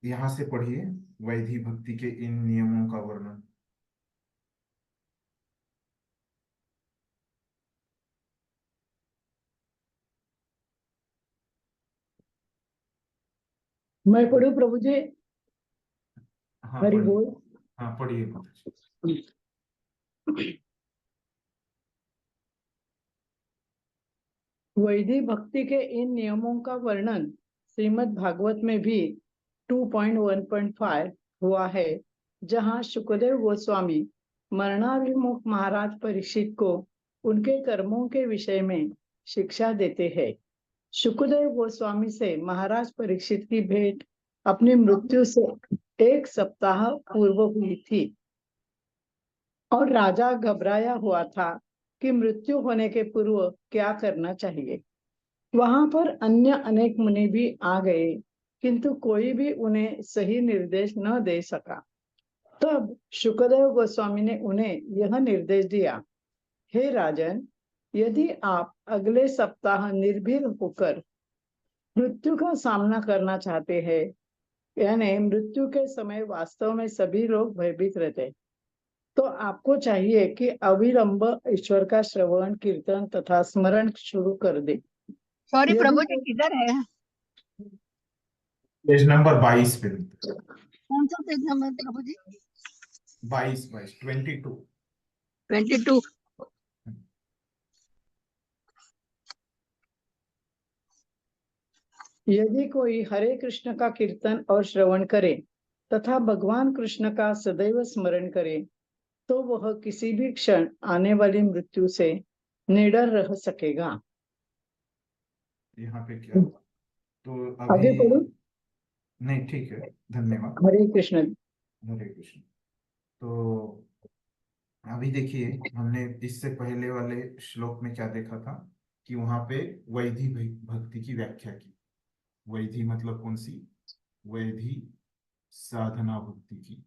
यहाँ से पढ़िए वैधि भक्ति के इन नियमों का वर्णन। मैं पढ़ू प्रभु जी? हाँ हरि पढ़िए। बोल। हाँ पढ़िए माता जी। वैदिक भक्ति के इन नियमों का वर्णन श्रीमद् भागवत में भी 2.1.5 हुआ है, जहाँ शुकदेव गोस्वामी मरणाभिमुख महाराज परीक्षित को उनके कर्मों के विषय में शिक्षा देते हैं। शुकदेव गोस्वामी से महाराज परीक्षित की भेंट अपनी मृत्यु से 1 सप्ताह पूर्व हुई थी और राजा घबराया हुआ था कि मृत्यु होने के पूर्व क्या करना चाहिए। वहां पर अन्य अनेक मुनि भी आ गए, किंतु कोई भी उन्हें सही निर्देश न दे सका। तब शुकदेव गोस्वामी ने उन्हें यह निर्देश दिया, हे राजन, यदि आप अगले सप्ताह निर्भीक होकर मृत्यु का सामना करना चाहते हैं, यानी मृत्यु के समय वास्तव में सभी लोग भयभीत रहते, तो आपको चाहिए कि अविलंब ईश्वर का श्रवण कीर्तन तथा स्मरण शुरू कर दे। सॉरी यदि प्रभु जी, किधर है? पेज नंबर 22 पे। कौन सा पेज नंबर प्रभु जी? 22 22 22। 22। यदि कोई हरे कृष्ण का कीर्तन और श्रवण करे तथा भगवान कृष्ण का सदैव स्मरण करे, तो वह किसी भी क्षण आने वाली मृत्यु से निडर रह सकेगा। यहाँ पे क्या, तो आगे अभी पढ़ो। नहीं, ठीक है, धन्यवाद। हरे कृष्ण। हरे कृष्ण। तो अभी देखिए, हमने इससे पहले वाले श्लोक में क्या देखा था कि वहां पे वैधि भक्ति की व्याख्या की। वैधि मतलब कौन सी? वैधि साधना भक्ति की।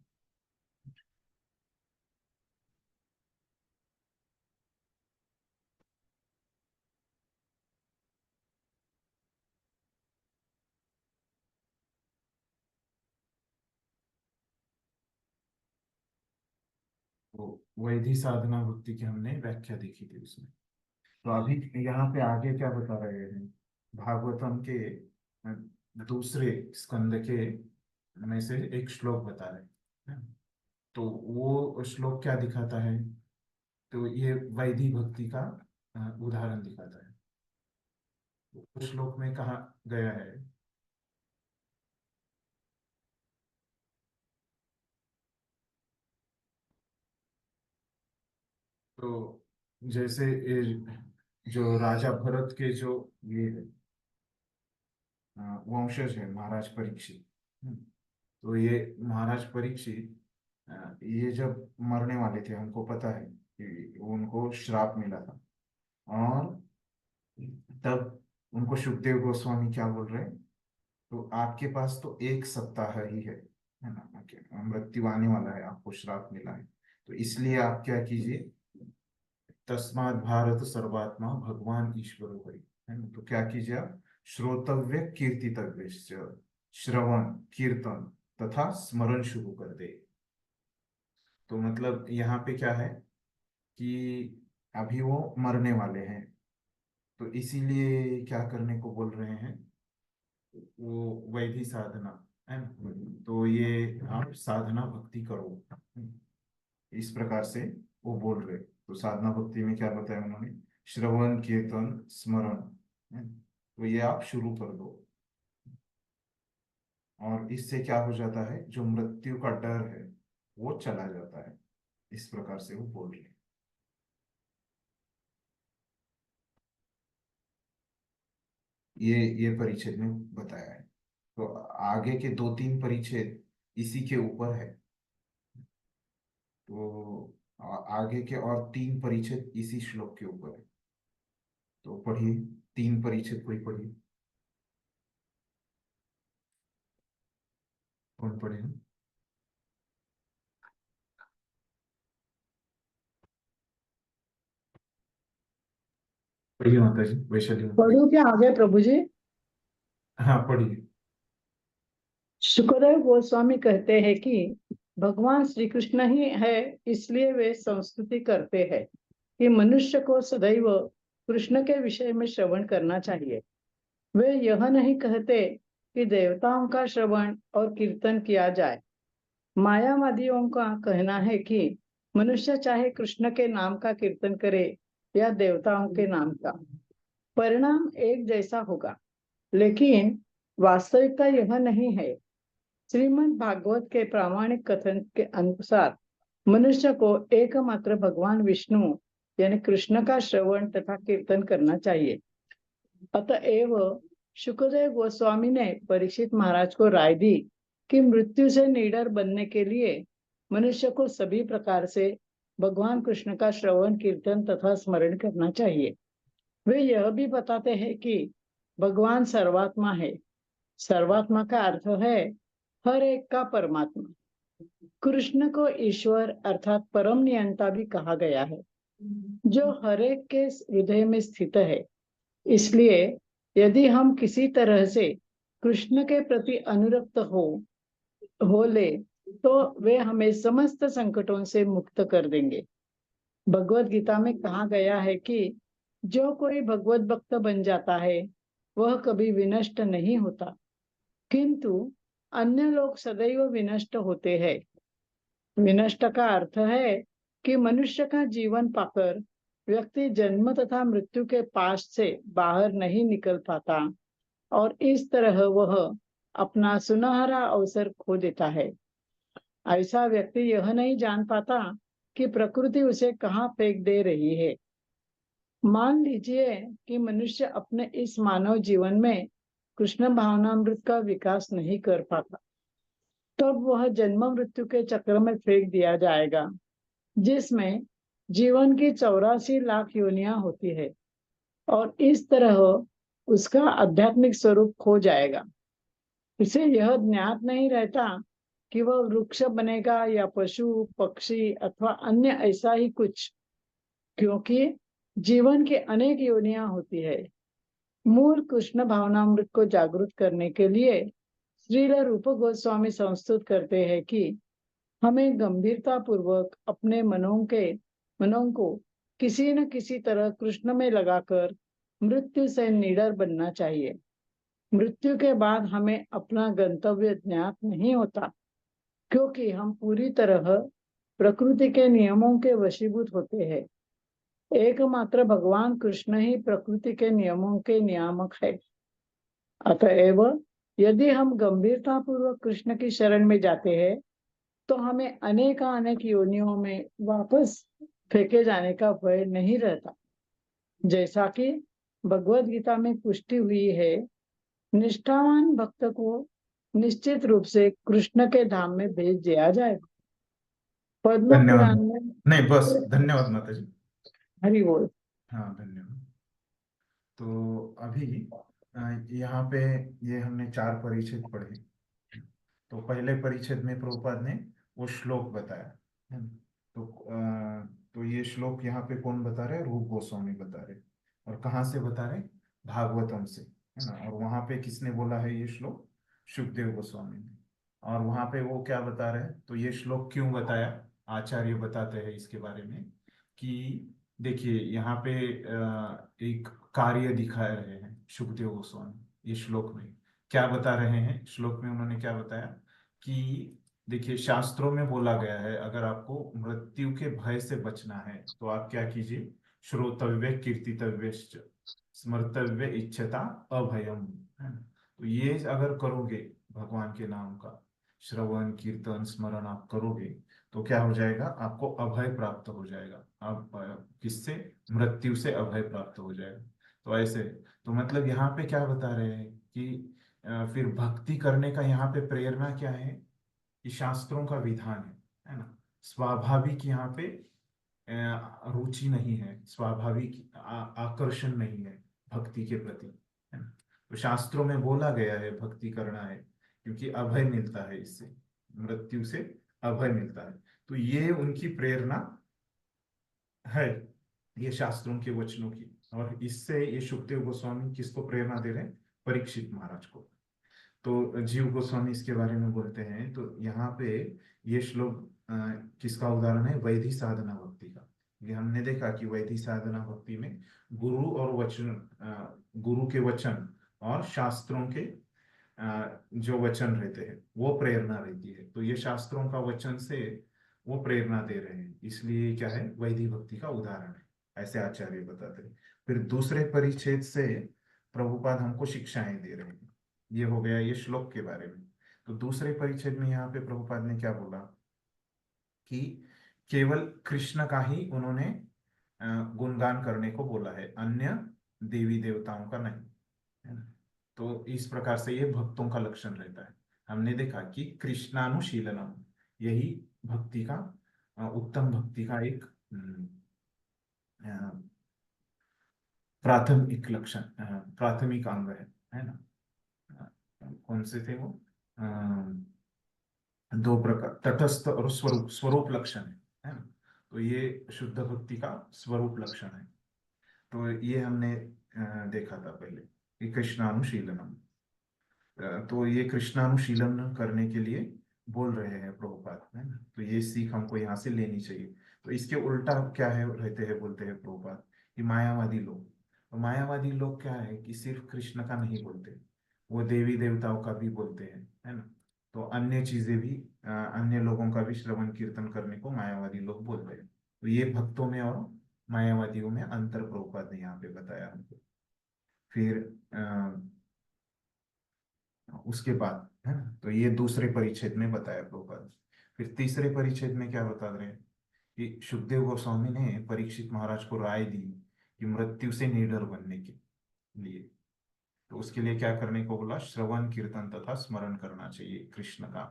तो वैधि साधना भक्ति की हमने व्याख्या देखी थी उसमें। तो अभी यहाँ पे आगे क्या बता रहे हैं, भागवतम के दूसरे स्कंद के में से एक श्लोक बता रहे हैं। तो वो श्लोक क्या दिखाता है? तो ये वैधि भक्ति का उदाहरण दिखाता है। तो उस श्लोक में कहा गया है, तो जैसे ये जो राजा भरत के जो ये वंशज है महाराज परीक्षित। तो ये महाराज परीक्षित ये जब मरने वाले थे, हमको पता है कि उनको श्राप मिला था। और तब उनको सुखदेव गोस्वामी क्या बोल रहे हैं, तो आपके पास तो 1 सप्ताह ही है ना, कि मृत्यु आने वाला है, आपको श्राप मिला है। तो इसलिए आप क्या कीजिए, तस्मात् भारत सर्वात्मा भगवान ईश्वर हरि, है ना। तो क्या कीजिए आप, श्रोतव्य कीर्तितव्य श्रवण कीर्तन तथा स्मरण शुरू कर दे। तो मतलब यहाँ पे क्या है कि अभी वो मरने वाले हैं, तो इसीलिए क्या करने को बोल रहे हैं, वो वैधि साधना है ना। तो ये आप साधना भक्ति करो, इस प्रकार से वो बोल रहे। तो साधना भक्ति में क्या बताया उन्होंने, श्रवण कीर्तन स्मरण, है। तो ये आप शुरू कर दो, और इससे क्या हो जाता है, जो मृत्यु का डर है वो चला जाता है। इस प्रकार से वो बोल रहे। ये परिच्छेद में बताया है। तो आगे के 2-3 परिच्छेद इसी के ऊपर है। तो आगे के और 3 परिच्छेद इसी श्लोक के ऊपर है। तो पढ़िए, 3 परिच्छेद कोई पढ़िए। कौन पढ़े? पढ़िए माता जी, वैशाली माता जी। पढ़ू क्या आगे प्रभु जी? हाँ पढ़िए। शुकदेव गोस्वामी कहते हैं कि भगवान श्री कृष्ण ही है, इसलिए वे संस्तुति करते हैं कि मनुष्य को सदैव कृष्ण के विषय में श्रवण करना चाहिए। वे यह नहीं कहते कि देवताओं का श्रवण और कीर्तन किया जाए। मायावादियों का कहना है कि मनुष्य चाहे कृष्ण के नाम का कीर्तन करे या देवताओं के नाम का, परिणाम एक जैसा होगा। लेकिन वास्तविकता यह नहीं है। श्रीमद् भागवत के प्रामाणिक कथन के अनुसार मनुष्य को एकमात्र भगवान विष्णु यानी कृष्ण का श्रवण तथा कीर्तन करना चाहिए। अतएव शुकदेव गोस्वामी ने परीक्षित महाराज को राय दी कि मृत्यु से निडर बनने के लिए मनुष्य को सभी प्रकार से भगवान कृष्ण का श्रवण कीर्तन तथा स्मरण करना चाहिए। वे यह भी बताते हैं कि भगवान सर्वात्मा है। सर्वात्मा का अर्थ है हर एक का परमात्मा। कृष्ण को ईश्वर अर्थात परम नियंता भी कहा गया है, जो हर एक के हृदय में स्थित है। इसलिए यदि हम किसी तरह से कृष्ण के प्रति अनुरक्त हो ले तो वे हमें समस्त संकटों से मुक्त कर देंगे। भगवत गीता में कहा गया है कि जो कोई भगवत भक्त बन जाता है वह कभी विनष्ट नहीं होता, किंतु अन्य लोग सदैव विनष्ट होते हैं। विनष्ट का अर्थ है कि मनुष्य का जीवन पाकर व्यक्ति जन्म तथा मृत्यु के पास से बाहर नहीं निकल पाता और इस तरह वह अपना सुनहरा अवसर खो देता है। ऐसा व्यक्ति यह नहीं जान पाता कि प्रकृति उसे कहाँ फेंक दे रही है। मान लीजिए कि मनुष्य अपने इस मानव जीवन में कृष्ण भावनामृत का विकास नहीं कर पाता, तब वह जन्म मृत्यु के चक्र में फेंक दिया जाएगा, जिसमें जीवन की 84 लाख योनियां होती है और इस तरह उसका आध्यात्मिक स्वरूप खो जाएगा। उसे यह ज्ञात नहीं रहता कि वह वृक्ष बनेगा या पशु पक्षी अथवा अन्य ऐसा ही कुछ, क्योंकि जीवन की अनेक योनियां होती है। मूल कृष्ण भावनामृत को जागृत करने के लिए श्रील रूप गोस्वामी संस्तुत करते हैं कि हमें गंभीरता पूर्वक अपने मनों को किसी न किसी तरह कृष्ण में लगाकर मृत्यु से निडर बनना चाहिए। मृत्यु के बाद हमें अपना गंतव्य ज्ञात नहीं होता, क्योंकि हम पूरी तरह प्रकृति के नियमों के वशीभूत होते हैं। एकमात्र भगवान कृष्ण ही प्रकृति के नियमों के नियामक है। अतएव यदि हम गंभीरता पूर्वक कृष्ण की शरण में जाते हैं तो हमें अनेक योनियों में वापस फेंके जाने का भय नहीं रहता। जैसा कि भगवत गीता में पुष्टि हुई है, निष्ठावान भक्त को निश्चित रूप से कृष्ण के धाम में भेज दिया जाएगा। पद्म पुराण धन्यवाद। में नहीं, बस धन्यवाद माता जी। हरि बोल। हाँ, धन्यवाद। तो अभी यहाँ पे ये हमने 4 परिच्छेद पढ़े। तो पहले परिच्छेद में प्रभुपाद ने वो श्लोक बताया है ना? तो ये श्लोक यहाँ पे कौन बता रहे? रूप गोस्वामी बता रहे। और कहाँ से बता रहे? भागवतम से, है ना? और वहाँ पे किसने बोला है ये श्लोक? शुकदेव गोस्वामी ने। और वहाँ पे वो क्या बता रहे हैं? तो ये श्लोक क्यों बताया? आचार्य बताते हैं इसके बारे में कि देखिए यहाँ पे एक कार्य दिखा रहे हैं शुकदेव गोस्वामी। ये श्लोक में क्या बता रहे हैं? श्लोक में उन्होंने क्या बताया कि देखिए शास्त्रों में बोला गया है अगर आपको मृत्यु के भय से बचना है तो आप क्या कीजिए? श्रोतव्य कीर्तितव्य स्मर्तव्य इच्छता अभयम, है ना? तो ये अगर करोगे, भगवान के नाम का श्रवण कीर्तन स्मरण आप करोगे तो क्या हो जाएगा? आपको अभय प्राप्त हो जाएगा। आप किससे? मृत्यु से अभय प्राप्त हो जाएगा। तो ऐसे, तो मतलब यहाँ पे क्या बता रहे हैं कि फिर भक्ति करने का यहाँ पे प्रेरणा क्या है? कि शास्त्रों का विधान है ना? स्वाभाविक यहाँ पे रुचि नहीं है, स्वाभाविक आकर्षण नहीं है भक्ति के प्रति, है ना? तो शास्त्रों में बोला गया है भक्ति करना है क्योंकि अभय मिलता है, इससे मृत्यु से अभय मिलता है। तो ये उनकी प्रेरणा है, ये शास्त्रों के वचनों की। और इससे ये शुकदेव गोस्वामी किसको प्रेरणा दे रहे हैं? परीक्षित महाराज को। तो जीव गोस्वामी इसके बारे में बोलते हैं। तो यहाँ पे ये श्लोक किसका उदाहरण है? वैधि साधना भक्ति का। ये हमने देखा कि वैधि साधना भक्ति में गुरु और वचन, गुरु के वचन और शास्त्रों के जो वचन रहते हैं वो प्रेरणा रहती है। तो ये शास्त्रों का वचन से वो प्रेरणा दे रहे हैं, इसलिए क्या है? वैधि भक्ति का उदाहरण है, ऐसे आचार्य बताते हैं। फिर दूसरे परिच्छेद से प्रभुपाद हमको शिक्षाएं दे रहे हैं। ये हो गया ये श्लोक के बारे में। तो दूसरे परिच्छेद में यहाँ पे प्रभुपाद ने क्या बोला कि केवल कृष्ण का ही उन्होंने गुणगान करने को बोला है, अन्य देवी देवताओं का नहीं, है ना। तो इस प्रकार से ये भक्तों का लक्षण रहता है। हमने देखा कि कृष्णानुशीलनम यही भक्ति का उत्तम भक्ति का एक अ, प्राथमिक लक्षण, प्राथमिक अंग है ना। कौन से थे वो? दो प्रकार, तटस्थ और स्वरूप, स्वरूप लक्षण है ना। तो ये शुद्ध भक्ति का स्वरूप लक्षण है। तो ये हमने देखा था पहले कि कृष्णानुशीलनम। तो ये कृष्णानुशीलन करने के लिए बोल रहे हैं प्रभुपाद, है ना। तो ये सीख हमको यहाँ से लेनी चाहिए। तो इसके उल्टा क्या है रहते हैं, बोलते हैं प्रभुपाद कि मायावादी लोग। तो मायावादी लोग क्या है कि सिर्फ कृष्ण का नहीं बोलते, वो देवी देवताओं का भी बोलते हैं, है ना। तो अन्य चीजें भी, अन्य लोगों का भी श्रवण कीर्तन करने को मायावादी लोग बोलते हैं। तो ये भक्तों में और मायावादियों में अंतर प्रभुपाद ने यहाँ पे बताया हमको। फिर उसके बाद, है ना, तो ये दूसरे परिच्छेद में बताया प्रभुपाद। फिर तीसरे परिच्छेद में क्या बता रहे हैं कि सुखदेव गोस्वामी ने परीक्षित महाराज को राय दी कि मृत्यु से निडर बनने के लिए, तो उसके लिए क्या करने को बोला? श्रवण कीर्तन तथा स्मरण करना चाहिए कृष्ण का।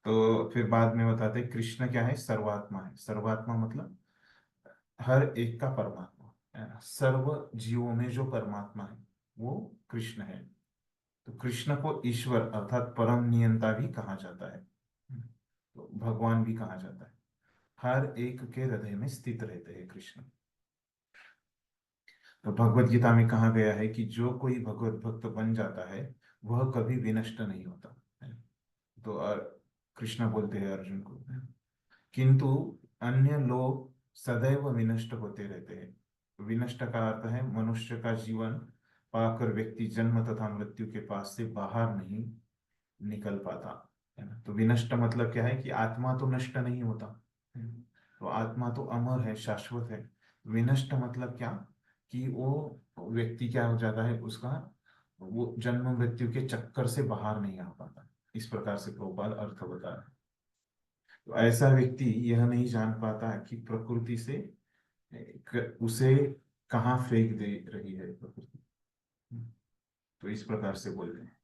तो फिर बाद में बताते कृष्ण क्या है? सर्वात्मा है। सर्वात्मा मतलब हर एक का परमात्मा, है ना। सर्व जीवों में जो परमात्मा है वो कृष्ण है। तो कृष्ण को ईश्वर अर्थात परम नियंता भी कहा जाता है, तो भगवान भी कहा जाता है। हर एक के हृदय में स्थित रहते हैं कृष्ण। तो भगवत गीता में कहा गया है कि जो कोई भगवत भक्त बन जाता है वह कभी विनष्ट नहीं होता है। तो कृष्ण बोलते हैं अर्जुन को, किंतु अन्य लोग सदैव विनष्ट होते रहते हैं। विनष्ट का अर्थ है मनुष्य का जीवन पाकर व्यक्ति जन्म तथा मृत्यु के पास से बाहर नहीं निकल पाता, है ना। तो विनष्ट मतलब क्या है कि आत्मा तो नष्ट नहीं होता, है ना? तो आत्मा तो अमर है, शाश्वत है। विनष्ट मतलब क्या कि वो व्यक्ति क्या हो जाता है, उसका वो जन्म मृत्यु के चक्कर से बाहर नहीं आ पाता। इस प्रकार से प्रभुपाद अर्थ बता रहे हैं। तो ऐसा व्यक्ति यह नहीं जान पाता कि प्रकृति से उसे कहाँ फेंक दे रही है प्रकृति। तो इस प्रकार से बोल रहे हैं।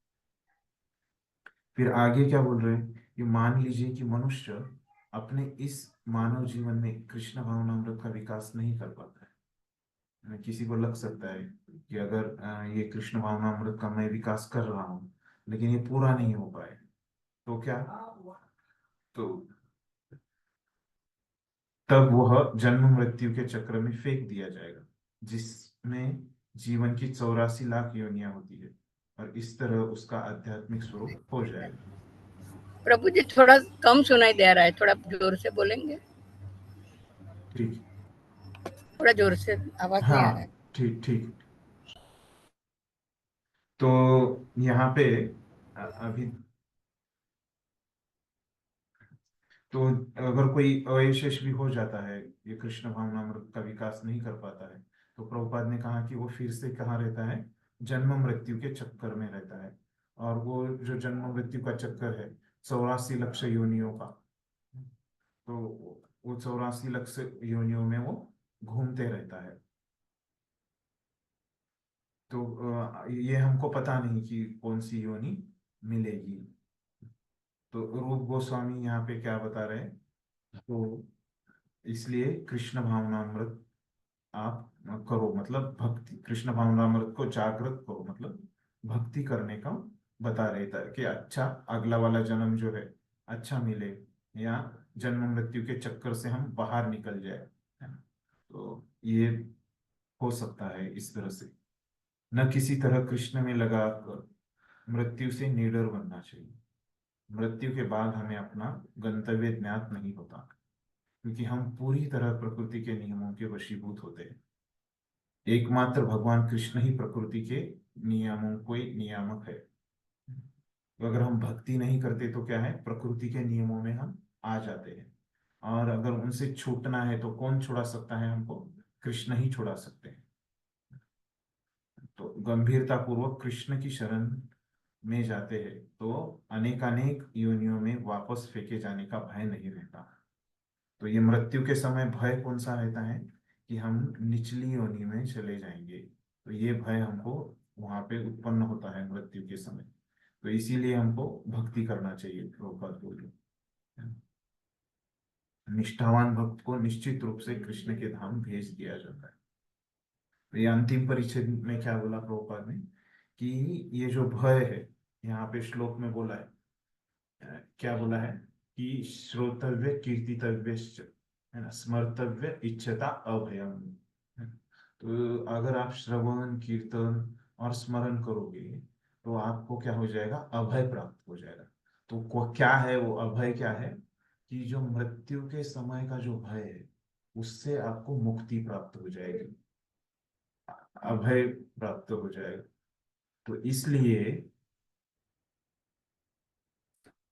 फिर आगे क्या बोल रहे हैं कि मान लीजिए कि मनुष्य अपने इस मानव जीवन में कृष्ण भावनामृत का विकास नहीं कर पाता है। किसी को लग सकता है कि अगर ये कृष्ण भावनामृत का मैं विकास कर रहा हूँ लेकिन ये पूरा नहीं हो पाए तो क्या? तो तब वह जन्म मृत्यु के चक्र में फेंक दिया जाएगा, जिसमें जीवन की 84 लाख योनियां होती है, और इस तरह उसका आध्यात्मिक स्वरूप हो जाएगा। प्रभु जी थोड़ा कम सुनाई दे रहा है, थोड़ा जोर से बोलेंगे? ठीक। थोड़ा जोर से, आवाज नहीं आ रहा है। हाँ, ठीक ठीक। तो यहाँ पे अभी तो अगर कोई अवशेष भी हो जाता है, ये कृष्ण भावनामृत का विकास नहीं कर पाता है, तो प्रभुपाद ने कहा कि वो फिर से कहाँ रहता है? जन्म मृत्यु के चक्कर में रहता है। और वो जो जन्म मृत्यु का चक्कर है 84 लाख योनियों का, तो वो 84 लाख योनियों में वो घूमते रहता है। तो ये हमको पता नहीं कि कौन सी योनि मिलेगी। तो रूप गोस्वामी यहाँ पे क्या बता रहे हैं? तो इसलिए कृष्ण भावनामृत आप करो, मतलब भक्ति, कृष्ण भावनामृत को जागृत करो, मतलब भक्ति करने का बता रहे था कि अच्छा अगला वाला जन्म जो है अच्छा मिले, या जन्म मृत्यु के चक्कर से हम बाहर निकल जाए, है ना। तो ये हो सकता है इस तरह से, न किसी तरह कृष्ण में लगा कर मृत्यु से निडर बनना चाहिए। मृत्यु के बाद हमें अपना गंतव्य ज्ञात नहीं होता, क्योंकि हम पूरी तरह प्रकृति के नियमों के वशीभूत होते हैं। एकमात्र भगवान कृष्ण ही प्रकृति के नियमों को नियामक है। तो अगर हम भक्ति नहीं करते तो क्या है, प्रकृति के नियमों में हम आ जाते हैं। और अगर उनसे छूटना है तो कौन छुड़ा सकता है हमको? कृष्ण ही छुड़ा सकते हैं। तो गंभीरता पूर्वक कृष्ण की शरण में जाते हैं तो अनेकानेक योनियों में वापस फेंके जाने का भय नहीं रहता। तो ये मृत्यु के समय भय कौन सा रहता है कि हम निचली योनि में चले जाएंगे। तो ये भय हमको वहां पे उत्पन्न होता है मृत्यु के समय। तो इसीलिए हमको भक्ति करना चाहिए। प्रभुपाद बोले निष्ठावान भक्त को निश्चित रूप से कृष्ण के धाम भेज दिया जाता है। तो ये अंतिम परिच्छेद में क्या बोला प्रभुपाद ने कि ये जो भय है, यहाँ पे श्लोक में बोला है, क्या बोला है कि श्रोतव्य कीर्तितव्य है ना, स्मर्तव्य इच्छता अभयम। तो अगर आप श्रवण कीर्तन और स्मरण करोगे तो आपको क्या हो जाएगा? अभय प्राप्त हो जाएगा। तो क्या है वो अभय? क्या है कि जो मृत्यु के समय का जो भय है उससे आपको मुक्ति प्राप्त हो जाएगी, अभय प्राप्त हो जाएगा। तो इसलिए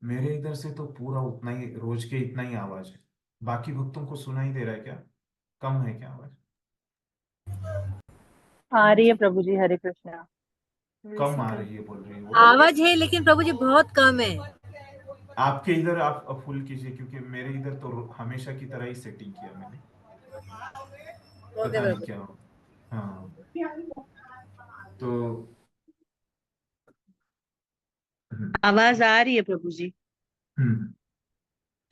मेरे इधर से तो पूरा उतना ही, रोज के इतना ही आवाज है। बाकी भक्तों को सुनाई दे रहा है क्या? कम है क्या आवाज? आ रही है प्रभु जी, हरे कृष्णा। कम आ रही है बोल रही है वो। आवाज है लेकिन प्रभु जी बहुत कम है। आपके इधर आप फुल कीजिए, क्योंकि मेरे इधर तो हमेशा की तरह ही सेटिंग किया मैंने, ओके पता नहीं प्रभु। क्या हो। हाँ तो हम्म, आवाज आ रही है प्रभु जी। हम्म,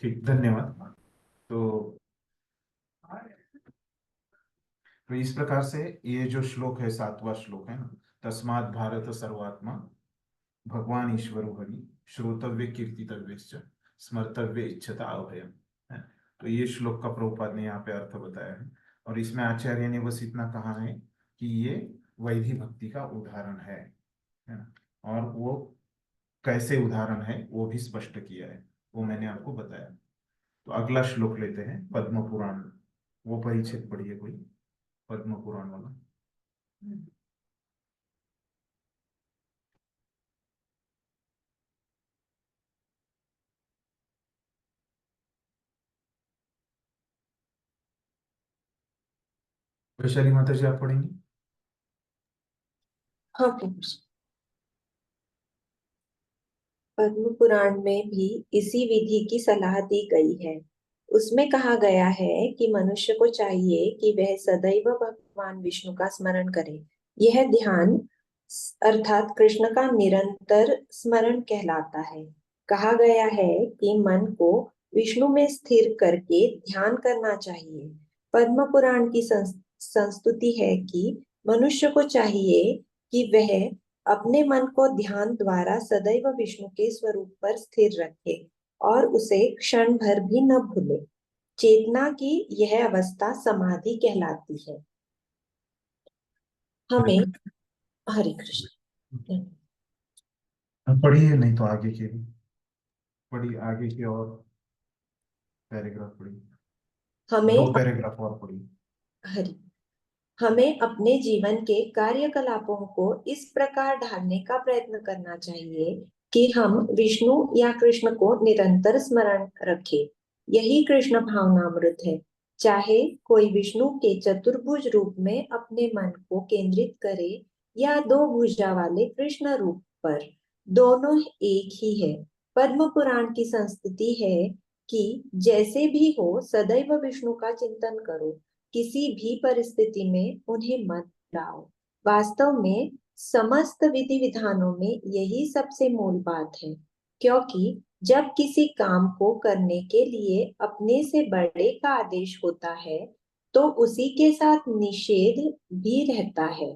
ठीक, धन्यवाद। तो इस प्रकार से ये जो श्लोक है, 7वां श्लोक है ना, तस्मात् भारत सर्वात्मा भगवान ईश्वर हरि श्रोतव्य कीर्तितव्य स्मर्तव्य इच्छता अभयम है। तो ये श्लोक का प्रभुपाद ने यहाँ पे अर्थ बताया है। और इसमें आचार्य ने बस इतना कहा है कि ये वैधि भक्ति का उदाहरण है ना? और वो कैसे उदाहरण है वो भी स्पष्ट किया है, वो मैंने आपको बताया। तो अगला श्लोक लेते हैं, पद्म पुराण। वो परिच्छेद पढ़िए कोई, पद्म पुराण वाला। वैशाली माता जी आप पढ़ेंगी? हाँ प्रभु जी। पद्म पुराण में भी इसी विधि की सलाह दी गई है। उसमें कहा गया है कि मनुष्य को चाहिए कि वह सदैव भगवान विष्णु का स्मरण करे। यह ध्यान अर्थात कृष्ण का निरंतर स्मरण कहलाता है। कहा गया है कि मन को विष्णु में स्थिर करके ध्यान करना चाहिए। पद्म पुराण की संस्तुति है कि मनुष्य को चाहिए कि वह अपने मन को ध्यान द्वारा सदैव विष्णु के स्वरूप पर स्थिर रखे और उसे क्षण भर भी न भूले। चेतना की यह अवस्था समाधि कहलाती है। हमें हरे कृष्ण। पढ़िए, नहीं तो आगे के भी पढ़िए, आगे के और पैराग्राफ पढ़िए, हमें 2 पैराग्राफ और पढ़िए। हरि हमें अपने जीवन के कार्यकलापों को इस प्रकार ढालने का प्रयत्न करना चाहिए कि हम विष्णु या कृष्ण को निरंतर स्मरण रखें। यही कृष्ण भावनामृत है। चाहे कोई विष्णु के चतुर्भुज रूप में अपने मन को केंद्रित करे या 2 भुजा वाले कृष्ण रूप पर, दोनों एक ही है। पद्म पुराण की संस्तुति है कि जैसे भी हो सदैव विष्णु का चिंतन करो, किसी भी परिस्थिति में उन्हें मत भुलाओ। वास्तव में समस्त विधि विधानों में यही सबसे मूल बात है, क्योंकि जब किसी काम को करने के लिए अपने से बड़े का आदेश होता है तो उसी के साथ निषेध भी रहता है।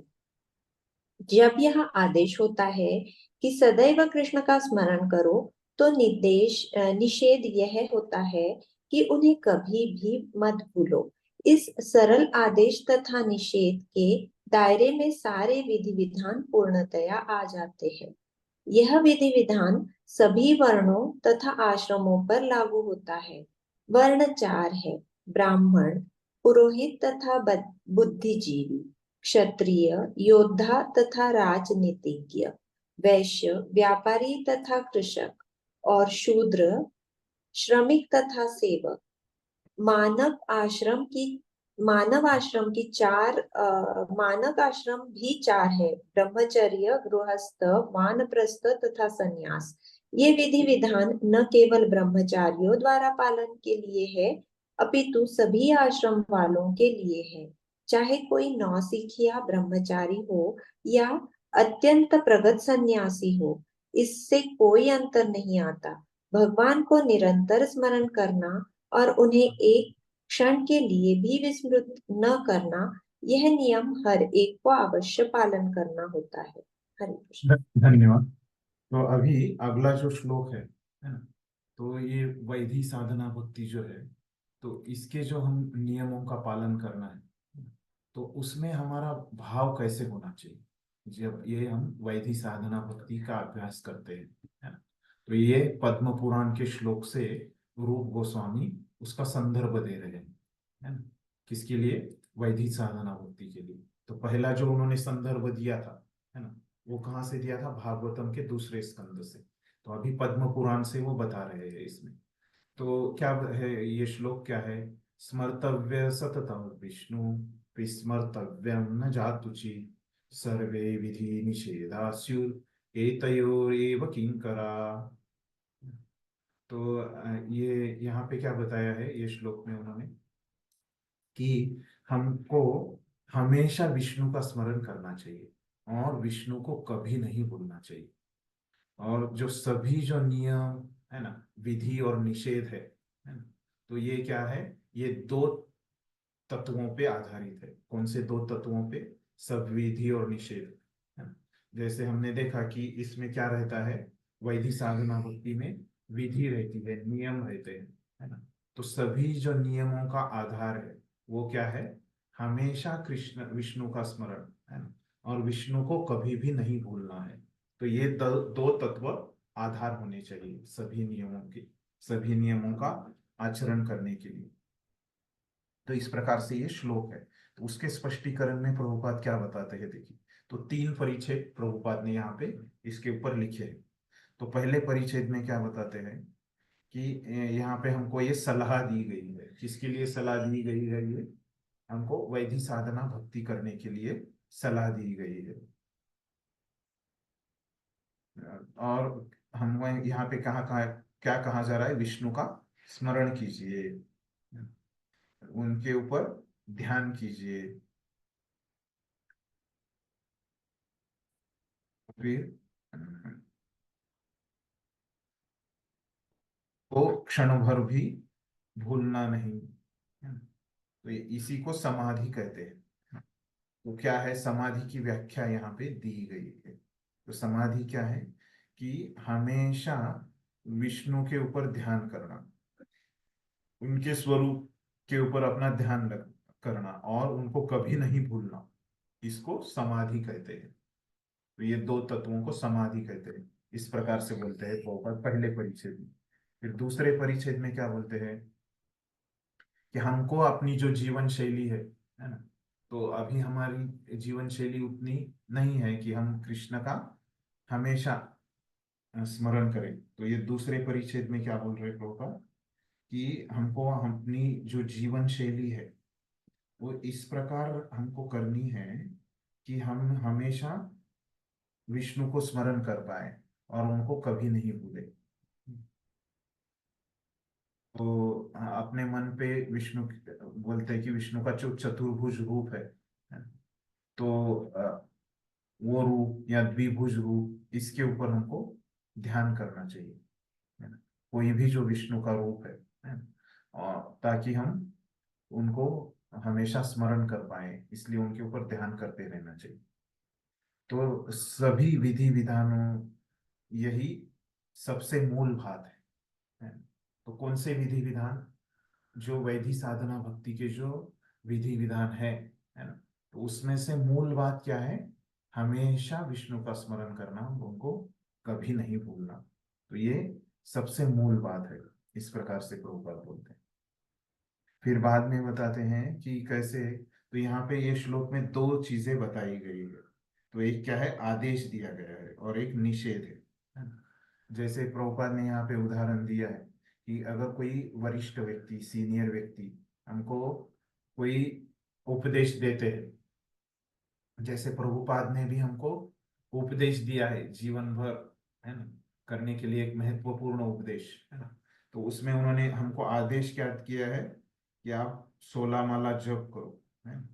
जब यह आदेश होता है कि सदैव कृष्ण का स्मरण करो तो निषेध यह होता है कि उन्हें कभी भी मत भूलो। इस सरल आदेश तथा निषेध के दायरे में सारे विधि विधान पूर्णतया आ जाते हैं। यह विधि विधान सभी वर्णों तथा आश्रमों पर लागू होता है। वर्ण चार है: ब्राह्मण, पुरोहित तथा बुद्धिजीवी, क्षत्रिय, योद्धा तथा राजनीतिज्ञ, वैश्य, व्यापारी तथा कृषक, और शूद्र, श्रमिक तथा सेवक। मानव आश्रम की मानव आश्रम भी चार है: ब्रह्मचर्य, गृहस्थ, वानप्रस्थ तथा संन्यास। ये विधि विधान न केवल ब्रह्मचारियों द्वारा पालन के लिए है, अपितु सभी आश्रम वालों के लिए है। चाहे कोई नौसिखिया ब्रह्मचारी हो या अत्यंत प्रगत सन्यासी हो, इससे कोई अंतर नहीं आता। भगवान को निरंतर स्मरण करना और उन्हें एक क्षण के लिए भी विस्मृत न करना, यह नियम हर एक को अवश्य पालन करना होता है। हरे कृष्ण। धन्यवाद। तो अभी अगला जो श्लोक है ना, तो ये वैधि साधना भक्ति जो है, तो इसके जो हम नियमों का पालन करना है, तो उसमें हमारा भाव कैसे होना चाहिए जब ये हम वैधि साधना भक्ति का अभ्यास करते हैं, है ना। तो ये पद्म पुराण के श्लोक से रूप गोस्वामी उसका संदर्भ दे रहे हैं, है ना, किसके लिए? वैधि साधना भक्ति के लिए। तो पहला जो उन्होंने संदर्भ दिया था, है ना, वो कहाँ से दिया था? भागवतम के दूसरे स्कंद से। तो अभी पद्म पुराण से वो बता रहे हैं इसमें। तो क्या है ये श्लोक? क्या है? स्मर्तव्य सततम विष्णु विस्मर्तव्यम न जातुचि सर्वे विधि निषेधास्युर एतयोरेव किंकरा। तो ये यहाँ पे क्या बताया है ये श्लोक में उन्होंने, कि हमको हमेशा विष्णु का स्मरण करना चाहिए और विष्णु को कभी नहीं भूलना चाहिए। और जो सभी जो नियम है ना, विधि और निषेध है ना, तो ये क्या है? ये दो तत्वों पे आधारित है। कौन से दो तत्वों पे? सब विधि और निषेध, है ना। जैसे हमने देखा कि इसमें क्या रहता है, वैधि साधना भक्ति में विधि रहती है, नियम रहते हैं, है ना। तो सभी जो नियमों का आधार है वो क्या है? हमेशा कृष्ण विष्णु का स्मरण, है ना, और विष्णु को कभी भी नहीं भूलना है। तो ये दो तत्व आधार होने चाहिए सभी नियमों के, सभी नियमों का आचरण करने के लिए। तो इस प्रकार से ये श्लोक है। तो उसके स्पष्टीकरण में प्रभुपाद क्या बताते हैं, देखिए। तो 3 परिच्छेद प्रभुपाद ने यहाँ पे इसके ऊपर लिखे हैं। तो पहले परिच्छेद में क्या बताते हैं कि यहाँ पे हमको ये सलाह दी गई है। किसके लिए सलाह दी गई है? ये हमको वैधि साधना भक्ति करने के लिए सलाह दी गई है। और हम यहाँ पे कहाँ कहाँ क्या कहा जा रहा है? विष्णु का स्मरण कीजिए, उनके ऊपर ध्यान कीजिए। फिर तो क्षण भर भी भूलना नहीं, तो इसी को समाधि कहते हैं। तो क्या है समाधि की व्याख्या यहाँ पे दी गई है। तो समाधि क्या है? कि हमेशा विष्णु के ऊपर ध्यान करना, उनके स्वरूप के ऊपर अपना ध्यान करना और उनको कभी नहीं भूलना, इसको समाधि कहते हैं। तो ये दो तत्वों को समाधि कहते हैं। इस प्रकार से बोलते हैं प्रभुपाद पहले परिच्छेद में। फिर दूसरे परिच्छेद में क्या बोलते हैं कि हमको अपनी जो जीवन शैली है ना, तो अभी हमारी जीवन शैली उतनी नहीं है कि हम कृष्ण का हमेशा स्मरण करें। तो ये दूसरे परिच्छेद में क्या बोल रहे हैं प्रभुपाद कि हमको अपनी जो जीवन शैली है वो इस प्रकार हमको करनी है कि हम हमेशा विष्णु को स्मरण कर पाए और उनको कभी नहीं भूले। तो अपने मन पे विष्णु बोलते हैं कि विष्णु का जो चतुर्भुज रूप है, तो वो रूप या द्विभुज रूप, इसके ऊपर हमको ध्यान करना चाहिए, है ना। कोई भी जो विष्णु का रूप है ना, और ताकि हम उनको हमेशा स्मरण कर पाए, इसलिए उनके ऊपर ध्यान करते रहना चाहिए। तो सभी विधि विधानों, यही सबसे मूल बात है। तो कौन से विधि विधान? जो वैधि साधना भक्ति के जो विधि विधान है ना, तो उसमें से मूल बात क्या है? हमेशा विष्णु का स्मरण करना, उनको कभी नहीं भूलना। तो ये सबसे मूल बात है, इस प्रकार से प्रभुपाद बोलते हैं। फिर बाद में बताते हैं कि कैसे। तो यहाँ पे ये श्लोक में दो चीजें बताई गई है। तो एक क्या है, आदेश दिया गया है, और एक निषेध है ना? जैसे प्रभुपाद ने यहाँ पे उदाहरण दिया है कि अगर कोई वरिष्ठ व्यक्ति, सीनियर व्यक्ति हमको कोई उपदेश देते हैं, जैसे प्रभुपाद ने भी हमको उपदेश दिया है जीवन भर, है ना, करने के लिए एक महत्वपूर्ण उपदेश, है ना। तो उसमें उन्होंने हमको आदेश क्या किया है कि आप 16 माला जप करो, है ना,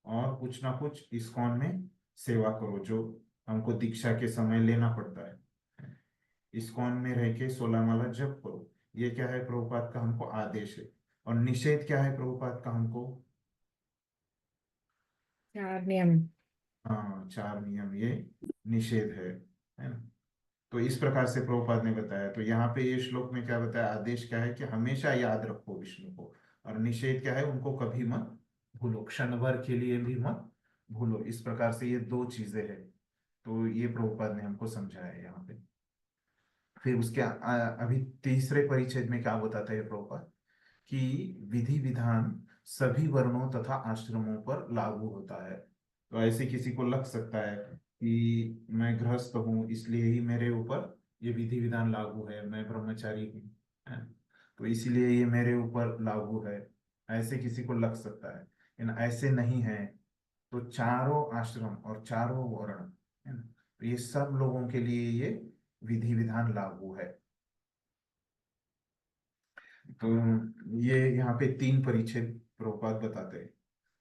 और कुछ ना कुछ इस्कॉन में सेवा करो, जो हमको दीक्षा के समय लेना पड़ता है। इस्कॉन में रह के 16 माला जप करो, ये क्या है, प्रभुपाद का हमको आदेश है। और निषेध क्या है प्रभुपाद का हमको? चार नियम। हाँ, 4 नियम, ये निषेध है ना। तो इस प्रकार से प्रभुपाद ने बताया। तो यहाँ पे ये श्लोक में क्या बताया, आदेश क्या है कि हमेशा याद रखो विष्णु को, और निषेध क्या है, उनको कभी मत भूलो, क्षण भर के लिए भी मत भूलो। इस प्रकार से ये दो चीजें हैं। तो ये प्रभुपाद ने हमको समझाया है यहाँ पे। फिर उसके अभी तीसरे परिच्छेद में क्या बताता है प्रभुपाद, कि विधि विधान सभी वर्णों तथा आश्रमों पर लागू होता है। तो ऐसे किसी को लग सकता है कि मैं गृहस्थ हूँ, इसलिए ही मेरे ऊपर ये विधि विधान लागू है, मैं ब्रह्मचारी हूँ, है? तो इसलिए ये मेरे ऊपर लागू है, ऐसे किसी को लग सकता है। लेकिन ऐसे नहीं है। तो चारों आश्रम और चारों वर्ण, है ना, तो ये सब लोगों के लिए ये विधि विधान लागू है। तो ये यहाँ पे 3 परिच्छेद प्रभुपाद बताते हैं।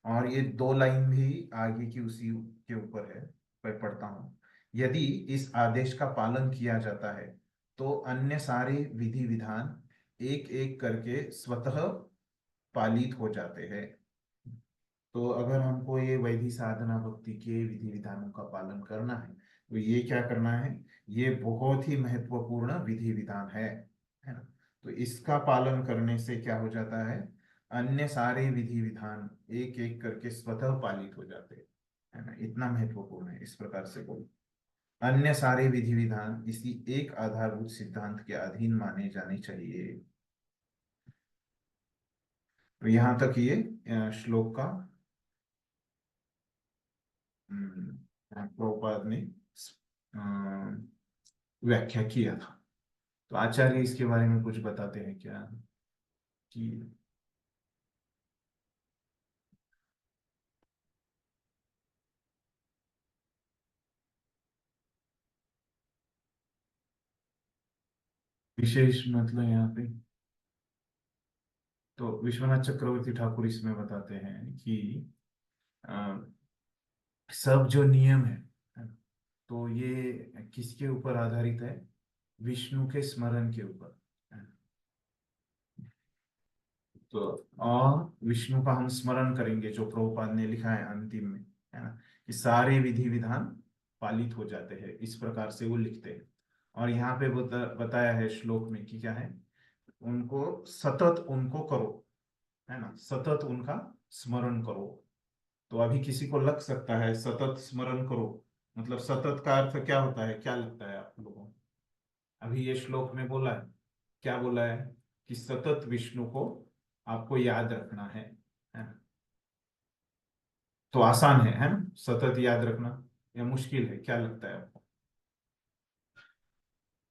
और ये 2 लाइन भी आगे की उसी के ऊपर है, मैं पढ़ता हूँ। यदि इस आदेश का पालन किया जाता है तो अन्य सारे विधि विधान एक एक करके स्वतः पालित हो जाते हैं। तो अगर हमको ये वैधि साधना भक्ति के विधि विधानों का पालन करना है, तो ये क्या करना है, ये बहुत ही महत्वपूर्ण विधि विधान है ना। तो इसका पालन करने से क्या हो जाता है, अन्य सारे विधि विधान एक एक करके स्वतः पालित हो जाते हैं, है ना। इतना महत्वपूर्ण है, इस प्रकार से बोल। अन्य सारे विधि विधान इसी एक आधारभूत सिद्धांत के अधीन माने जाने चाहिए। तो यहाँ तक ये श्लोक का प्रभुपाद ने अ, व्याख्या किया था। तो आचार्य इसके बारे में कुछ बताते हैं क्या, कि विशेष मतलब यहाँ पे। तो विश्वनाथ चक्रवर्ती ठाकुर इसमें बताते हैं कि अ, सब जो नियम है, तो ये किसके ऊपर आधारित है, विष्णु के स्मरण के ऊपर, है। तो और विष्णु का हम स्मरण करेंगे, जो प्रभुपाद ने लिखा है अंतिम में, है ना, कि सारे विधि विधान पालित हो जाते हैं, इस प्रकार से वो लिखते हैं। और यहाँ पे बताया है श्लोक में कि क्या है, उनको सतत उनको करो, है ना, सतत उनका स्मरण करो। तो अभी किसी को लग सकता है सतत स्मरण करो मतलब सतत का अर्थ क्या होता है, क्या लगता है आप लोगों को? अभी ये श्लोक में बोला है, क्या बोला है, कि सतत विष्णु को आपको याद रखना है ना। तो आसान है ना, सतत याद रखना, या मुश्किल है, क्या लगता है आपको?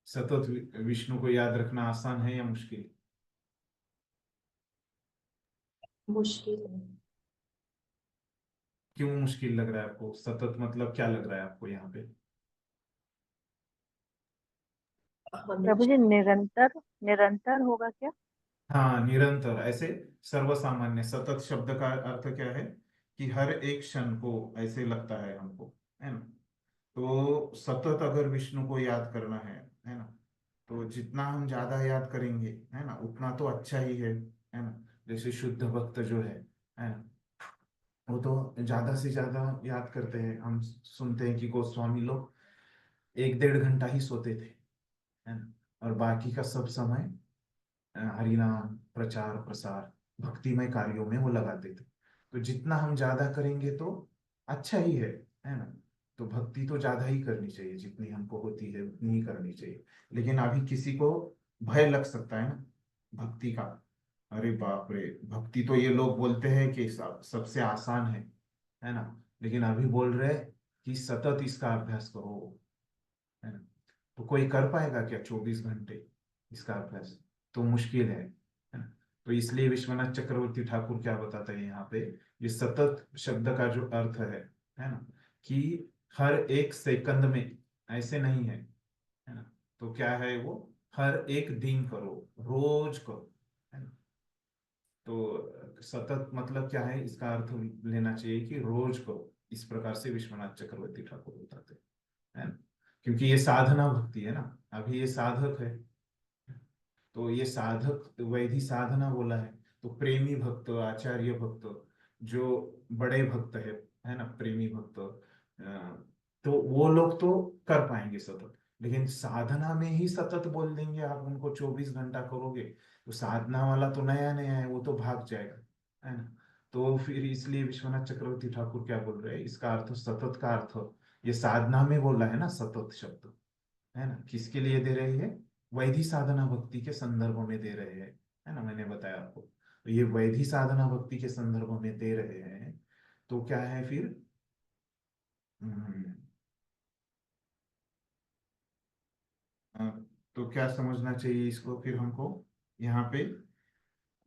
सतत विष्णु को याद रखना आसान है या मुश्किल? मुश्किल है। क्यों मुश्किल लग रहा है आपको? सतत मतलब क्या लग रहा है आपको यहाँ पे? प्रभु हमेशा। जी निरंतर, निरंतर होगा क्या? हाँ, निरंतर, ऐसे सर्वसामान्य। सतत शब्द का अर्थ क्या है, कि हर एक क्षण को ऐसे लगता है हमको, है ना। तो सतत अगर विष्णु को याद करना है ना, तो जितना हम ज्यादा याद करेंगे, है ना, उतना तो अच्छा ही है ना। जैसे शुद्ध भक्त जो है ना, वो तो ज्यादा से ज्यादा याद करते हैं। हम सुनते हैं कि गोस्वामी लोग 1-1.5 घंटा ही सोते थे, है ना, और बाकी का सब समय हरिनाम प्रचार प्रसार भक्तिमय कार्यों में वो लगाते थे। तो जितना हम ज्यादा करेंगे तो अच्छा ही है ना। तो भक्ति तो ज्यादा ही करनी चाहिए, जितनी हमको होती है उतनी ही करनी चाहिए। लेकिन अभी किसी को भय लग सकता है ना भक्ति का, अरे बाप रे, भक्ति तो ये लोग बोलते हैं कि सबसे आसान है ना, लेकिन अभी बोल रहे हैं कि सतत इसका अभ्यास करो, है ना। तो कोई कर पाएगा क्या 24 घंटे इसका अभ्यास? तो मुश्किल है ना। तो इसलिए विश्वनाथ चक्रवर्ती ठाकुर क्या बताते हैं यहाँ पे, ये सतत शब्द का जो अर्थ है ना, कि हर एक सेकंड में, ऐसे नहीं है ना। तो क्या है वो, हर एक दिन करो, रोज करो, है ना। तो सतत मतलब क्या है, इसका अर्थ लेना चाहिए कि रोज करो, इस प्रकार से विश्वनाथ चक्रवर्ती ठाकुर बताते हैं ना। क्योंकि ये साधना भक्ति है ना, अभी ये साधक है, तो ये साधक वैधि साधना बोला है। तो प्रेमी भक्त, आचार्य भक्त, जो बड़े भक्त है ना, प्रेमी भक्त, तो वो लोग तो कर पाएंगे सतत। लेकिन साधना में ही सतत बोल देंगे आप उनको 24 घंटा करोगे, तो साधना वाला तो नया नया है, वो तो भाग जाएगा, है ना। तो फिर इसलिए विश्वनाथ चक्रवर्ती ठाकुर क्या बोल रहे हैं, इसका अर्थ, सतत का अर्थ ये साधना में बोला है ना, सतत शब्द, है ना, किसके लिए दे रहे हैं, वैधि साधना भक्ति के संदर्भ में दे रहे हैं, है ना, मैंने बताया आपको। तो ये वैधि साधना भक्ति के संदर्भ में दे रहे हैं, तो क्या है फिर, हम्म, अ, तो क्या समझना चाहिए इसको फिर हमको, यहाँ पे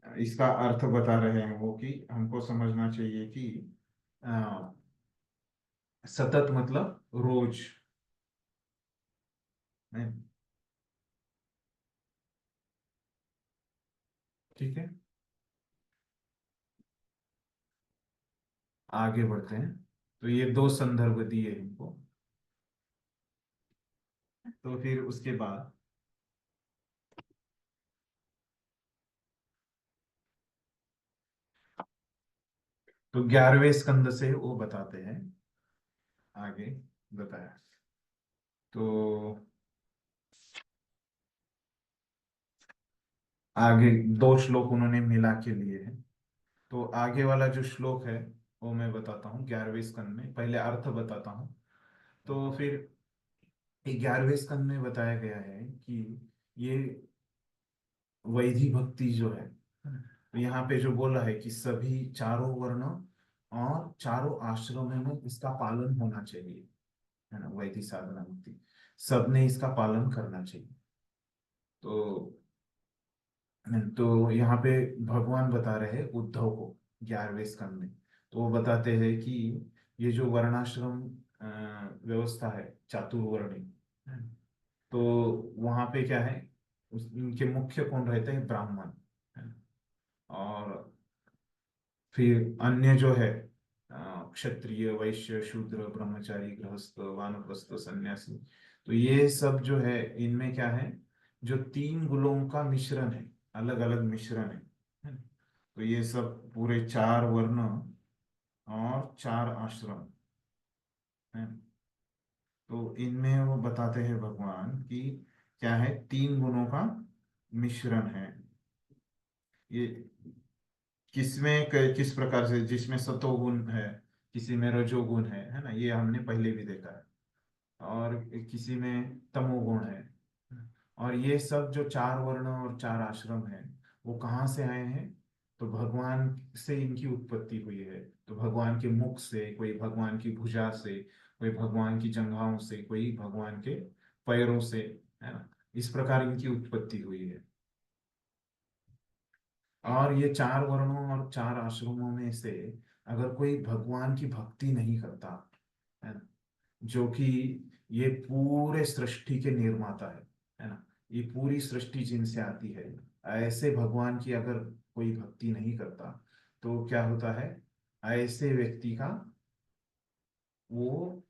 इसका अर्थ बता रहे हैं वो, कि हमको समझना चाहिए कि अ, सतत मतलब रोज, है, ठीक है। आगे बढ़ते हैं। तो ये दो संदर्भ दिए हमको, तो फिर उसके बाद तो 11वें स्कंद से वो बताते हैं, आगे बताया। तो आगे दो श्लोक उन्होंने मिला के लिए हैं। तो आगे वाला जो श्लोक है वो मैं बताता हूँ 11वें स्कंद में, पहले अर्थ बताता हूँ। तो फिर 11वें स्कंद में बताया गया है कि ये वैधि भक्ति जो है, तो यहाँ पे जो बोला है कि सभी चारों वर्ण और चारों आश्रमों में इसका पालन होना चाहिए, है ना, वैधि साधना भक्ति सबने इसका पालन करना चाहिए। तो यहाँ पे भगवान बता रहे हैं उद्धव को 11वें स्कंद में। तो वो बताते हैं कि ये जो वर्णाश्रम व्यवस्था है चातुर्वर्णी, है, तो वहां पे क्या है, इनके मुख्य कौन रहते हैं, ब्राह्मण, है, और फिर अन्य जो है क्षत्रिय, वैश्य, शूद्र, ब्रह्मचारी, गृहस्थ, वानप्रस्थ, सन्यासी। तो ये सब जो है, इनमें क्या है, जो तीन गुणों का मिश्रण है, अलग अलग मिश्रण है ना? तो ये सब पूरे चार वर्ण और चार आश्रम है। तो इनमें वो बताते हैं भगवान कि क्या है, तीन गुणों का मिश्रण है ये, किसमें किस प्रकार से, जिसमें सतोगुण है, किसी में रजोगुण है ना, ये हमने पहले भी देखा है, और किसी में तमोगुण है। और ये सब जो चार वर्ण और चार आश्रम है, वो कहाँ से आए हैं, तो भगवान से इनकी उत्पत्ति हुई है। तो भगवान के मुख से, कोई भगवान की भुजा से, कोई भगवान की जंघाओं से, कोई भगवान के पैरों से, है ना, इस प्रकार इनकी उत्पत्ति हुई है। और ये चार वर्णों और चार आश्रमों में से अगर कोई भगवान की भक्ति नहीं करता, है ना, जो कि ये पूरे सृष्टि के निर्माता है ना, ये पूरी सृष्टि जिनसे आती है, ऐसे भगवान की अगर कोई भक्ति नहीं करता, तो क्या होता है, ऐसे व्यक्ति का वो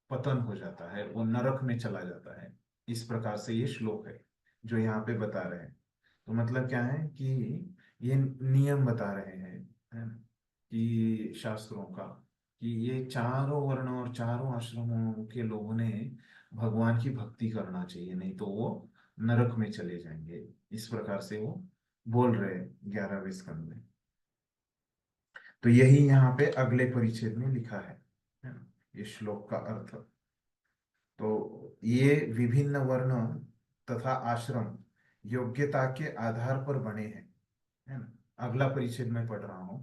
पतन हो जाता है, वो नरक में चला जाता है। इस प्रकार से ये श्लोक है जो यहाँ पे बता रहे हैं। तो मतलब क्या है कि ये नियम बता रहे हैं, है ना, कि शास्त्रों का, कि ये चारों वर्ण और चारों आश्रमों के लोगों ने भगवान की भक्ति करना चाहिए, नहीं तो वो नरक में चले जाएंगे। इस प्रकार से वो बोल रहे हैं 11वें स्कंद में। तो यही यहाँ पे अगले परिच्छेद में लिखा है ना। ये श्लोक का अर्थ। तो ये विभिन्न वर्ण तथा आश्रम योग्यता के आधार पर बने हैं, है ना। अगला परिच्छेद में पढ़ रहा हूँ।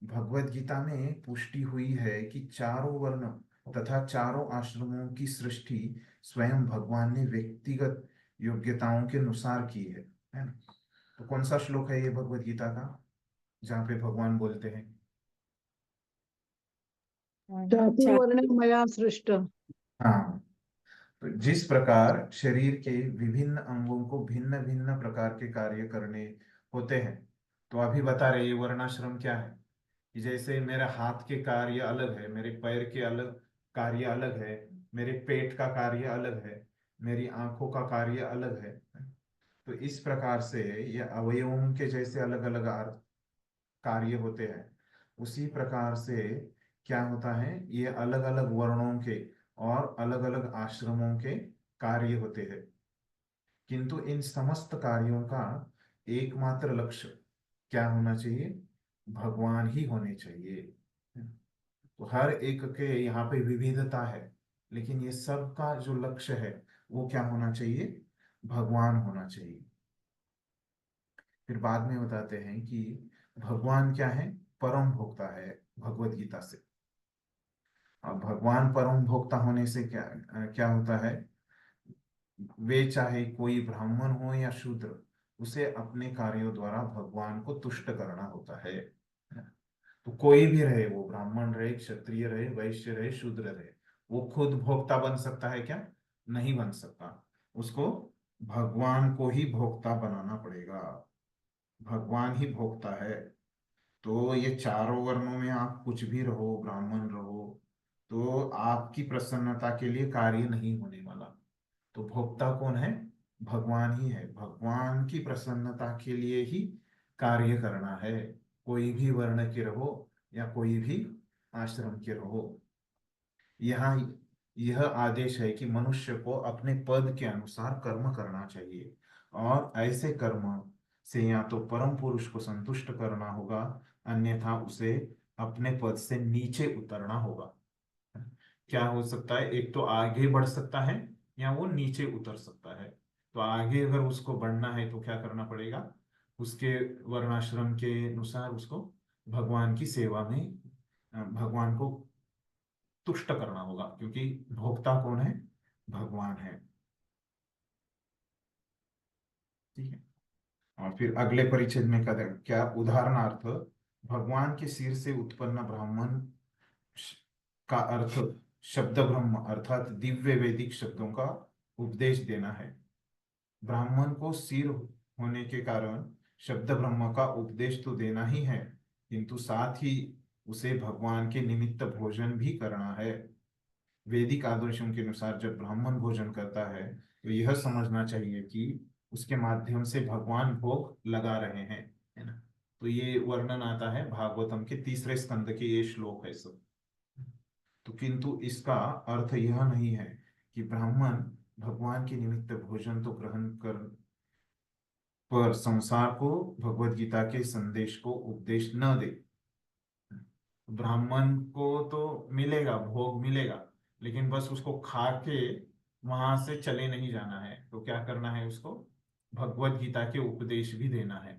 भगवत गीता में पुष्टि हुई है कि चारों वर्ण तथा चारों आश्रमों की सृष्टि स्वयं भगवान ने व्यक्तिगत योग्यताओं के अनुसार की है ना। तो कौन सा श्लोक है ये भगवत गीता का जहाँ पे भगवान बोलते हैं? चातुर्वर्ण मया सृष्ट। हाँ, तो जिस प्रकार शरीर के विभिन्न अंगों को भिन्न भिन्न प्रकार के कार्य करने होते हैं, तो अभी बता रहे ये वर्णाश्रम क्या है कि जैसे मेरे हाथ के कार्य अलग है, मेरे पैर के अलग कार्य अलग है, मेरे पेट का कार्य अलग है, मेरी आंखों का कार्य अलग है। तो इस प्रकार से ये अवयवों के जैसे अलग अलग कार्य होते हैं, उसी प्रकार से क्या होता है, ये अलग अलग वर्णों के और अलग अलग आश्रमों के कार्य होते हैं। किंतु इन समस्त कार्यों का एकमात्र लक्ष्य क्या होना चाहिए? भगवान ही होने चाहिए। तो हर एक के यहाँ पे विविधता है, लेकिन ये सब का जो लक्ष्य है वो क्या होना चाहिए? भगवान होना चाहिए। फिर बाद में बताते हैं कि भगवान क्या है? परम भोक्ता है भगवत गीता से। अब भगवान परम भोक्ता होने से क्या क्या होता है? वे चाहे कोई ब्राह्मण हो या शूद्र, उसे अपने कार्यों द्वारा भगवान को तुष्ट करना होता है। तो कोई भी रहे, वो ब्राह्मण रहे, क्षत्रिय रहे, वैश्य रहे, शूद्र रहे, वो खुद भोक्ता बन सकता है क्या? नहीं बन सकता। उसको भगवान को ही भोक्ता बनाना पड़ेगा। भगवान ही भोक्ता है। तो ये चारों वर्णों में आप कुछ भी रहो, ब्राह्मण रहो, तो आपकी प्रसन्नता के लिए कार्य नहीं होने वाला। तो भोक्ता कौन है? भगवान ही है। भगवान की प्रसन्नता के लिए ही कार्य करना है। कोई भी वर्ण के रहो या कोई भी आश्रम के रहो, यहाँ यह आदेश है कि मनुष्य को अपने पद के अनुसार कर्म करना चाहिए, और ऐसे कर्म से या तो परम पुरुष को संतुष्ट करना होगा, अन्यथा उसे अपने पद से नीचे उतरना होगा। क्या हो सकता है? एक तो आगे बढ़ सकता है या वो नीचे उतर सकता है। तो आगे अगर उसको बढ़ना है तो क्या करना पड़ेगा? उसके वर्णाश्रम के अनुसार उसको भगवान की सेवा में भगवान को तुष्ट करना होगा, क्योंकि भोक्ता कौन है? भगवान है। ठीक है। और फिर अगले परिच्छेद में क्या उदाहरणार्थ भगवान के सिर से उत्पन्न ब्राह्मण का अर्थ शब्द ब्रह्म अर्थात दिव्य वैदिक शब्दों का उपदेश देना है। ब्राह्मण को सिर होने के कारण शब्द ब्रह्म का उपदेश तो देना ही है, किंतु साथ ही उसे भगवान के निमित्त भोजन भी करना है। वैदिक आदर्शों के अनुसार जब ब्राह्मण भोजन करता है तो यह समझना चाहिए कि उसके माध्यम से भगवान भोग लगा रहे हैं, है ना। तो ये वर्णन आता है भागवतम के 3 स्कंद के, ये श्लोक है सब। तो किंतु इसका अर्थ यह नहीं है कि ब्राह्मण भगवान के निमित्त भोजन तो ग्रहण कर पर संसार को भगवत गीता के संदेश को उपदेश न दे। ब्राह्मण को तो मिलेगा, भोग मिलेगा, लेकिन बस उसको खा के वहां से चले नहीं जाना है। तो क्या करना है? उसको भगवत गीता के उपदेश भी देना है।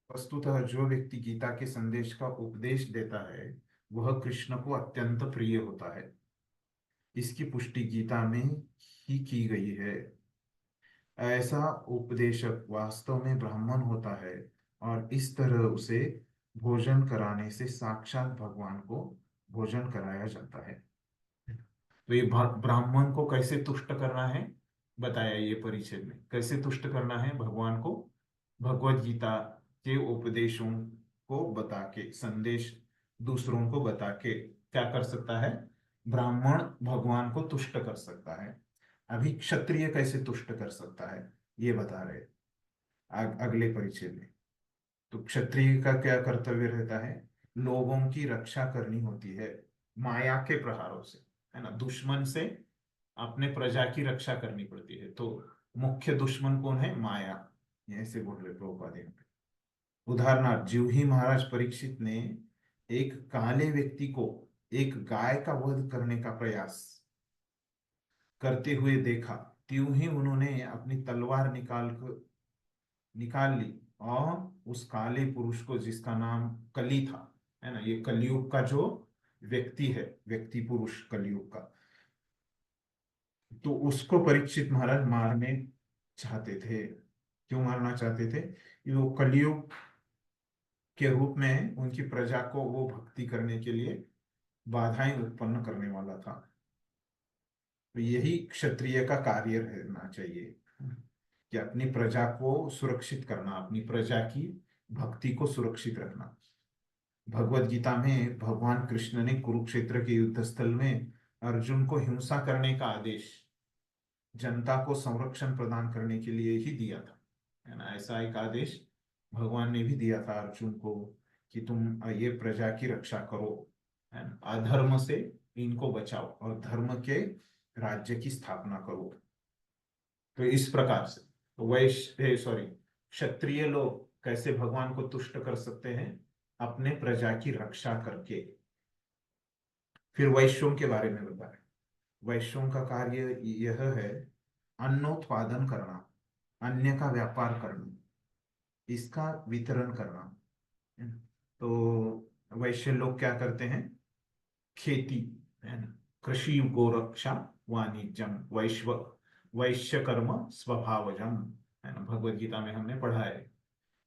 वस्तुतः जो व्यक्ति गीता के संदेश का उपदेश देता है वह कृष्ण को अत्यंत प्रिय होता है। इसकी पुष्टि गीता में ही की गई है। ऐसा उपदेशक वास्तव में ब्राह्मण होता है, और इस तरह उसे भोजन कराने से साक्षात भगवान को भोजन कराया जाता है। तो ये ब्राह्मण को कैसे तुष्ट करना है बताया ये परिच्छेद में। कैसे तुष्ट करना है भगवान को? भगवत गीता के उपदेशों को बता के, संदेश दूसरों को बता के क्या कर सकता है? ब्राह्मण भगवान को तुष्ट कर सकता है। अभी क्षत्रिय कैसे तुष्ट कर सकता है ये बता रहे अगले परिच्छेद में। तो क्षत्रिय का क्या कर्तव्य रहता है? लोगों की रक्षा करनी होती है माया के प्रहारों से, है ना। दुश्मन से अपने प्रजा की रक्षा करनी पड़ती है। तो मुख्य दुश्मन कौन है? माया। ये ऐसे बोल रहे प्रभुपाद यहाँ पे। उदाहरणार्थ ज्यों ही महाराज परीक्षित ने एक काले व्यक्ति को एक गाय का वध करने का प्रयास करते हुए देखा, त्यों ही उन्होंने अपनी तलवार निकाल ली और उस काले पुरुष को, जिसका नाम कली था, है ना, ये कलयुग का जो व्यक्ति है, व्यक्ति पुरुष कलयुग का, तो उसको परीक्षित महाराज मारने चाहते थे। क्यों मारना चाहते थे? कि वो कलयुग के रूप में उनकी प्रजा को वो भक्ति करने के लिए बाधाएं उत्पन्न करने वाला था। तो यही क्षत्रिय का कार्य रहना चाहिए कि अपनी प्रजा को सुरक्षित करना, अपनी प्रजा की भक्ति को सुरक्षित रखना। भगवत गीता में भगवान कृष्ण ने कुरुक्षेत्र के युद्ध स्थल में अर्जुन को हिंसा करने का आदेश जनता को संरक्षण प्रदान करने के लिए ही दिया था, है ना। ऐसा एक आदेश भगवान ने भी दिया था अर्जुन को कि तुम ये प्रजा की रक्षा करो, है ना, अधर्म से इनको बचाओ और धर्म के राज्य की स्थापना करो। तो इस प्रकार से क्षत्रिय लोग कैसे भगवान को तुष्ट कर सकते हैं? अपने प्रजा की रक्षा करके। फिर वैश्यों के बारे में बताएं। वैश्यों का कार्य यह है अन्नोत्पादन करना, अन्य का व्यापार करना, इसका वितरण करना। तो वैश्य लोग क्या करते हैं? खेती, है ना, कृषि गोरक्षा वाणिज्यम वैश्य कर्म स्वभावजम, है ना, भगवत गीता में हमने पढ़ा है।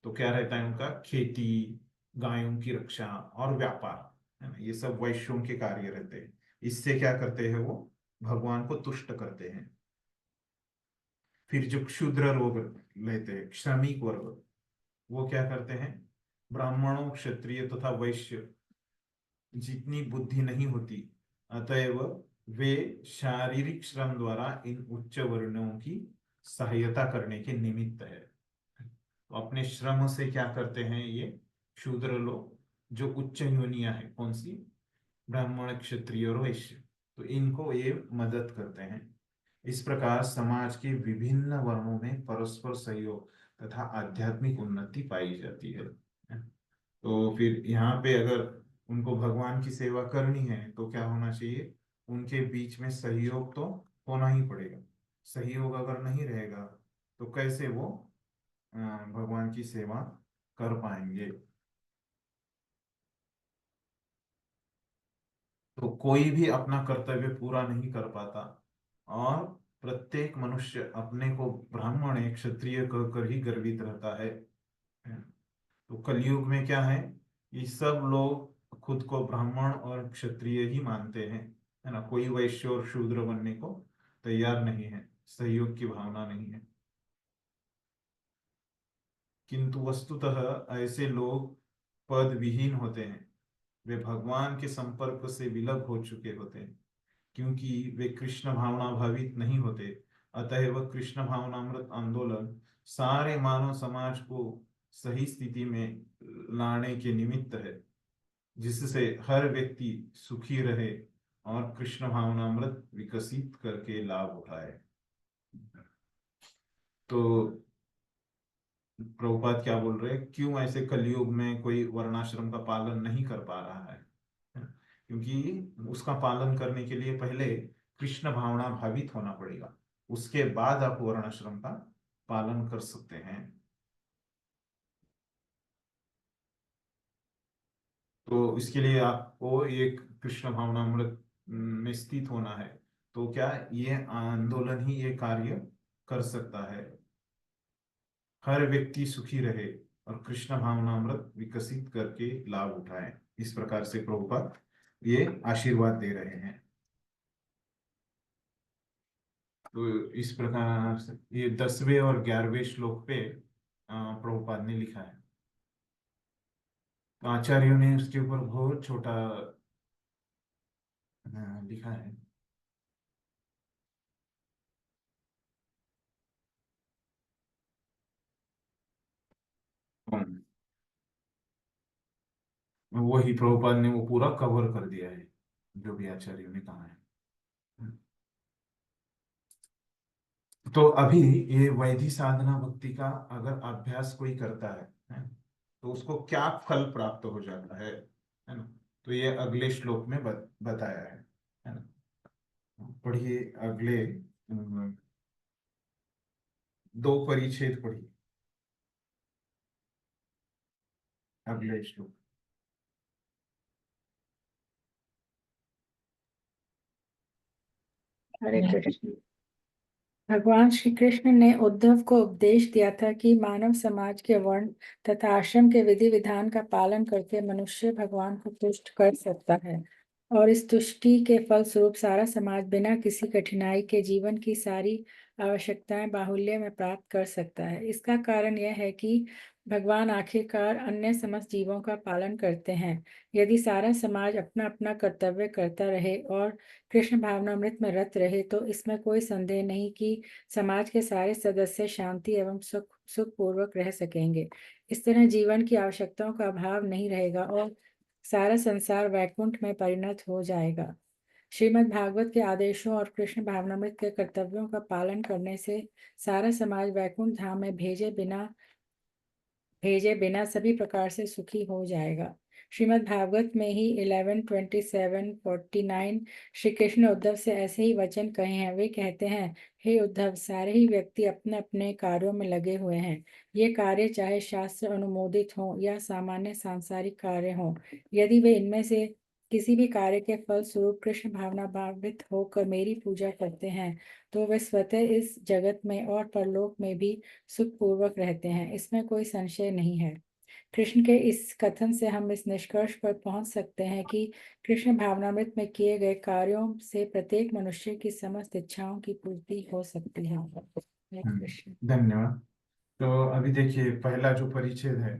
तो क्या रहता है उनका? खेती, गायों की रक्षा और व्यापार, है ना, ये सब वैश्यों के कार्य रहते हैं। इससे क्या करते हैं? वो भगवान को तुष्ट करते हैं। फिर जो क्षुद्र लोग लेते हैं, श्रमिक वर्ग, वो क्या करते हैं? ब्राह्मणों, क्षत्रिय तथा वैश्य जितनी बुद्धि नहीं होती, अतएव वे शारीरिक श्रम द्वारा इन उच्च वर्णों की सहायता करने के निमित्त है। तो अपने श्रम से क्या करते हैं ये शूद्र लोग, जो उच्च योनियां है, कौन सी? ब्राह्मण, क्षत्रिय और वैश्य, तो इनको ये मदद करते हैं। इस प्रकार समाज के विभिन्न वर्णों में परस्पर सहयोग तथा आध्यात्मिक उन्नति पाई जाती है। तो फिर यहाँ पे अगर उनको भगवान की सेवा करनी है तो क्या होना चाहिए? उनके बीच में सहयोग तो होना ही पड़ेगा। सहयोग अगर नहीं रहेगा तो कैसे वो भगवान की सेवा कर पाएंगे? तो कोई भी अपना कर्तव्य पूरा नहीं कर पाता और प्रत्येक मनुष्य अपने को ब्राह्मण या क्षत्रिय कहकर ही गर्वित रहता है। तो कलयुग में क्या है? ये सब लोग खुद को ब्राह्मण और क्षत्रिय ही मानते हैं, है ना। कोई वैश्य और शूद्र बनने को तैयार नहीं है, सहयोग की भावना नहीं है। किंतु वस्तुतः ऐसे लोग पद विहीन होते हैं। वे भगवान के संपर्क से विलग हो चुके होते हैं, क्योंकि वे कृष्ण भावना भावित नहीं होते। अतः वह कृष्ण भावनामृत आंदोलन सारे मानव समाज को सही स्थिति में लाने के निमित्त है, जिससे हर व्यक्ति सुखी रहे और कृष्ण भावनामृत विकसित करके लाभ उठाए। तो प्रभुपाद क्या बोल रहे हैं? क्यों ऐसे कलयुग में कोई वर्णाश्रम का पालन नहीं कर पा रहा है? क्योंकि उसका पालन करने के लिए पहले कृष्ण भावना भावित होना पड़ेगा, उसके बाद आप वर्णाश्रम का पालन कर सकते हैं। तो इसके लिए आपको एक कृष्ण भावनामृत में स्थित होना है। तो क्या ये आंदोलन ही ये कार्य कर सकता है? हर व्यक्ति सुखी रहे और कृष्ण भावनामृत विकसित करके लाभ उठाए। इस प्रकार से प्रभुपाद ये आशीर्वाद दे रहे हैं। तो इस प्रकार से ये 10वें और 11वें श्लोक पे प्रभुपाद ने लिखा है। तो आचार्यों ने उसके ऊपर बहुत छोटा लिखा है। वही प्रभुपाद ने वो पूरा कवर कर दिया है जो भी आचार्यों ने कहा है। तो अभी ये वैधि साधना भक्ति का अगर अभ्यास कोई करता है, तो उसको क्या फल प्राप्त हो जाता है ना। तो ये अगले श्लोक में बताया है ना। पढ़िए अगले 2 परिच्छेद पढ़िए, अगले श्लोक। हरे कृष्ण। भगवान श्री कृष्ण ने उद्धव को उपदेश दिया था कि मानव समाज के वर्ण तथा आश्रम के विधि विधान का पालन करके मनुष्य भगवान को तुष्ट कर सकता है, और इस तुष्टि के फलस्वरूप सारा समाज बिना किसी कठिनाई के जीवन की सारी आवश्यकताएं बाहुल्य में प्राप्त कर सकता है। इसका कारण यह है कि भगवान आखिरकार अन्य समस्त जीवों का पालन करते हैं। यदि सारा समाज अपना अपना कर्तव्य करता रहे और कृष्ण भावनामृत में रत रहे तो इसमें कोई संदेह नहीं कि समाज के सारे सदस्य शांति एवं सुखपूर्वक रह सकेंगे। इस तरह जीवन की आवश्यकताओं का अभाव नहीं रहेगा और सारा संसार वैकुंठ में परिणत हो जाएगा। श्रीमद् भागवत के आदेशों और कृष्ण भावनामृत के कर्तव्यों का पालन करने से सारा समाज वैकुंठ धाम में भेजे बिना सभी प्रकार से सुखी हो जाएगा। श्रीमद् भागवत में ही 11:27-49 श्री कृष्ण उद्धव से ऐसे ही वचन कहे हैं। वे कहते हैं, हे उद्धव, सारे ही व्यक्ति अपने अपने कार्यों में लगे हुए हैं। ये कार्य चाहे शास्त्र अनुमोदित हों या सामान्य सांसारिक कार्य हों, यदि वे इनमें से किसी भी कार्य के फल स्वरूप कृष्ण भावना भावित होकर मेरी पूजा करते हैं तो वे स्वतः इस जगत में और परलोक में भी सुखपूर्वक रहते हैं। इसमें कोई संशय नहीं है। कृष्ण के इस कथन से हम इस निष्कर्ष पर पहुंच सकते हैं कि कृष्ण भावनामृत में किए गए कार्यों से प्रत्येक मनुष्य की समस्त इच्छाओं की पूर्ति हो सकती है। हरे कृष्ण। धन्यवाद। तो अभी देखिए पहला जो परिच्छेद है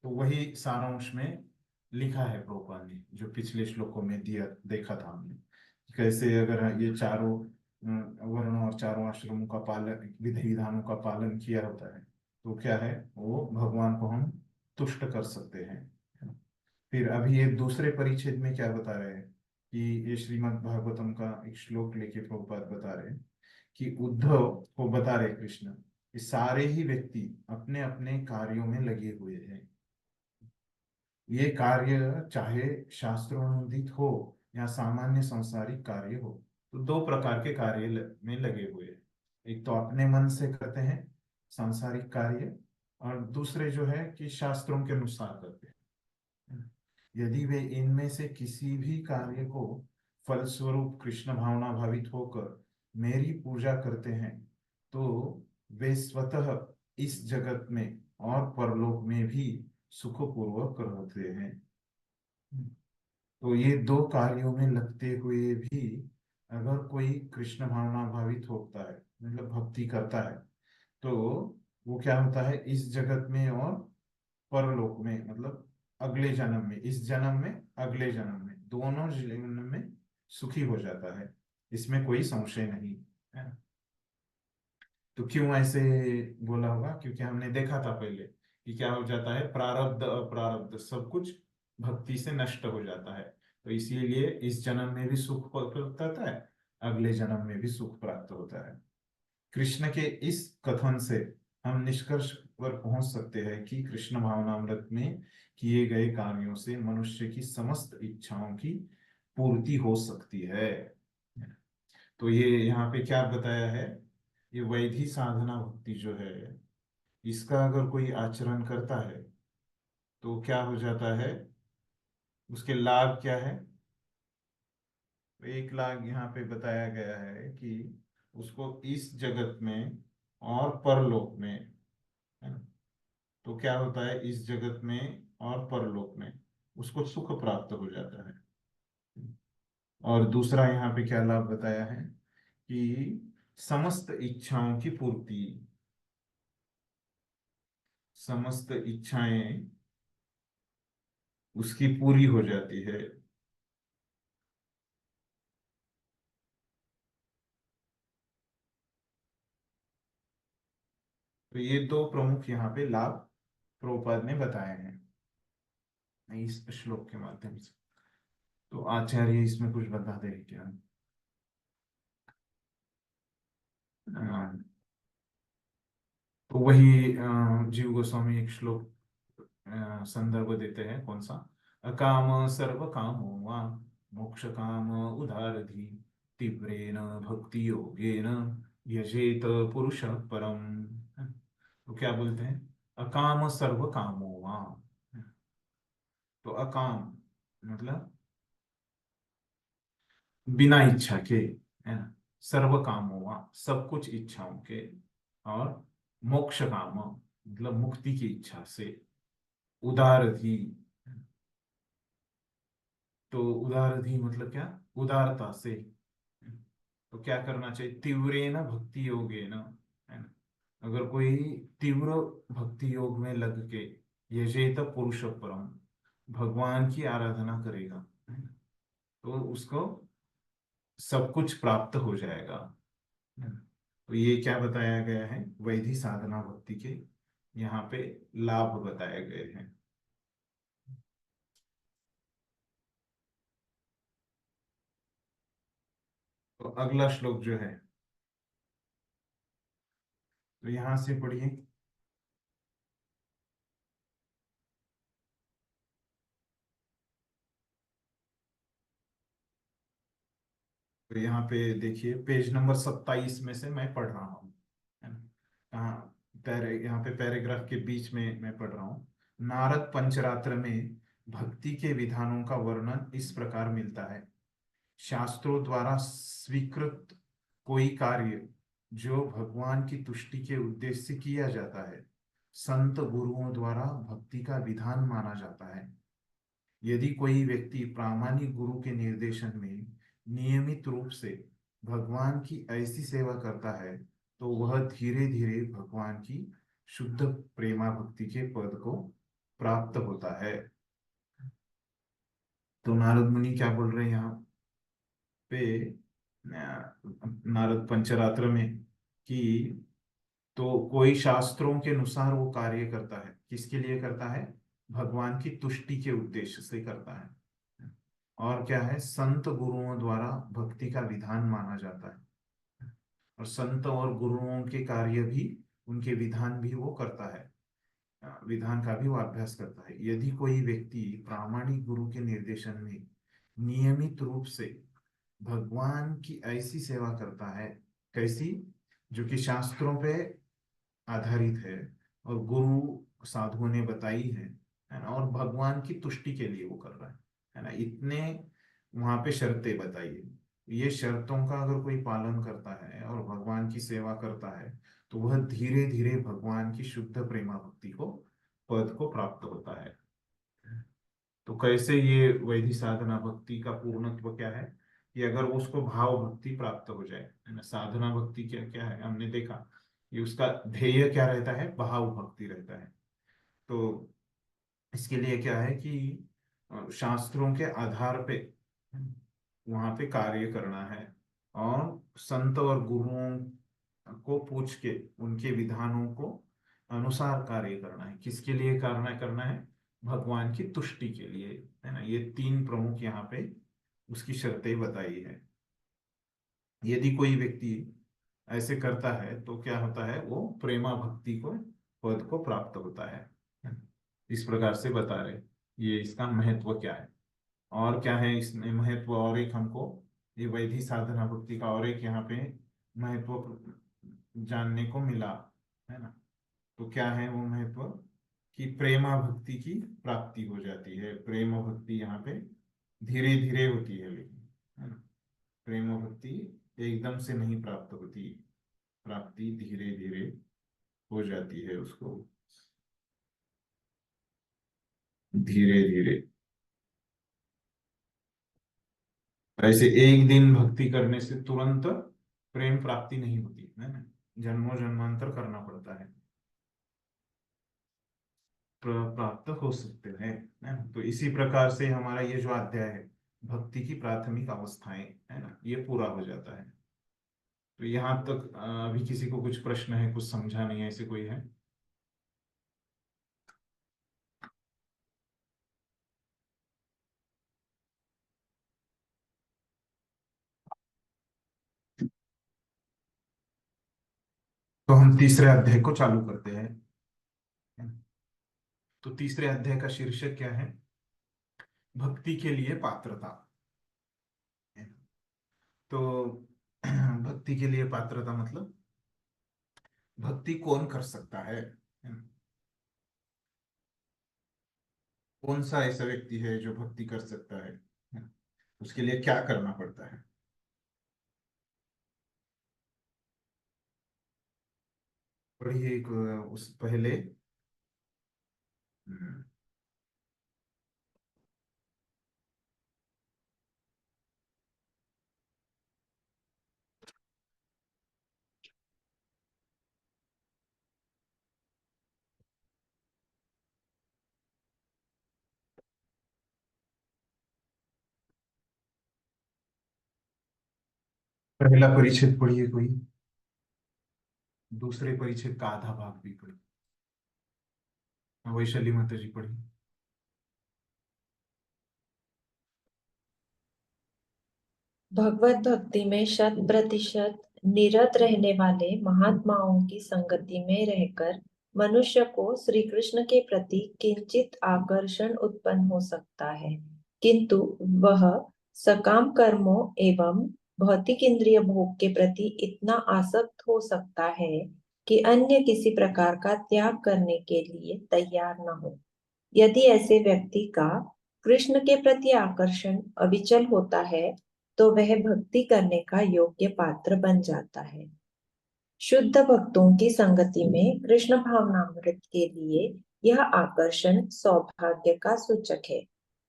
तो वही सारांश में लिखा है प्रभुपाद ने, जो पिछले श्लोकों में दिया देखा था हमने। कैसे अगर ये चारों वर्णों और चारों आश्रमों का पालन, विधि विधानों का पालन किया होता है तो क्या है, वो भगवान को हम तुष्ट कर सकते हैं। फिर अभी ये दूसरे परिच्छेद में क्या बता रहे हैं कि ये श्रीमद् भागवतम का एक श्लोक लेके प्रभुपाद बता रहे हैं कि उद्धव को बता रहे कृष्ण कि सारे ही व्यक्ति अपने अपने कार्यों में लगे हुए हैं। ये कार्य चाहे शास्त्रोन्वित हो या सामान्य सांसारिक कार्य हो, तो 2 प्रकार के कार्य में लगे हुए हैं। एक तो अपने मन से करते हैं सांसारिक कार्य, और दूसरे जो है कि शास्त्रों के अनुसार करते हैं। यदि वे इनमें से किसी भी कार्य को फलस्वरूप कृष्ण भावना भावित होकर मेरी पूजा करते हैं तो वे स्वतः इस जगत में और परलोक में भी सुखपूर्वक रहते हैं। तो ये 2 कार्यों में लगते हुए भी अगर कोई कृष्ण भावना भावित होता है, मतलब भक्ति करता है, तो वो क्या होता है, इस जगत में और परलोक में, मतलब अगले जन्म में, इस जन्म में अगले जन्म में, दोनों जन्म में सुखी हो जाता है। इसमें कोई संशय नहीं है। तो क्यों ऐसे बोला होगा, क्योंकि हमने देखा था पहले कि क्या हो जाता है, प्रारब्ध अप्रारब्ध सब कुछ भक्ति से नष्ट हो जाता है। तो इसीलिए इस जन्म में भी सुख प्राप्त होता है, अगले जन्म में भी सुख प्राप्त होता है। कृष्ण के इस कथन से हम निष्कर्ष पर पहुंच सकते हैं कि कृष्ण भावनामृत में किए गए कार्यों से मनुष्य की समस्त इच्छाओं की पूर्ति हो सकती है। तो ये यहाँ पे क्या बताया है, ये वैधि साधना भक्ति जो है, इसका अगर कोई आचरण करता है तो क्या हो जाता है, उसके लाभ क्या है। तो एक लाभ यहाँ पे बताया गया है कि उसको इस जगत में और परलोक में, है ना, तो क्या होता है, इस जगत में और परलोक में उसको सुख प्राप्त हो जाता है। और दूसरा यहाँ पे क्या लाभ बताया है कि समस्त इच्छाओं की पूर्ति, समस्त इच्छाएं उसकी पूरी हो जाती है। तो ये 2 प्रमुख यहाँ पे लाभ प्रभुपाद ने बताए हैं इस श्लोक के माध्यम से। तो आचार्य इसमें कुछ बता दे क्या। तो वही जीव गोस्वामी एक श्लोक संदर्भ देते हैं कौन सा? अकाम सर्व कामो वा मोक्ष काम उदारधि तीव्रेन भक्ति योगेन यजेत पुरुष परम। तो क्या बोलते हैं? अकाम सर्व कामो वा। तो अकाम मतलब बिना इच्छा के, है ना? सर्व कामों वा, सब कुछ इच्छाओं के, और मोक्ष काम मतलब मुक्ति की इच्छा से, उदारधि। तो उदारधि मतलब क्या? उदारता से। तो क्या करना चाहिए? तीव्रेन भक्ति योगेन, है ना? अगर कोई तीव्र भक्ति योग में लग के यजेत पुरुष परम, भगवान की आराधना करेगा, है ना? तो उसको सब कुछ प्राप्त हो जाएगा, है ना? तो ये क्या बताया गया है? वैधि साधना भक्ति के यहाँ पे लाभ बताए गए हैं। तो अगला श्लोक जो है, तो यहां से पढ़िए। तो यहाँ पे देखिए, पेज नंबर 27 में से मैं पढ़ रहा हूँ, है ना? कहाँ? यहाँ पे पैराग्राफ के बीच में मैं पढ़ रहा हूँ। नारद पंचरात्र में भक्ति के विधानों का वर्णन इस प्रकार मिलता है। शास्त्रों द्वारा स्वीकृत कोई कार्य जो भगवान की तुष्टि के उद्देश्य से किया जाता है, संत गुरुओं द्वारा भक्ति का विधान माना जाता है। यदि कोई व्यक्ति प्रामाणिक गुरु के निर्देशन में नियमित रूप से भगवान की ऐसी सेवा करता है, तो वह धीरे धीरे भगवान की शुद्ध प्रेमा भक्ति के पद को प्राप्त होता है। तो नारद मुनि क्या बोल रहे हैं यहाँ पे? नारद पंचरात्र में कि तो कोई शास्त्रों के अनुसार वो कार्य करता है, किसके लिए करता है? भगवान की तुष्टि के उद्देश्य से करता है। और क्या है? संत गुरुओं द्वारा भक्ति का विधान माना जाता है, और संत और गुरुओं के कार्य भी, उनके विधान भी वो करता है, विधान का भी वो अभ्यास करता है। यदि कोई व्यक्ति प्रामाणिक गुरु के निर्देशन में नियमित रूप से भगवान की ऐसी सेवा करता है, कैसी? जो कि शास्त्रों पे आधारित है और गुरु साधुओं ने बताई है ना? और भगवान की तुष्टि के लिए वो कर रहा है ना? इतने वहां पे शर्तें बताई है। ये शर्तों का अगर कोई पालन करता है और भगवान की सेवा करता है, तो वह धीरे धीरे भगवान की शुद्ध प्रेमा भक्ति को, पद को प्राप्त होता है। तो कैसे ये वैधि साधना भक्ति का पूर्णत्व क्या है? कि अगर उसको भाव भक्ति प्राप्त हो जाए, है ना? साधना भक्ति क्या क्या है? हमने देखा कि उसका ध्येय क्या रहता है? भाव भक्ति रहता है। तो इसके लिए क्या है कि शास्त्रों के आधार पे वहां पे कार्य करना है, और संत और गुरुओं को पूछ के उनके विधानों को अनुसार कार्य करना है। किसके लिए करना है? भगवान की तुष्टि के लिए, है ना? ये तीन प्रमुख यहाँ पे उसकी शर्तें बताई है। यदि कोई व्यक्ति ऐसे करता है तो क्या होता है? वो प्रेमा भक्ति को, पद को प्राप्त होता है। इस प्रकार से बता रहे ये इसका महत्व क्या है, और क्या है इसमें महत्व। और एक हमको ये वैधि साधना भक्ति का और एक यहाँ पे महत्व जानने को मिला, है ना? तो क्या है वो महत्व? कि प्रेमा भक्ति की प्राप्ति हो जाती है। प्रेम भक्ति यहाँ पे धीरे धीरे होती है, लेकिन, है ना? प्रेम भक्ति एकदम से नहीं प्राप्त होती, प्राप्ति धीरे धीरे हो जाती है उसको, धीरे धीरे। ऐसे एक दिन भक्ति करने से तुरंत प्रेम प्राप्ति नहीं होती, है ना? जन्मों जन्मांतर करना पड़ता है, प्राप्त हो सकते हैं, है ना? तो इसी प्रकार से हमारा ये जो अध्याय है, भक्ति की प्राथमिक अवस्थाएं, है ना, ये पूरा हो जाता है। तो यहाँ तक अभी किसी को कुछ प्रश्न है, कुछ समझा नहीं है, ऐसे कोई है? तो हम तीसरे अध्याय को चालू करते हैं। तो तीसरे अध्याय का शीर्षक क्या है? भक्ति के लिए पात्रता। तो भक्ति के लिए पात्रता मतलब भक्ति कौन कर सकता है ना? कौन सा ऐसा व्यक्ति है जो भक्ति कर सकता है ना? उसके लिए क्या करना पड़ता है? पढ़िए एक उस पहले हम्म, पहला परिच्छेद पढ़िए कोई, दूसरे परिच्छेद का आधा भाग भी पढ़िए। वैशाली माता जी पढ़िए। भगवत भक्ति में 100% निरत रहने वाले महात्माओं की संगति में रहकर मनुष्य को श्री कृष्ण के प्रति किंचित आकर्षण उत्पन्न हो सकता है, किंतु वह सकाम कर्मों एवं भौतिक इंद्रिय भोग के प्रति इतना आसक्त हो सकता है कि अन्य किसी प्रकार का त्याग करने के लिए तैयार न हो। यदि ऐसे व्यक्ति का कृष्ण के प्रति आकर्षण अविचल होता है तो वह भक्ति करने का योग्य पात्र बन जाता है। शुद्ध भक्तों की संगति में कृष्ण भावनामृत के लिए यह आकर्षण सौभाग्य का सूचक है।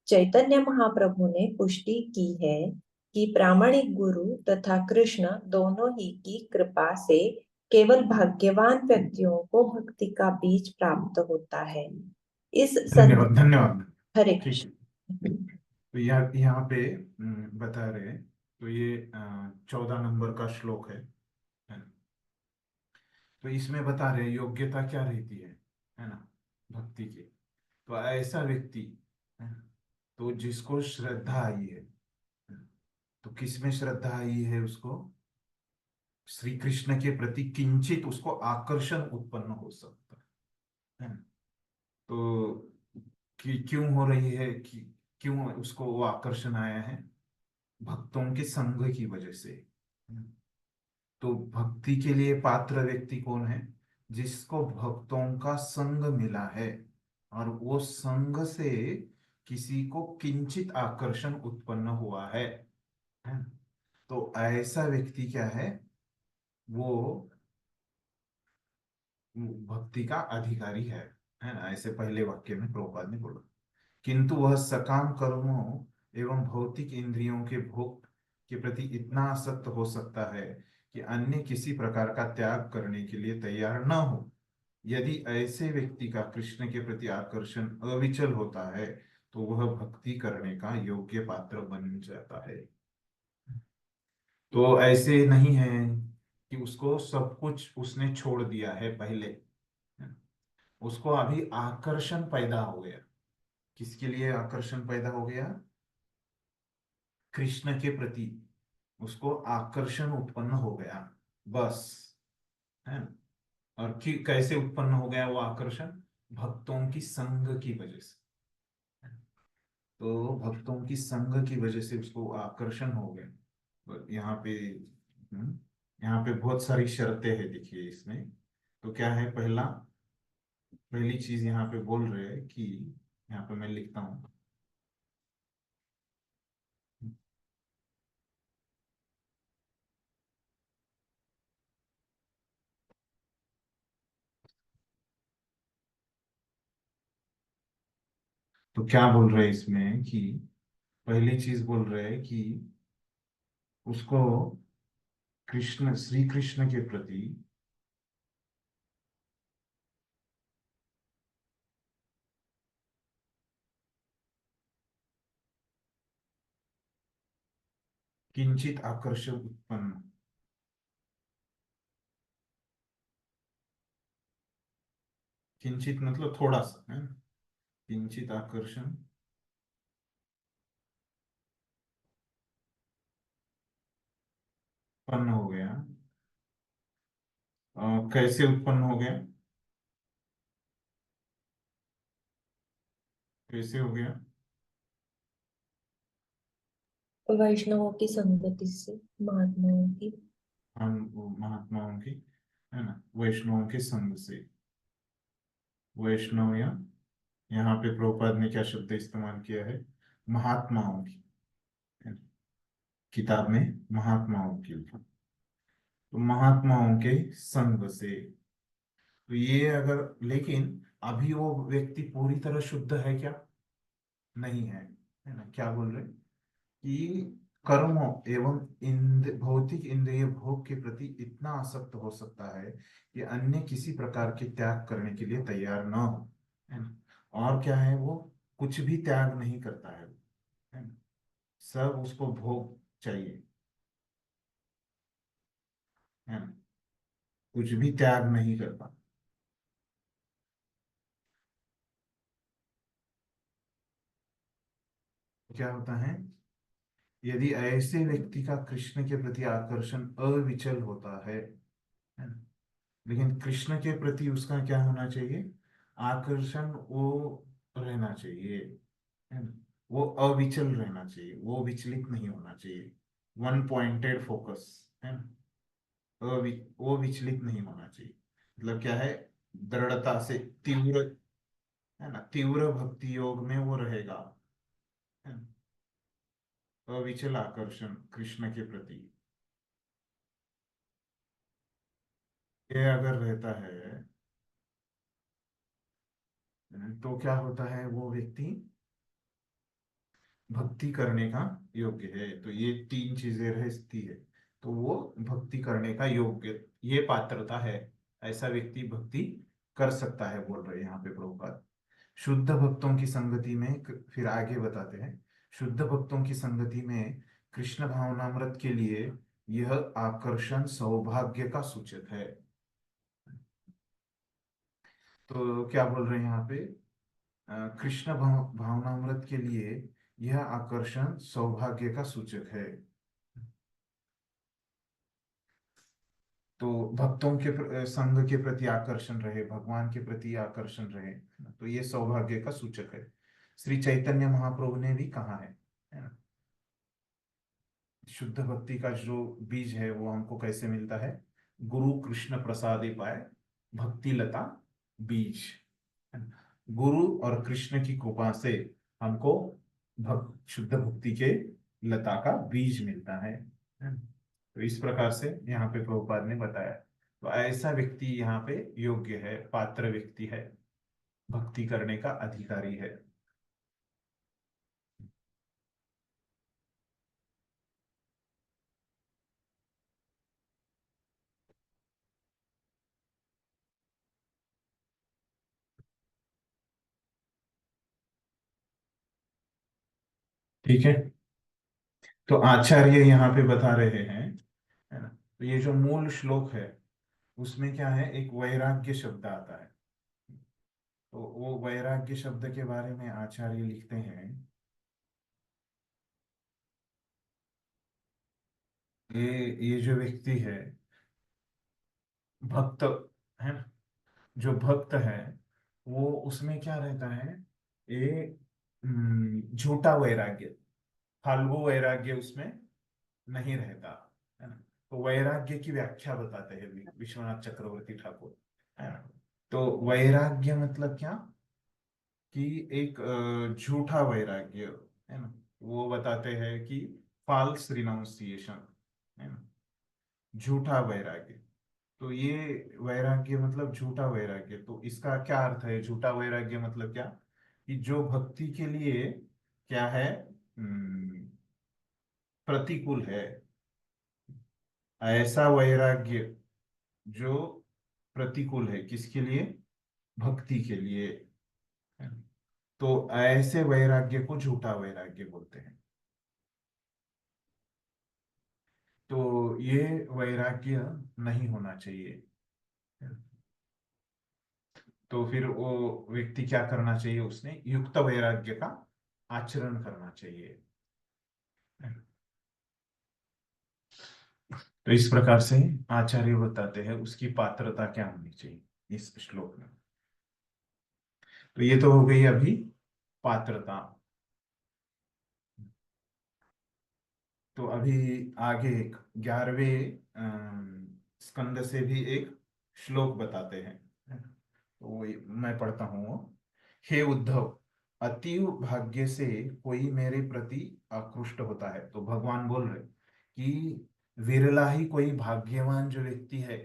चैतन्य महाप्रभु ने पुष्टि की है कि प्रामाणिक गुरु तथा कृष्ण दोनों ही की कृपा से केवल भाग्यवान व्यक्तियों को भक्ति का बीज प्राप्त होता है। इस धन्यवाद धन्यवाद। हरे ठीक कृष्ण। है, तो यहाँ पे बता रहे हैं, तो ये 14 नंबर का श्लोक है ना? तो इसमें बता रहे हैं योग्यता क्या रहती है ना, भक्ति की। तो ऐसा व्यक्ति है ना, तो जिसको श्रद्धा आई है, तो किसमें श्रद्धा आई है उसको? श्री कृष्ण के प्रति किंचित उसको आकर्षण उत्पन्न हो सकता है ना? तो क्यों हो रही है कि क्यों उसको वो आकर्षण आया है? भक्तों के संग की वजह से। तो भक्ति के लिए पात्र व्यक्ति कौन है? जिसको भक्तों का संग मिला है और वो संग से किसी को किंचित आकर्षण उत्पन्न हुआ है? तो ऐसा व्यक्ति क्या है? वो भक्ति का अधिकारी है ना? ऐसे पहले वाक्य में प्रभुपाद ने बोला। किंतु वह सकाम कर्मों एवं भौतिक इंद्रियों के भोग के प्रति इतना आसक्त हो सकता है कि अन्य किसी प्रकार का त्याग करने के लिए तैयार न हो। यदि ऐसे व्यक्ति का कृष्ण के प्रति आकर्षण अविचल होता है तो वह भक्ति करने का योग्य पात्र बन जाता है। तो ऐसे नहीं है कि उसको सब कुछ उसने छोड़ दिया है पहले, उसको अभी आकर्षण पैदा हो गया। किसके लिए आकर्षण पैदा हो गया? कृष्ण के प्रति उसको आकर्षण उत्पन्न हो गया, बस, है ना? और कैसे उत्पन्न हो गया वो आकर्षण? भक्तों की संग की वजह से। तो भक्तों की संग की वजह से उसको आकर्षण हो गया। यहाँ पे यहाँ पे बहुत सारी शर्तें हैं, देखिए इसमें। तो क्या है? पहली चीज यहाँ पे बोल रहे हैं कि, यहाँ पे मैं लिखता हूँ, तो क्या बोल रहे हैं इसमें कि पहली चीज बोल रहे हैं कि उसको कृष्ण, श्री कृष्ण के प्रति किंचित आकर्षण उत्पन्न, किंचित मतलब थोड़ा सा, है ना? किंचित आकर्षण उत्पन्न हो गया। कैसे उत्पन्न हो गया? कैसे हो गया? वैष्णवों की संगति से, महात्माओं की। हम वो महात्माओं की, है ना, वैष्णवों के संग से। वैष्णव या यहाँ पे प्रभुपाद ने क्या शब्द इस्तेमाल किया है? महात्माओं की, है ना? किताब में महात्माओं की लिखा। तो महात्माओं के संग से, तो ये अगर, लेकिन अभी वो व्यक्ति पूरी तरह शुद्ध है क्या? नहीं है ना? क्या बोल रहे कि कर्मों एवं भौतिक इंद्रिय भोग के प्रति इतना आसक्त हो सकता है कि अन्य किसी प्रकार के त्याग करने के लिए तैयार न हो, है ना? और क्या है, वो कुछ भी त्याग नहीं करता है ना? सब उसको भोग चाहिए, है ना? कुछ भी त्याग नहीं करता। क्या होता है, यदि ऐसे व्यक्ति का कृष्ण के प्रति आकर्षण अविचल होता है ना? लेकिन कृष्ण के प्रति उसका क्या होना चाहिए? आकर्षण वो रहना चाहिए, है ना? वो अविचल रहना चाहिए, वो विचलित नहीं होना चाहिए। वन पॉइंटेड फोकस, है ना? वो विचलित नहीं होना चाहिए। मतलब क्या है, दृढ़ता से तीव्र, है ना, तीव्र भक्ति योग में वो रहेगा, है ना? अविचल आकर्षण कृष्ण के प्रति, ये अगर रहता है तो क्या होता है, वो व्यक्ति भक्ति करने का योग्य है। तो ये तीन चीजें रहती है, तो वो भक्ति करने का योग्य, ये पात्रता है, ऐसा व्यक्ति भक्ति कर सकता है, बोल रहे हैं यहाँ पे प्रभुपाद। शुद्ध भक्तों की संगति में, फिर आगे बताते हैं, शुद्ध भक्तों की संगति में कृष्ण भावनामृत के लिए यह आकर्षण सौभाग्य का सूचक है। तो क्या बोल रहे हैं यहाँ पे, कृष्ण भावनामृत के लिए यह आकर्षण सौभाग्य का सूचक है। तो भक्तों के संघ के प्रति आकर्षण रहे, भगवान के प्रति आकर्षण रहे, तो ये सौभाग्य का सूचक है। श्री चैतन्य महाप्रभु ने भी कहा है ना? शुद्ध भक्ति का जो बीज है वो हमको कैसे मिलता है? गुरु कृष्ण प्रसादे पाए भक्ति लता बीज, है ना? गुरु और कृष्ण की कृपा से हमको शुद्ध भक्ति के लता का बीज मिलता है ना? तो इस प्रकार से यहाँ पे प्रभुपाद ने बताया। तो ऐसा व्यक्ति यहाँ पे योग्य है, पात्र व्यक्ति है, भक्ति करने का अधिकारी है। ठीक है, तो आचार्य यहाँ पे बता रहे हैं, है ना? तो ये जो मूल श्लोक है उसमें क्या है, एक वैराग्य शब्द आता है। तो वो वैराग्य शब्द के बारे में आचार्य लिखते हैं, ये जो व्यक्ति है भक्त, है ना, जो भक्त है वो उसमें क्या रहता है, ये झूठा वैराग्य, फाल्गु वैराग्य उसमें नहीं रहता, है ना? तो वैराग्य की व्याख्या बताते हैं विश्वनाथ चक्रवर्ती ठाकुर, है ना? तो वैराग्य मतलब क्या, कि एक झूठा वैराग्य, है ना? वो बताते हैं कि फॉल्स रिनाउंसिएशन, है ना, झूठा वैराग्य। तो ये वैराग्य मतलब झूठा वैराग्य, तो इसका क्या अर्थ है, झूठा वैराग्य मतलब क्या, कि जो भक्ति के लिए क्या है, प्रतिकूल है, ऐसा वैराग्य जो प्रतिकूल है, किसके लिए? भक्ति के लिए, है ना? तो ऐसे वैराग्य को झूठा वैराग्य बोलते हैं। तो ये वैराग्य नहीं होना चाहिए, है ना? तो फिर वो व्यक्ति क्या करना चाहिए, उसने युक्त वैराग्य का आचरण करना चाहिए, है ना? तो इस प्रकार से आचार्य बताते हैं उसकी पात्रता क्या होनी चाहिए इस श्लोक में। तो ये तो हो गई अभी पात्रता। तो अभी आगे 11वें स्कंद से भी एक श्लोक बताते हैं, तो मैं पढ़ता हूँ। हे उद्धव, अतीव भाग्य से कोई मेरे प्रति आकृष्ट होता है। तो भगवान बोल रहे कि विरला ही कोई भाग्यवान जो व्यक्ति है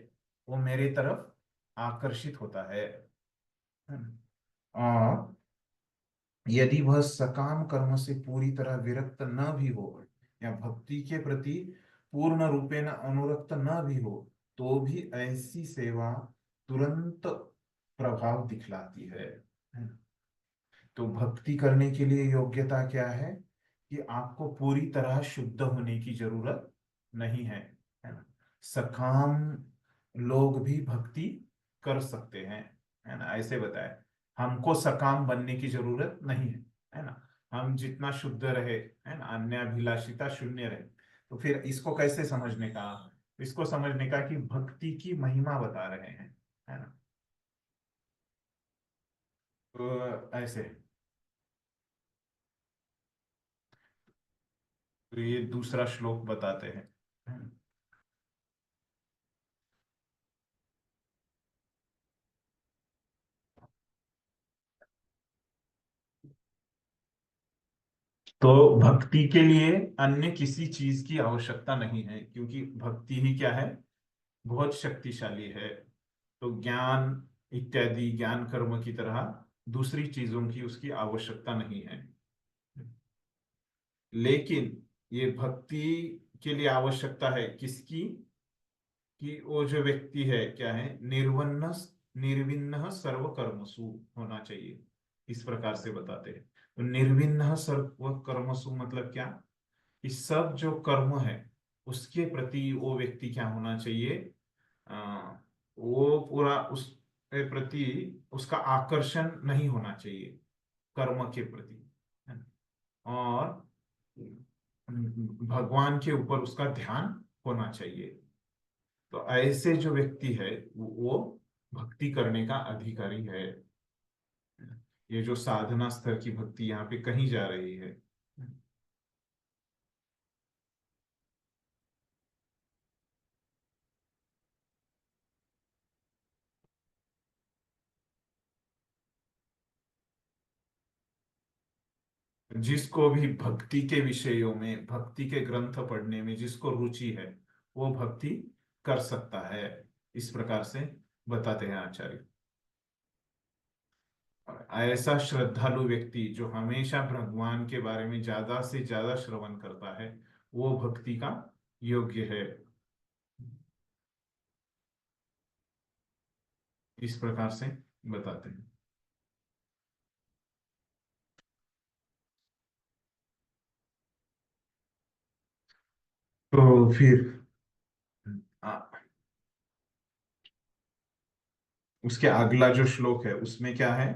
वो मेरे तरफ आकर्षित होता है। और यदि वह सकाम कर्म से पूरी तरह विरक्त न भी हो या भक्ति के प्रति पूर्ण रूपेण अनुरक्त न भी हो, तो भी ऐसी सेवा तुरंत प्रभाव दिखलाती है। तो भक्ति करने के लिए योग्यता क्या है कि आपको पूरी तरह शुद्ध होने की जरूरत नहीं है ना। सकाम लोग भी भक्ति कर सकते हैं, है ना, ऐसे बताए। हमको सकाम बनने की जरूरत नहीं है ना। हम जितना शुद्ध रहे, है ना, अन्याभिलाषिता शून्य रहे। तो फिर इसको कैसे समझने का? इसको समझने का कि भक्ति की महिमा बता रहे हैं, है ना। तो ऐसे, तो ये दूसरा श्लोक बताते हैं। तो भक्ति के लिए अन्य किसी चीज की आवश्यकता नहीं है, क्योंकि भक्ति ही क्या है, बहुत शक्तिशाली है। तो ज्ञान इत्यादि ज्ञान कर्म की तरह दूसरी चीजों की उसकी आवश्यकता नहीं है। लेकिन ये भक्ति के लिए आवश्यकता है किसकी? कि वो जो व्यक्ति है क्या है, निर्विन्न सर्व कर्मसु होना चाहिए। इस प्रकार से बताते हैं। तो निर्विन्न सर्व कर्मसु मतलब क्या? कि सब जो कर्म है उसके प्रति वो व्यक्ति क्या होना चाहिए? वो पूरा उस प्रति उसका आकर्षण नहीं होना चाहिए कर्म के प्रति, है ना? और भगवान के ऊपर उसका ध्यान होना चाहिए। तो ऐसे जो व्यक्ति है वो भक्ति करने का अधिकारी है। ये जो साधना स्तर की भक्ति यहाँ पे कहीं जा रही है। जिसको भी भक्ति के विषयों में, भक्ति के ग्रंथ पढ़ने में जिसको रुचि है वो भक्ति कर सकता है, इस प्रकार से बताते हैं आचार्य। ऐसा श्रद्धालु व्यक्ति जो हमेशा भगवान के बारे में ज्यादा से ज्यादा श्रवण करता है वो भक्ति का योग्य है, इस प्रकार से बताते हैं। तो फिर आ, उसके अगला जो श्लोक है उसमें क्या है?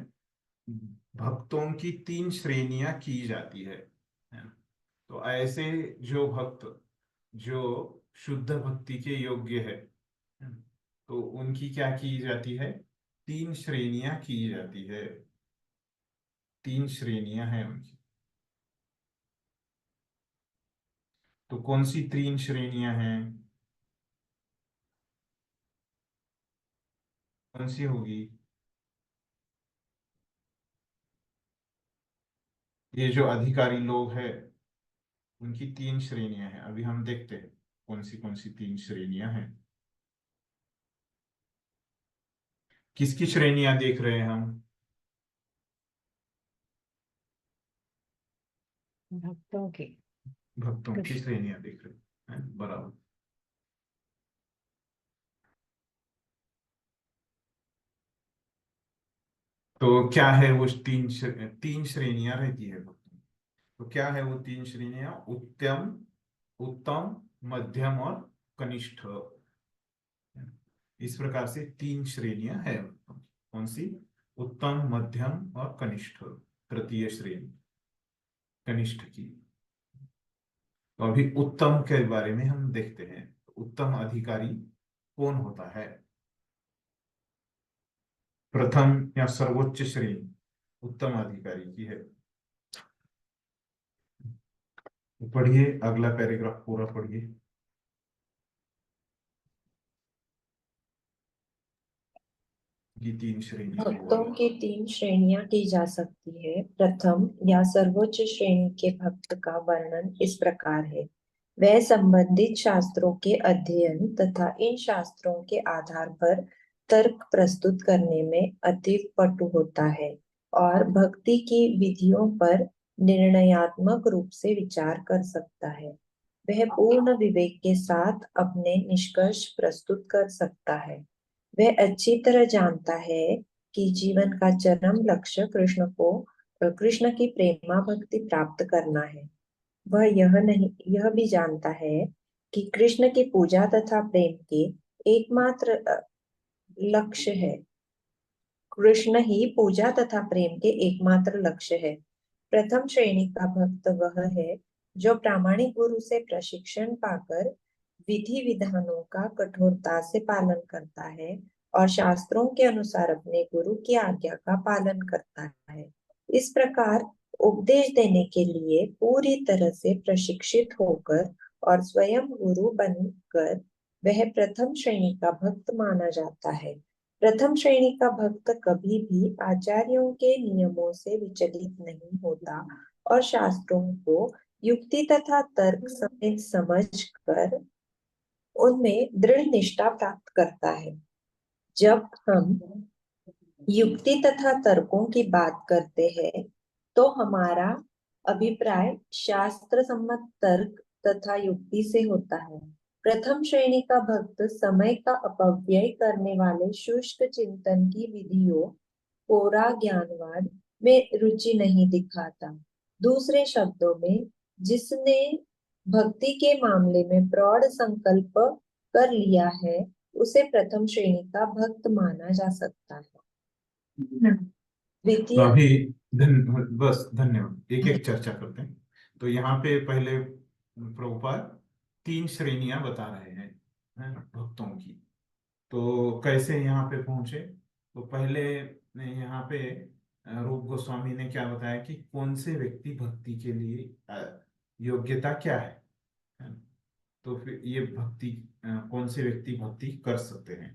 भक्तों की 3 श्रेणियां की जाती है ना? तो ऐसे जो भक्त जो शुद्ध भक्ति के योग्य है ना, तो उनकी क्या की जाती है? 3 श्रेणियां की जाती है। 3 श्रेणियां हैं उनकी। तो कौन सी 3 श्रेणियां हैं? कौन सी होगी? ये जो अधिकारी लोग हैं उनकी 3 श्रेणियां हैं। अभी हम देखते हैं कौन सी 3 श्रेणियां हैं। किसकी श्रेणियां देख रहे हैं हम? भक्तों की। भक्तों की श्रेणियां देख रहे हैं, बराबर। तो क्या है वो 3 श्रेणियां रहती है भक्तों। तो क्या है वो 3 श्रेणियां? उत्तम, मध्यम और कनिष्ठ। इस प्रकार से 3 श्रेणियां है भक्तों की। कौन सी? उत्तम, मध्यम और कनिष्ठ। तृतीय श्रेणी कनिष्ठ की। तो अभी उत्तम के बारे में हम देखते हैं। उत्तम अधिकारी कौन होता है? प्रथम या सर्वोच्च श्रेणी उत्तम अधिकारी की है। पढ़िए, अगला पैराग्राफ पूरा पढ़िए। ये 3 श्रेणियां वो भक्तों वाला। की 3 श्रेणियां की जा सकती है। प्रथम या सर्वोच्च श्रेणी के भक्त का वर्णन इस प्रकार है। वह संबंधित शास्त्रों के अध्ययन तथा इन शास्त्रों के आधार पर तर्क प्रस्तुत करने में अतीव पटु होता है और भक्ति की विधियों पर निर्णयात्मक रूप से विचार कर सकता है। वह पूर्ण विवेक के साथ अपने निष्कर्ष प्रस्तुत कर सकता है। वह अच्छी तरह जानता है कि जीवन का चरम लक्ष्य कृष्ण की प्रेमा भक्ति प्राप्त करना है। वह यह भी जानता है कि कृष्ण की पूजा तथा प्रेम के एकमात्र लक्ष्य है। कृष्ण ही पूजा तथा प्रेम के एकमात्र लक्ष्य है। प्रथम श्रेणी का भक्त वह है जो प्रामाणिक गुरु से प्रशिक्षण पाकर विधि विधानों का कठोरता से पालन करता है और शास्त्रों के अनुसार अपने गुरु की आज्ञा का पालन करता है। इस प्रकार उपदेश देने के लिए पूरी तरह से प्रशिक्षित होकर और स्वयं गुरु बनकर वह प्रथम श्रेणी का भक्त माना जाता है। प्रथम श्रेणी का भक्त कभी भी आचार्यों के नियमों से विचलित नहीं होता और शास्त्रों को युक्ति तथा तर्क समेत समझकर उनमें दृढ़ निष्ठा प्राप्त करता है। जब हम युक्ति तथा तर्कों की बात करते हैं तो हमारा अभिप्राय शास्त्र सम्मत तर्क तथा युक्ति से होता है। प्रथम श्रेणी का भक्त समय का अपव्यय करने वाले शुष्क चिंतन की विधियों, कोरा ज्ञानवाद में रुचि नहीं दिखाता। दूसरे शब्दों में, जिसने भक्ति के मामले में प्रौढ़ संकल्प कर लिया है, उसे प्रथम श्रेणी का भक्त माना जा सकता है। तो अभी बस धन्यवाद, एक एक चर्चा करते हैं। तो यहाँ पे पहले प्रभुपाद 3 श्रेणियां बता रहे हैं भक्तों की। तो कैसे यहाँ पे पहुंचे? तो पहले यहाँ पे रूप गोस्वामी ने क्या बताया कि कौन से व्यक्ति भक्ति के लिए योग्यता क्या है। तो फिर ये भक्ति कौन से व्यक्ति भक्ति कर सकते हैं।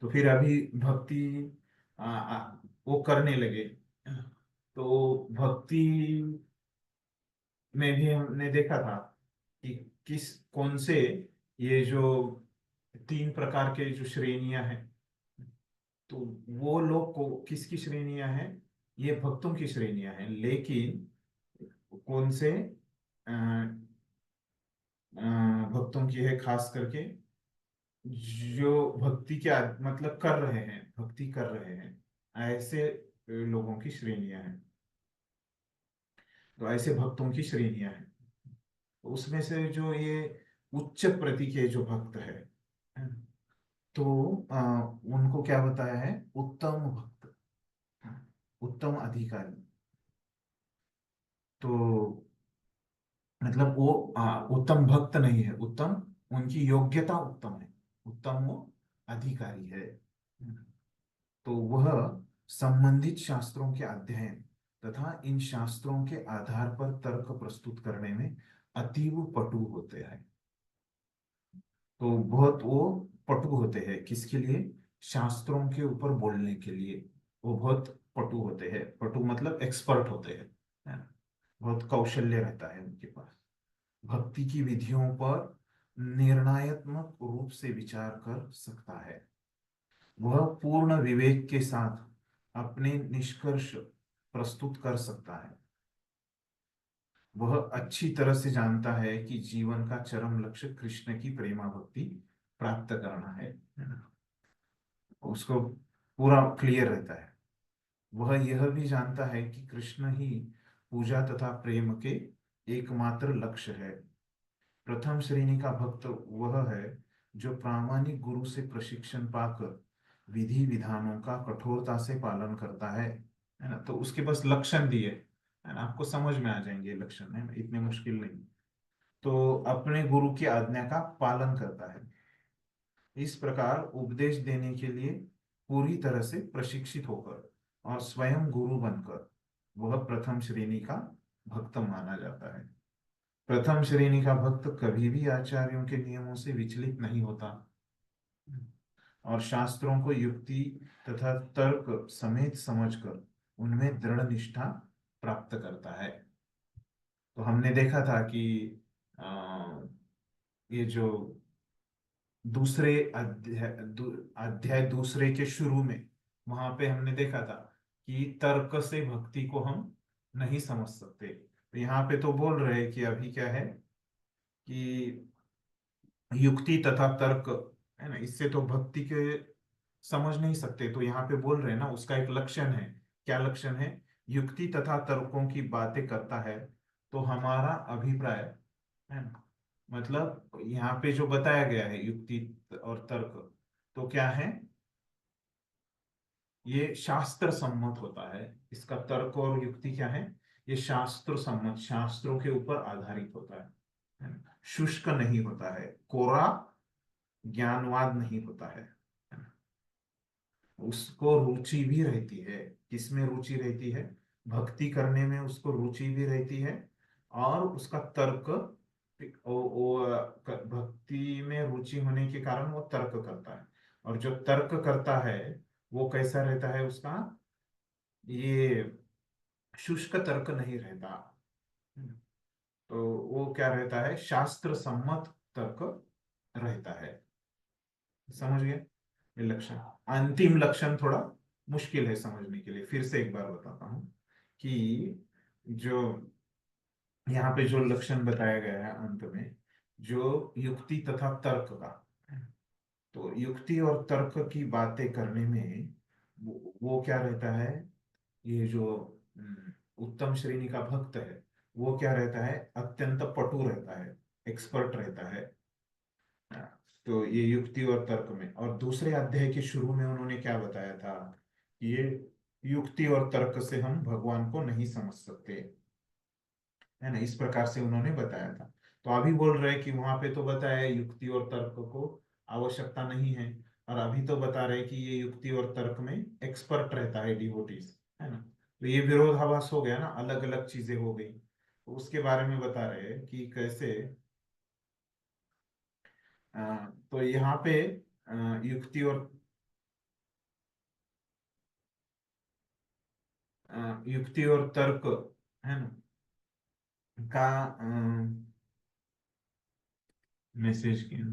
तो फिर अभी भक्ति वो करने लगे। तो भक्ति में भी हमने देखा था कि कौन से ये जो 3 प्रकार के जो श्रेणियां हैं, तो वो लोग को किसकी श्रेणियां हैं? ये भक्तों की श्रेणियां हैं। लेकिन कौन से भक्तों की है? खास करके जो भक्ति के मतलब कर रहे हैं, भक्ति कर रहे हैं, ऐसे लोगों की श्रेणियां हैं। तो ऐसे भक्तों की श्रेणियां हैं। तो उसमें से जो ये उच्च प्रति के जो भक्त है, तो उनको क्या बताया है? उत्तम भक्त, उत्तम अधिकारी। तो मतलब वो उत्तम भक्त नहीं है, उत्तम उनकी योग्यता उत्तम है, उत्तम वो अधिकारी है। तो वह संबंधित शास्त्रों के अध्ययन तथा इन शास्त्रों के आधार पर तर्क प्रस्तुत करने में अतीव पटु होते हैं। तो बहुत वो पटु होते हैं किसके लिए? शास्त्रों के ऊपर बोलने के लिए वो बहुत पटु होते हैं। पटु मतलब एक्सपर्ट होते हैं, है ना? बहुत कौशल्य रहता है उनके पास। भक्ति की विधियों पर निर्णयात्मक रूप से विचार कर सकता है। वह पूर्ण विवेक के साथ अपने निष्कर्ष प्रस्तुत कर सकता है। वह अच्छी तरह से जानता है कि जीवन का चरम लक्ष्य कृष्ण की प्रेमा भक्ति प्राप्त करना है ना? उसको पूरा क्लियर रहता है। वह यह भी जानता है कि कृष्ण ही पूजा तथा प्रेम के एकमात्र लक्ष्य है। प्रथम श्रेणी का भक्त वह है जो प्रामाणिक गुरु से प्रशिक्षण पाकर विधि विधानों का कठोरता से पालन करता है ना? तो उसके बस लक्षण दिए, है ना? आपको समझ में आ जाएंगे लक्षण, है ना? इतने मुश्किल नहीं। तो अपने गुरु की आज्ञा का पालन करता है। इस प्रकार उपदेश देने के लिए पूरी तरह से प्रशिक्षित होकर और स्वयं गुरु बनकर वह प्रथम श्रेणी का भक्त माना जाता है। प्रथम श्रेणी का भक्त कभी भी आचार्यों के नियमों से विचलित नहीं होता और शास्त्रों को युक्ति तथा तर्क समेत समझकर उनमें दृढ़ निष्ठा प्राप्त करता है। तो हमने देखा था कि ये जो दूसरे अध्याय दूसरे के शुरू में वहां पे हमने देखा था कि तर्क से भक्ति को हम नहीं समझ सकते। तो यहाँ पे तो बोल रहे हैं कि अभी क्या है कि युक्ति तथा तर्क है ना, इससे तो भक्ति के समझ नहीं सकते। तो यहाँ पे बोल रहे हैं ना, उसका एक लक्षण है। क्या लक्षण है? युक्ति तथा तर्कों की बातें करता है तो हमारा अभिप्राय है ना, मतलब यहाँ पे जो बताया गया है युक्ति और तर्क, तो क्या है, ये शास्त्र सम्मत होता है। इसका तर्क और युक्ति क्या है? ये शास्त्र सम्मत, शास्त्रों के ऊपर आधारित होता है ना? शुष्क नहीं होता है, कोरा ज्ञानवाद नहीं होता है ना? उसको रुचि भी रहती है। किसमें रुचि रहती है? भक्ति करने में उसको रुचि भी रहती है। और उसका तर्क, भक्ति में रुचि होने के कारण वो तर्क करता है। और जो तर्क करता है वो कैसा रहता है? उसका ये शुष्क तर्क नहीं रहता। तो वो क्या रहता है? शास्त्र सम्मत तर्क रहता है। समझ गए? ये लक्षण, अंतिम लक्षण थोड़ा मुश्किल है समझने के लिए। फिर से एक बार बताता हूं कि जो यहाँ पे जो लक्षण बताया गया है अंत में, जो युक्ति तथा तर्क का, तो युक्ति और तर्क की बातें करने में वो क्या रहता है? ये जो उत्तम श्रेणी का भक्त है वो क्या रहता है? अत्यंत पटु रहता है, एक्सपर्ट रहता है। तो ये युक्ति और तर्क में। और दूसरे अध्याय के शुरू में उन्होंने क्या बताया था कि ये युक्ति और तर्क से हम भगवान को नहीं समझ सकते, है ना, इस प्रकार से उन्होंने बताया था। तो अभी बोल रहे हैं कि वहां पे तो बताया है युक्ति और तर्क को आवश्यकता नहीं है, और अभी तो बता रहे हैं कि ये युक्ति और तर्क में एक्सपर्ट रहता है डिवोटीज, है ना। तो ये विरोधाभास हो गया ना, अलग अलग चीजें हो गई। तो उसके बारे में बता रहे हैं कि कैसे तो यहाँ पे युक्ति और युक्ति और तर्क, है ना, का मैसेज किया।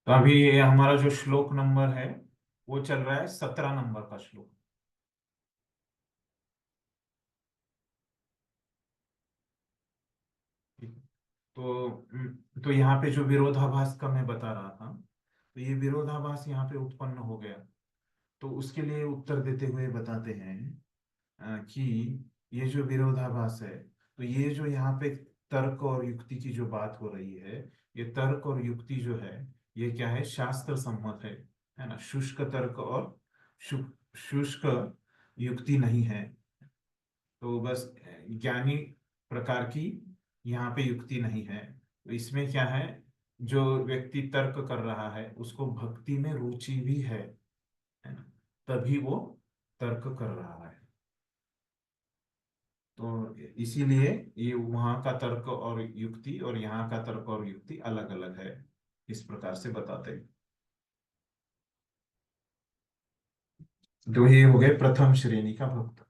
तो अभी ये हमारा जो श्लोक नंबर है वो चल रहा है 17 नंबर का श्लोक। ठीक है। तो यहाँ पे जो विरोधाभास का मैं बता रहा था, तो ये विरोधाभास यहाँ पे उत्पन्न हो गया। तो उसके लिए उत्तर देते हुए बताते हैं कि ये जो विरोधाभास है, तो ये जो यहाँ पे तर्क और युक्ति की जो बात हो रही है, ये तर्क और युक्ति जो है ये क्या है? शास्त्र सम्मत है ना। शुष्क तर्क और शुष्क युक्ति नहीं है। तो बस ज्ञानी प्रकार की यहाँ पे युक्ति नहीं है। तो इसमें क्या है? जो व्यक्ति तर्क कर रहा है उसको भक्ति में रुचि भी है ना, तभी वो तर्क कर रहा है। तो इसीलिए ये वहां का तर्क और युक्ति और यहाँ का तर्क और युक्ति अलग अलग है, इस प्रकार से बताते हैं। तो ये हो गए प्रथम श्रेणी का भक्त।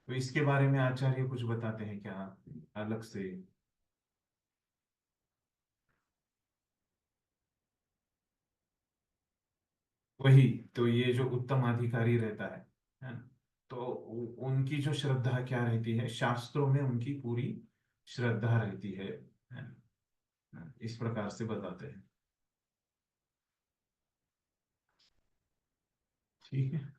तो इसके बारे में आचार्य कुछ बताते हैं क्या अलग से? वही, तो ये जो उत्तम अधिकारी रहता है ना, तो उनकी जो श्रद्धा क्या रहती है? शास्त्रों में उनकी पूरी श्रद्धा रहती है ना? इस प्रकार से बताते हैं। ठीक है।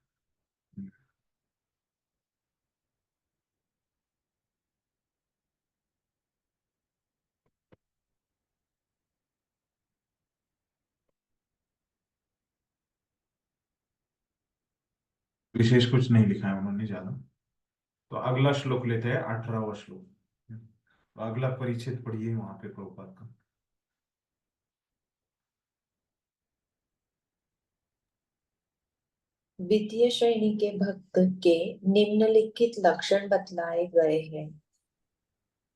विशेष कुछ नहीं लिखा है उन्होंने ज्यादा। तो अगला श्लोक लेते हैं, 18वां श्लोक। तो अगला परिच्छेद पढ़िए वहां पे प्रभुपाद का। द्वितीय श्रेणी के भक्त के निम्नलिखित लक्षण बतलाए गए हैं।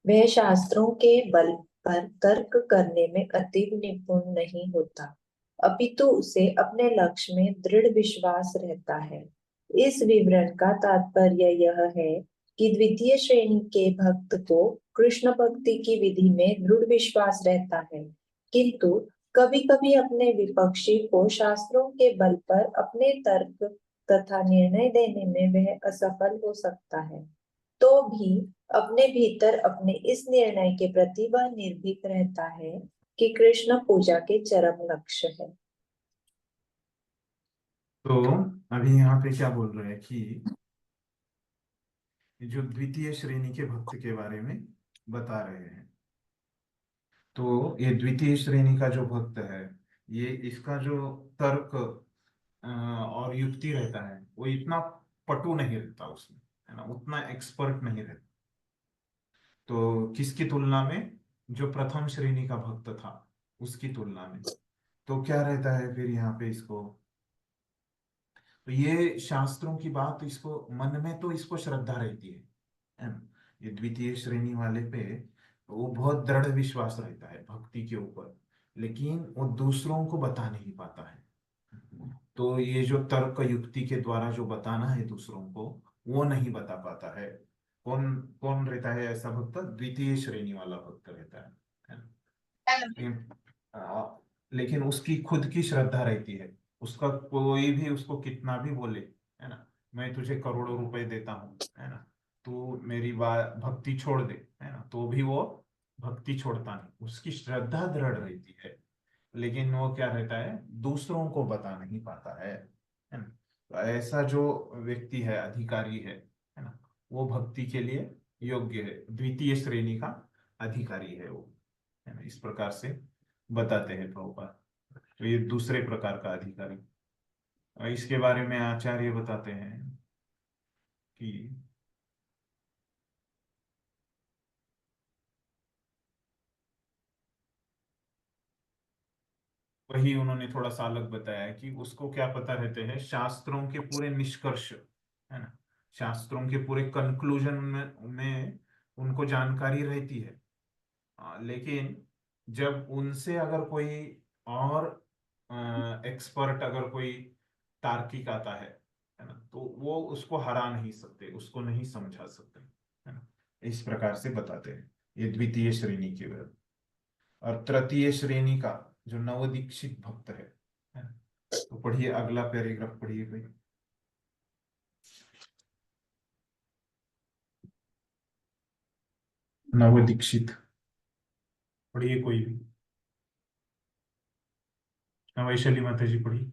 वह शास्त्रों के बल पर तर्क करने में अतीव निपुण नहीं होता, अपितु उसे अपने लक्ष्य में दृढ़ विश्वास रहता है। इस विवरण का तात्पर्य यह है कि द्वितीय श्रेणी के भक्त को कृष्ण भक्ति की विधि में दृढ़ विश्वास रहता है, किंतु कभी-कभी अपने विपक्षी को शास्त्रों के बल पर अपने तर्क तथा निर्णय देने में वह असफल हो सकता है, तो भी अपने भीतर अपने इस निर्णय के प्रति वह निर्भीक रहता है कि कृष्ण पूजा के चरम लक्ष्य है। तो अभी यहाँ पे क्या बोल रहे हैं कि जो द्वितीय श्रेणी के भक्त के बारे में बता रहे हैं। तो ये द्वितीय श्रेणी का जो भक्त है, ये इसका जो तर्क और युक्ति रहता है वो इतना पटु नहीं रहता उसमें, है ना, उतना एक्सपर्ट नहीं रहता। तो किसकी तुलना में? जो प्रथम श्रेणी का भक्त था उसकी तुलना में। तो क्या रहता है फिर यहाँ पे इसको? तो ये शास्त्रों की बात इसको मन में तो इसको श्रद्धा रहती है ना। ये द्वितीय श्रेणी वाले पे वो बहुत दृढ़ विश्वास रहता है भक्ति के ऊपर, लेकिन वो दूसरों को बता नहीं पाता है। तो ये जो तर्क युक्ति के द्वारा जो बताना है दूसरों को, वो नहीं बता पाता है। कौन कौन रहता है ऐसा भक्त? द्वितीय श्रेणी वाला भक्त रहता है ना? लेकिन उसकी खुद की श्रद्धा रहती है। उसका कोई भी उसको कितना भी बोले, है ना, मैं तुझे करोड़ों रुपए देता हूँ, है ना, तू मेरी बात भक्ति छोड़ दे, है ना, तो भी वो भक्ति छोड़ता नहीं। उसकी श्रद्धा दृढ़ रहती है, लेकिन वो क्या रहता है, दूसरों को बता नहीं पाता है ना। तो ऐसा जो व्यक्ति है, अधिकारी है ना, वो भक्ति के लिए योग्य है, द्वितीय श्रेणी का अधिकारी है वो, है ना। इस प्रकार से बताते हैं प्रभुपाद। तो ये दूसरे प्रकार का अधिकारी। इसके बारे में आचार्य बताते हैं कि वही उन्होंने थोड़ा सा अलग बताया कि उसको क्या पता रहते हैं, शास्त्रों के पूरे निष्कर्ष, है ना, शास्त्रों के पूरे कंक्लूजन में उनको जानकारी रहती है। लेकिन जब उनसे अगर कोई और एक्सपर्ट, अगर कोई तार्किक आता है ना, तो वो उसको हरा नहीं सकते, उसको नहीं समझा सकते, है ना। इस प्रकार से बताते हैं ये द्वितीय श्रेणी के विरुद्ध। और तृतीय श्रेणी का जो नवदीक्षित भक्त है ना? तो पढ़िए, अगला पैराग्राफ पढ़िए भाई। नवदीक्षित पढ़िए कोई भी। वैशाली माता जी पढ़िए।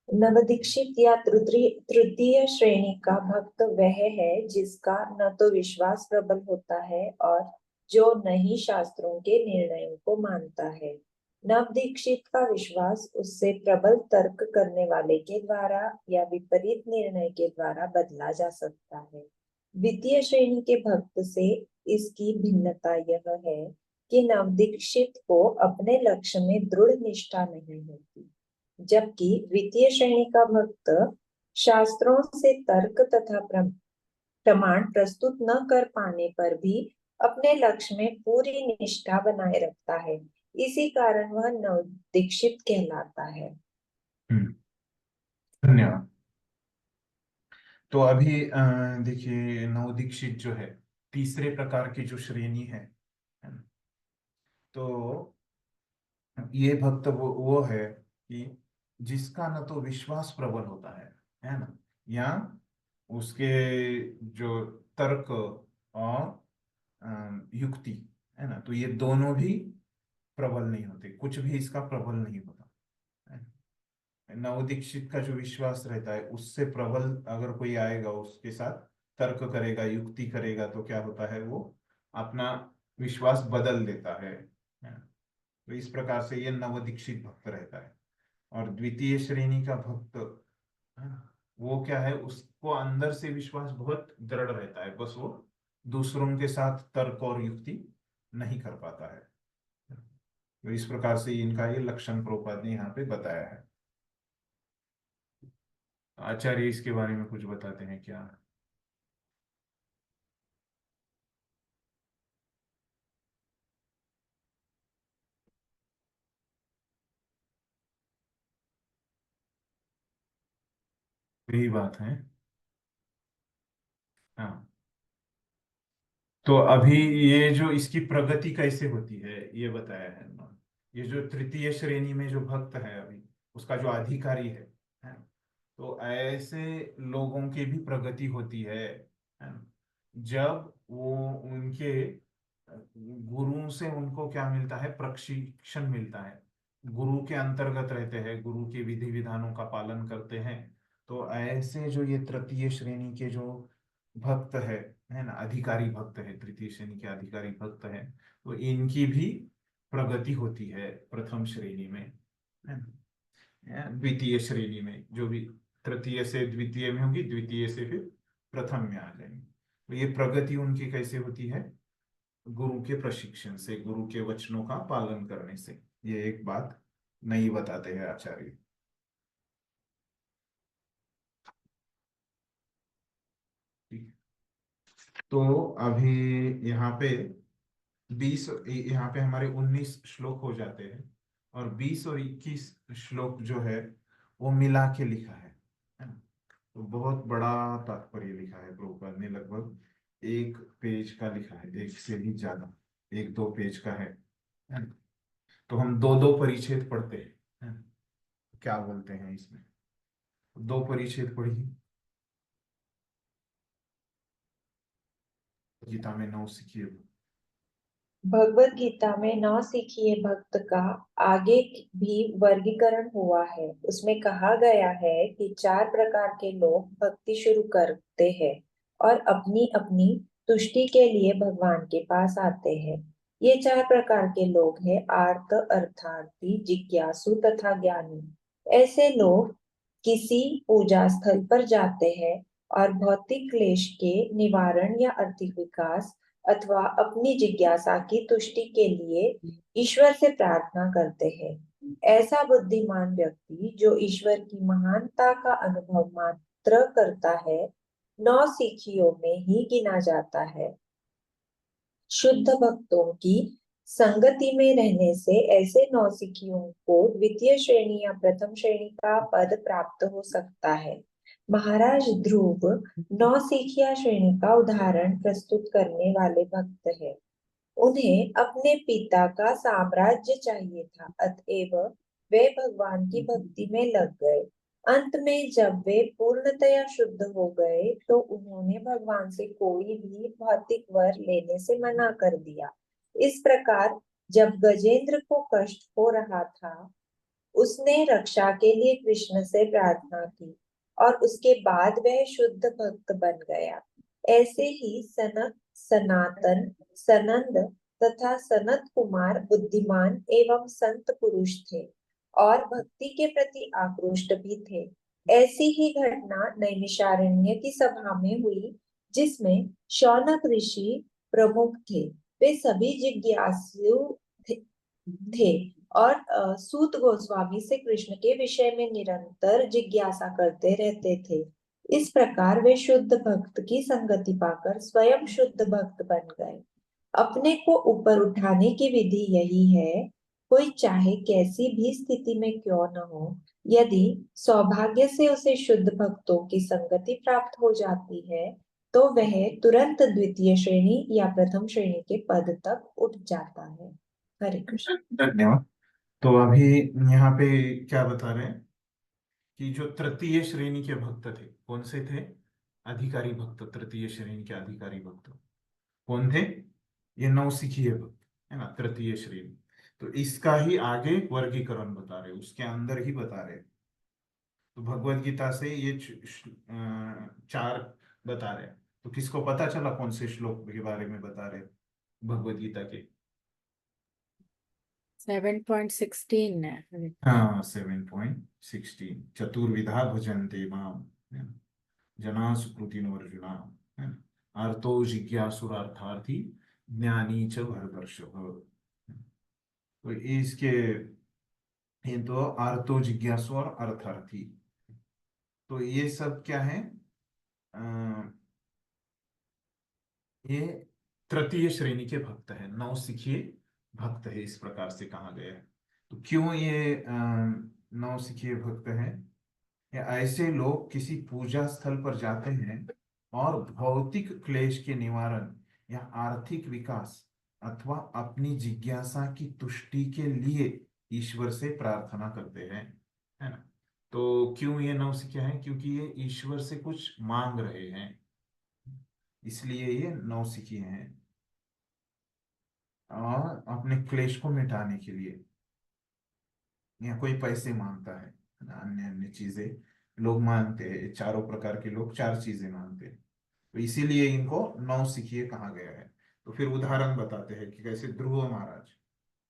नवदीक्षित या तृतीय श्रेणी का भक्त वह है जिसका न तो विश्वास प्रबल होता है और जो नहीं शास्त्रों के निर्णयों को मानता है। नवदीक्षित का विश्वास उससे प्रबल तर्क करने वाले के द्वारा या विपरीत निर्णय के द्वारा बदला जा सकता है। द्वितीय श्रेणी के भक्त से इसकी भिन्नता यह है कि नवदीक्षित को अपने लक्ष्य में दृढ़ निष्ठा नहीं होती, जबकि द्वितीय श्रेणी का भक्त शास्त्रों से तर्क तथा प्रमाण प्रस्तुत न कर पाने पर भी अपने लक्ष्य में पूरी निष्ठा बनाए रखता है। इसी कारण वह नवदीक्षित कहलाता है। धन्यवाद। तो अभी देखिए, नवदीक्षित जो है तीसरे प्रकार की जो श्रेणी है ना? तो ये भक्त वो है कि जिसका न तो विश्वास प्रबल होता है ना, या उसके जो तर्क और युक्ति, है ना, तो ये दोनों भी प्रबल नहीं होते, कुछ भी इसका प्रबल नहीं होता है। नवदीक्षित का जो विश्वास रहता है उससे प्रबल अगर कोई आएगा, उसके साथ तर्क करेगा, युक्ति करेगा, तो क्या होता है, वो अपना विश्वास बदल देता है ना? तो इस प्रकार से ये नवदीक्षित भक्त रहता है। और द्वितीय श्रेणी का भक्त, है ना, वो क्या है, उसको अंदर से विश्वास बहुत दृढ़ रहता है, बस वो दूसरों के साथ तर्क और युक्ति नहीं कर पाता है। तो इस प्रकार से इनका ये लक्षण प्रभुपाद ने यहाँ पे बताया है। आचार्य इसके बारे में कुछ बताते हैं क्या? यही बात है। हाँ, तो अभी ये जो इसकी प्रगति कैसे होती है ये बताया है ना। ये जो तृतीय श्रेणी में जो भक्त है अभी, उसका जो अधिकारी है ना? तो ऐसे लोगों की भी प्रगति होती है ना? जब वो उनके गुरु से उनको क्या मिलता है, प्रशिक्षण मिलता है, गुरु के अंतर्गत रहते हैं, गुरु के विधि विधानों का पालन करते हैं। तो ऐसे जो ये तृतीय श्रेणी के जो भक्त है ना, अधिकारी भक्त है, तृतीय श्रेणी के अधिकारी भक्त है, तो इनकी भी प्रगति होती है प्रथम श्रेणी में, है ना, या द्वितीय श्रेणी में। जो भी तृतीय से द्वितीय में होगी, द्वितीय से फिर प्रथम में आ जाएंगे। तो ये प्रगति उनकी कैसे होती है, गुरु के प्रशिक्षण से, गुरु के वचनों का पालन करने से। ये एक बात नई बताते हैं आचार्य। ठीक। तो अभी यहाँ पे 20, यहाँ पे हमारे 19 श्लोक हो जाते हैं, और 20 और 21 श्लोक जो है वो मिला के लिखा है ना। तो बहुत बड़ा तात्पर्य लिखा है प्रभुपाद ने, लगभग 1 पेज का लिखा है, 1 से भी ज्यादा, 1-2 पेज का है ना। तो हम 2-2 परिच्छेद पढ़ते हैं, है ना? क्या बोलते हैं इसमें, 2 परिच्छेद पढ़िए। गीता में 9 सीखिए। भगवत गीता में नौसिखिए भक्त का आगे भी वर्गीकरण हुआ है। उसमें कहा गया है कि 4 प्रकार के लोग भक्ति शुरू करते हैं और अपनी अपनी तुष्टि के लिए भगवान के पास आते हैं। ये 4 प्रकार के लोग हैं आर्त, अर्थार्थी, जिज्ञासु तथा ज्ञानी। ऐसे लोग किसी पूजा स्थल पर जाते हैं और भौतिक क्लेश के निवारण या आर्थिक विकास अथवा अपनी जिज्ञासा की तुष्टि के लिए ईश्वर से प्रार्थना करते हैं। ऐसा बुद्धिमान व्यक्ति जो ईश्वर की महानता का अनुभव मात्र करता है, 9 सिखियों में ही गिना जाता है। शुद्ध भक्तों की संगति में रहने से ऐसे 9 सिखियों को द्वितीय श्रेणी या प्रथम श्रेणी का पद प्राप्त हो सकता है। महाराज ध्रुव 9 सिखिया श्रेणी का उदाहरण प्रस्तुत करने वाले भक्त है। उन्हें अपने पिता का साम्राज्य चाहिए था, अतएव वे भगवान की भक्ति में लग गए। अंत में जब वे पूर्णतया शुद्ध हो गए तो उन्होंने भगवान से कोई भी भौतिक वर लेने से मना कर दिया। इस प्रकार जब गजेंद्र को कष्ट हो रहा था, उसने रक्षा के लिए कृष्ण से प्रार्थना की और उसके बाद वह शुद्ध भक्त बन गया। ऐसे ही सनक, सनातन, सनंद तथा सनत कुमार बुद्धिमान एवं संत पुरुष थे और भक्ति के प्रति आकृष्ट भी थे। ऐसी ही घटना नैमिषारण्य की सभा में हुई, जिसमें शौनक ऋषि प्रमुख थे। वे सभी जिज्ञासु थे और सूत गोस्वामी से कृष्ण के विषय में निरंतर जिज्ञासा करते रहते थे। इस प्रकार वे शुद्ध भक्त की संगति पाकर स्वयं शुद्ध भक्त बन गए। अपने को ऊपर उठाने की विधि यही है, कोई चाहे कैसी भी स्थिति में क्यों न हो, यदि सौभाग्य से उसे शुद्ध भक्तों की संगति प्राप्त हो जाती है तो वह तुरंत द्वितीय श्रेणी या प्रथम श्रेणी के पद तक उठ जाता है। हरे कृष्ण। धन्यवाद। तो अभी यहाँ पे क्या बता रहे हैं कि जो तृतीय श्रेणी के भक्त थे, कौन से थे, अधिकारी भक्त, तृतीय श्रेणी के अधिकारी भक्त कौन थे, ये 9 सिखिए भक्त है ना, तृतीय श्रेणी। तो इसका ही आगे वर्गीकरण बता रहे, उसके अंदर ही बता रहे। तो भगवत गीता से ये 4 बता रहे। तो किसको पता चला कौन से श्लोक के बारे में बता रहे भगवत गीता के? 7.16 है। हाँ, 7.16 चतुर्विधा भजन्ते माम, है ना, जना सुकृतिनो अर्जुना, है ना, अर्थो जिज्ञासुरार्थार्थी ज्ञानी च भरतर्षभ। तो इसके, ये तो अर्थो जिज्ञासु और अर्थार्थी, तो ये सब क्या है, ये तृतीय श्रेणी के भक्त है, 9 सिखिए भक्त है, इस प्रकार से कहा गया है। तो क्यों ये 9 सिखिए भक्त है, या ऐसे लोग किसी पूजा स्थल पर जाते हैं और भौतिक क्लेश के निवारण या आर्थिक विकास अथवा अपनी जिज्ञासा की तुष्टि के लिए ईश्वर से प्रार्थना करते हैं, है ना। तो क्यों ये नौसिखिया है? क्योंकि ये ईश्वर से कुछ मांग रहे हैं, इसलिए ये नौसिखिए हैं, और अपने क्लेश को मिटाने के लिए। या कोई पैसे मांगता है ना, अन्य अन्य चीजें लोग मांगते हैं, चारों प्रकार के लोग चार चीजें मांगते हैं, तो इसीलिए इनको नौसिखिए कहा गया है। तो फिर उदाहरण बताते हैं कि कैसे ध्रुव महाराज,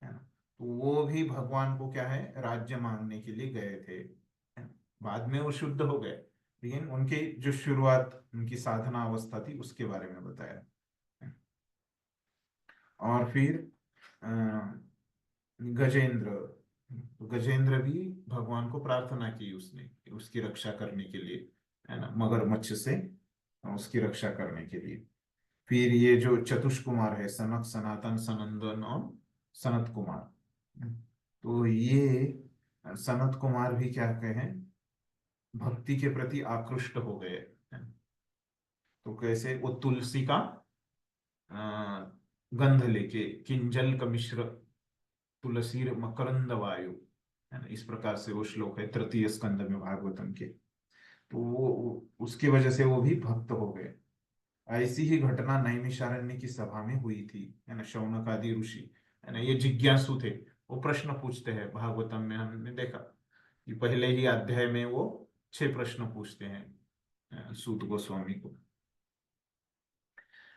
है ना, तो वो भी भगवान को क्या है, राज्य मांगने के लिए गए थे, है ना? बाद में वो शुद्ध हो गए, लेकिन उनकी जो शुरुआत, उनकी साधना अवस्था थी, उसके बारे में बताया। और फिर अ, गजेंद्र, तो गजेंद्र भी भगवान को प्रार्थना की उसने, उसकी रक्षा करने के लिए, है ना, मगरमच्छ से उसकी रक्षा करने के लिए। फिर ये जो चतुष कुमार है, सनक, सनातन, सनंदन और सनत कुमार, तो ये सनत कुमार भी क्या कहे, भक्ति के प्रति आकृष्ट हो गए, है। तो कैसे, वो तुलसी का अ, गंध लेके, किंजल का मिश्र तुलसीर मकरंद वायु, है ना, इस प्रकार से वो श्लोक है तृतीय स्कंद में भागवतम के। तो वो उसकी वजह से वो भी भक्त हो गए। ऐसी ही घटना नैमिषारण्य की सभा में हुई थी, है ना। शौनक आदि ऋषि, है ना, ये जिज्ञासु थे, वो प्रश्न पूछते हैं। भागवतम में हमने देखा कि पहले ही अध्याय में वो 6 प्रश्न पूछते हैं सूत गोस्वामी को।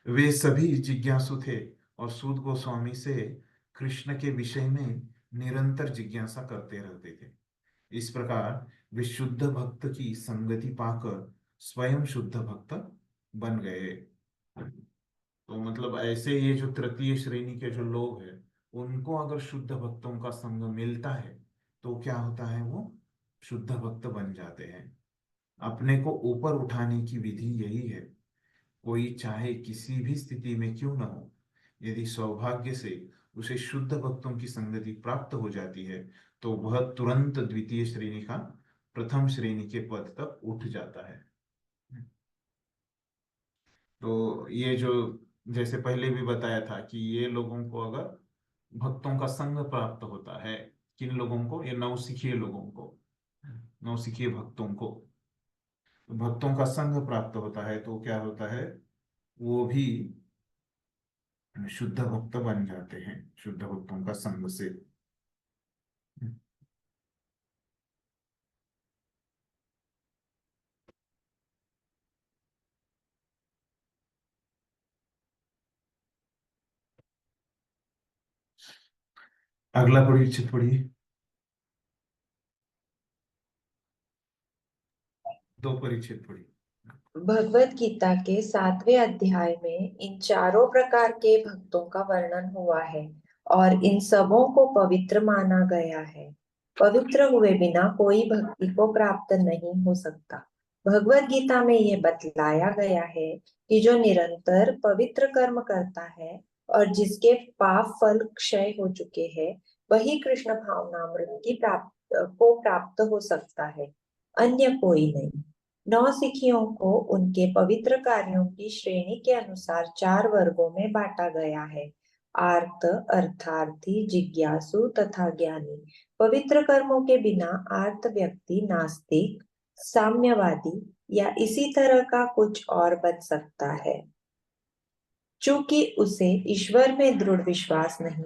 वे सभी जिज्ञासु थे और सूत गोस्वामी से कृष्ण के विषय में निरंतर जिज्ञासा करते रहते थे। इस प्रकार वे शुद्ध भक्त की संगति पाकर स्वयं शुद्ध भक्त बन गए। तो मतलब ऐसे ये जो तृतीय श्रेणी के जो लोग हैं, उनको अगर शुद्ध भक्तों का संग मिलता है तो क्या होता है, वो शुद्ध भक्त बन जाते हैं। अपने को ऊपर उठाने की विधि यही है। कोई चाहे किसी भी स्थिति में क्यों न हो, यदि सौभाग्य से उसे शुद्ध भक्तों की संगति प्राप्त हो जाती है तो वह तुरंत द्वितीय श्रेणी का प्रथम श्रेणी के पद तक उठ जाता है। तो ये जो जैसे पहले भी बताया था कि ये लोगों को अगर भक्तों का संग प्राप्त होता है, किन लोगों को, ये नौसिखिए लोगों को, नौसिखिए भक्तों को भक्तों का संग प्राप्त होता है, तो क्या होता है, वो भी शुद्ध भक्त बन जाते हैं शुद्ध भक्तों का संग से। अगला परिच्छेद पढ़िए, 2 परिच्छेद पढ़िए। भगवत गीता के 7वें अध्याय में इन चारों प्रकार के भक्तों का वर्णन हुआ है और इन सबों को पवित्र माना गया है। पवित्र हुए बिना कोई भक्ति को प्राप्त नहीं हो सकता। भगवत गीता में यह बतलाया गया है कि जो निरंतर पवित्र कर्म करता है और जिसके पाप फल क्षय हो चुके हैं, वही कृष्ण भावनामृत की प्राप्त हो सकता है, अन्य कोई नहीं। नौसिखियों को उनके पवित्र कार्यों की श्रेणी के अनुसार 4 वर्गों में बांटा गया है: आर्त, अर्थार्थी, जिज्ञासु तथा ज्ञानी। पवित्र कर्मों के बिना आर्त व्यक्ति नास्तिक, साम्यवादी या इसी तरह का कुछ और बन सकता है, चूंकि उसे ईश्वर में दृढ़ विश्वास नहीं,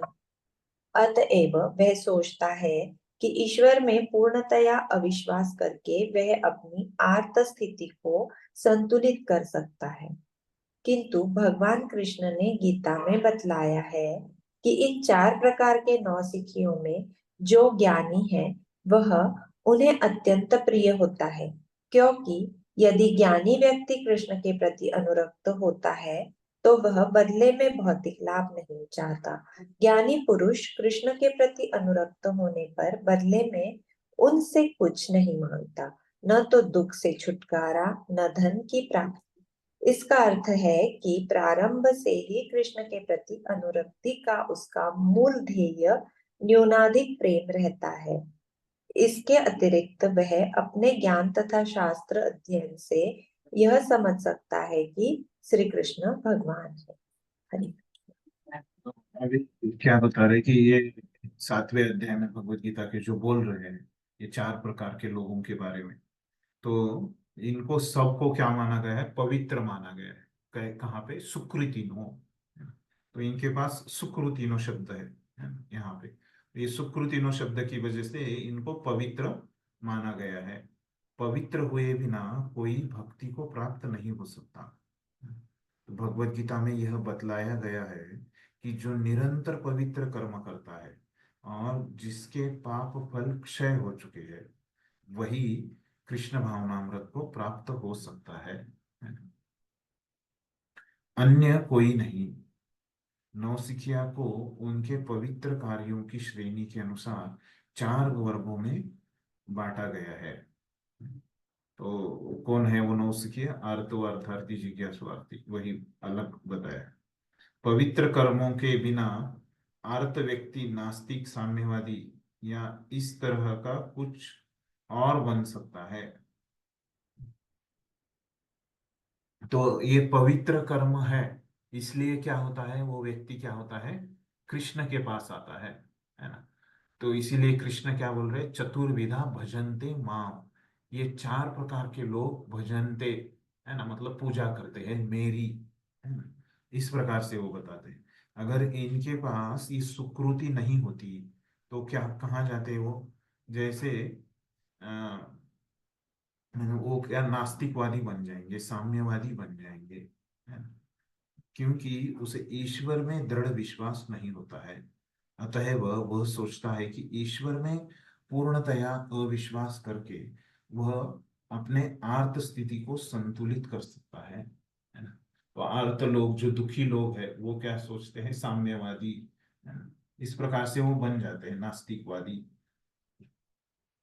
अतएव वह सोचता है कि ईश्वर में पूर्णतया अविश्वास करके वह अपनी आर्त स्थिति को संतुलित कर सकता है। किंतु भगवान कृष्ण ने गीता में बतलाया है कि इन 4 प्रकार के नौसिखियों में जो ज्ञानी है वह उन्हें अत्यंत प्रिय होता है, क्योंकि यदि ज्ञानी व्यक्ति कृष्ण के प्रति अनुरक्त होता है तो वह बदले में भौतिक लाभ नहीं चाहता। ज्ञानी पुरुष कृष्ण के प्रति अनुरक्त होने पर बदले में उनसे कुछ नहीं मांगता, न तो दुख से छुटकारा, न धन की प्राप्ति। इसका अर्थ है कि प्रारंभ से ही कृष्ण के प्रति अनुरक्ति का उसका मूल ध्येय न्यूनाधिक प्रेम रहता है। इसके अतिरिक्त वह अपने ज्ञान तथा शास्त्र अध्ययन से यह समझ सकता है कि श्री कृष्ण भगवान है। हरि। तो अभी क्या बता रहे कि ये 7वें अध्याय में भगवत गीता के जो बोल रहे हैं ये 4 प्रकार के लोगों के बारे में, तो इनको सबको क्या माना गया है? पवित्र माना गया है। कहाँ पे? सुकृतिनो। तो इनके पास सुकृतिनो शब्द है ना, यहाँ पे। तो ये सुकृतिनो शब्द की वजह से इनको पवित्र माना गया है। पवित्र हुए बिना कोई भक्ति को प्राप्त नहीं हो सकता। तो भगवत गीता में यह बतलाया गया है कि जो निरंतर पवित्र कर्म करता है और जिसके पाप फल क्षय हो चुके हैं, वही कृष्ण भावनामृत को प्राप्त हो सकता है ना? अन्य कोई नहीं। नौसिखिया को उनके पवित्र कार्यों की श्रेणी के अनुसार 4 वर्गों में बांटा गया है। तो कौन है वो नौसिखिया? आर्तो, अर्थार्थी, जिज्ञासु, वही अलग बताया। पवित्र कर्मों के बिना आर्त व्यक्ति नास्तिक, साम्यवादी या इस तरह का कुछ और बन सकता है। तो ये पवित्र कर्म है, इसलिए क्या होता है? वो व्यक्ति क्या होता है? कृष्ण के पास आता है ना? तो इसीलिए कृष्ण क्या बोल रहे? चतुर्विधा भजन्ते माम। ये 4 प्रकार के लोग भजन्ते, है ना, मतलब पूजा करते हैं मेरी, है ना? इस प्रकार से वो बताते हैं। अगर इनके पास ये सुकृति नहीं होती तो क्या, कहाँ जाते वो? जैसे वो क्या नास्तिकवादी बन जाएंगे, साम्यवादी बन जाएंगे, है ना? क्योंकि उसे ईश्वर में दृढ़ विश्वास नहीं होता है। अतः वह सोचता है कि ईश्वर में पूर्णतया अविश्वास करके वह अपने आर्त स्थिति को संतुलित कर सकता है ना? तो आर्त लोग, जो दुखी लोग हैं, वो क्या सोचते हैं? साम्यवादी, है ना? इस प्रकार से वो बन जाते हैं नास्तिकवादी।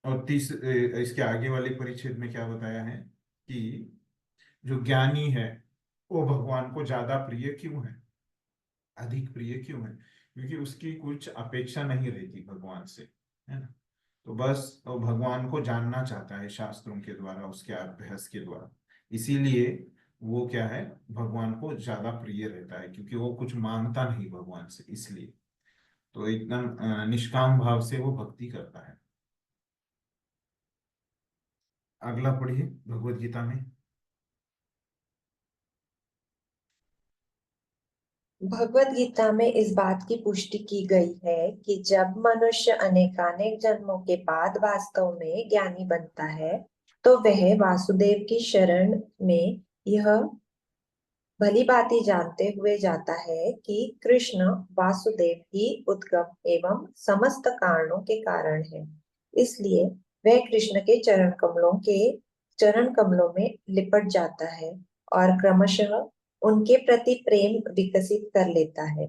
और इसके आगे वाले परिच्छेद में क्या बताया है कि जो ज्ञानी है वो भगवान को ज्यादा प्रिय क्यों है, अधिक प्रिय क्यों है? क्योंकि उसकी कुछ अपेक्षा नहीं रहती भगवान से, है ना? तो बस वो भगवान को जानना चाहता है शास्त्रों के द्वारा, उसके अभ्यास के द्वारा। इसीलिए वो क्या है? भगवान को ज्यादा प्रिय रहता है, क्योंकि वो कुछ मांगता नहीं भगवान से, इसलिए। तो एकदम निष्काम भाव से वो भक्ति करता है। अगला पढ़िए भगवत गीता में। भगवत गीता में इस बात की पुष्टि की गई है कि जब मनुष्य अनेकानेक जन्मों के बाद वास्तव में ज्ञानी बनता है तो वह वासुदेव की शरण में यह भली भांति जानते हुए जाता है कि कृष्ण वासुदेव ही उद्गम एवं समस्त कारणों के कारण है। इसलिए वह कृष्ण के चरण कमलों में लिपट जाता है और क्रमशः उनके प्रति प्रेम विकसित कर लेता है।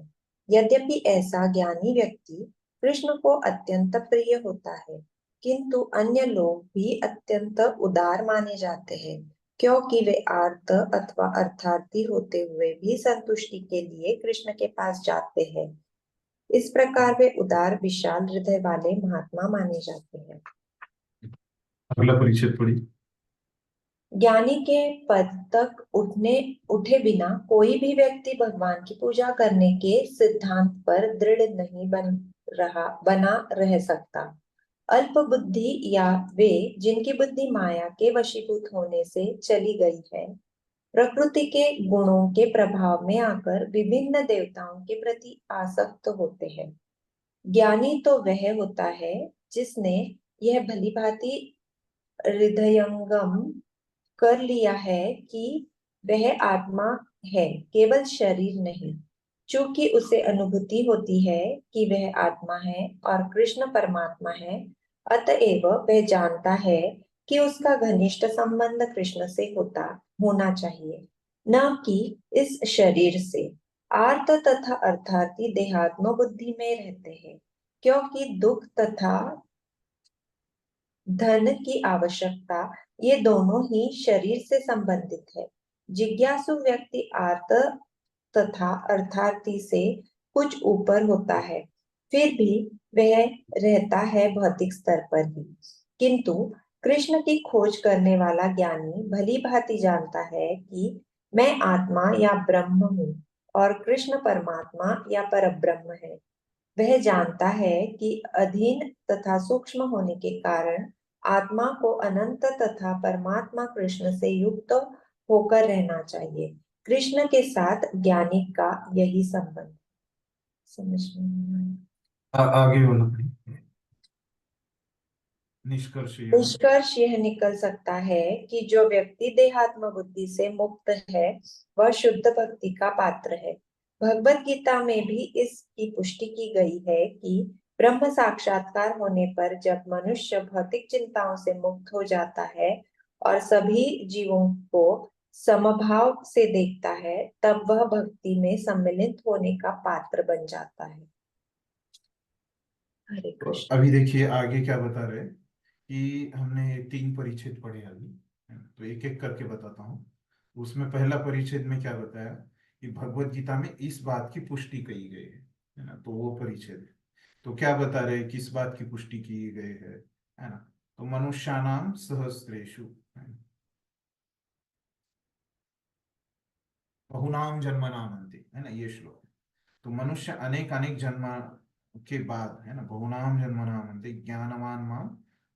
यद्यपि ऐसा ज्ञानी व्यक्ति कृष्ण को अत्यंत प्रिय होता है, किंतु अन्य लोग भी अत्यंत उदार माने जाते हैं, क्योंकि वे आर्त अथवा अर्थार्थी होते हुए भी संतुष्टि के लिए कृष्ण के पास जाते हैं। इस प्रकार वे उदार विशाल हृदय वाले महात्मा माने जाते हैं। अगला परिच्छेद पढ़िए। ज्ञानी के पद तक उठे बिना कोई भी व्यक्ति भगवान की पूजा करने के सिद्धांत पर दृढ़ नहीं बना रह सकता। अल्प बुद्धि या वे जिनकी बुद्धि माया के वशीभूत होने से चली गई है, प्रकृति के गुणों के प्रभाव में आकर विभिन्न देवताओं के प्रति आसक्त होते हैं। ज्ञानी तो वह होता है जिसने यह भली भांति हृदयंगम कर लिया है कि वह आत्मा है, केवल शरीर नहीं। चूंकि उसे अनुभूति होती है कि वह आत्मा है और कृष्ण परमात्मा है, अतएव वह जानता है कि उसका घनिष्ठ संबंध कृष्ण से होना चाहिए, न कि इस शरीर से। आर्त तथा अर्थार्थी देहात्म बुद्धि में रहते हैं, क्योंकि दुख तथा धन की आवश्यकता ये दोनों ही शरीर से संबंधित है। जिज्ञासु व्यक्ति आर्त तथा अर्थार्थी से कुछ ऊपर होता है, फिर भी वह रहता है भौतिक स्तर पर ही। किंतु कृष्ण की खोज करने वाला ज्ञानी भली भांति जानता है कि मैं आत्मा या ब्रह्म हूँ और कृष्ण परमात्मा या परब्रह्म है। वह जानता है कि अधीन तथा सूक्ष्म होने के कारण आत्मा को अनंत तथा परमात्मा कृष्ण से युक्त होकर रहना चाहिए। कृष्ण के साथ ज्ञानी का यही संबंध। समझ में नहीं आगे बोलो भाई। निष्कर्ष यह निष्कर्ष यह निकल सकता है कि जो व्यक्ति देहात्म बुद्धि से मुक्त है वह शुद्ध भक्ति का पात्र है। भगवत गीता में भी इसकी पुष्टि की गई है कि ब्रह्म साक्षात्कार होने पर जब मनुष्य भौतिक चिंताओं से मुक्त हो जाता है और सभी जीवों को समभाव से देखता है तब वह भक्ति में सम्मिलित होने का पात्र बन जाता है। हरे तो कृष्ण। अभी देखिए आगे क्या बता रहे हैं कि हमने 3 परिच्छेद पढ़े अभी, है ना? तो एक एक करके बताता हूँ। उसमें पहला परिच्छेद में क्या बताया कि भगवत गीता में इस बात की पुष्टि की गई है ना? तो वो परिच्छेद है। तो क्या बता रहे हैं, किस बात की पुष्टि की गई है ना? तो मनुष्याणाम सहस्रेषु, है ना? बहुनाम जन्मनामन्ते, है ना, ये श्लोक। तो मनुष्य अनेक अनेक जन्म के बाद, है ना, बहुनाम जन्मनामन्ते ज्ञानवान माम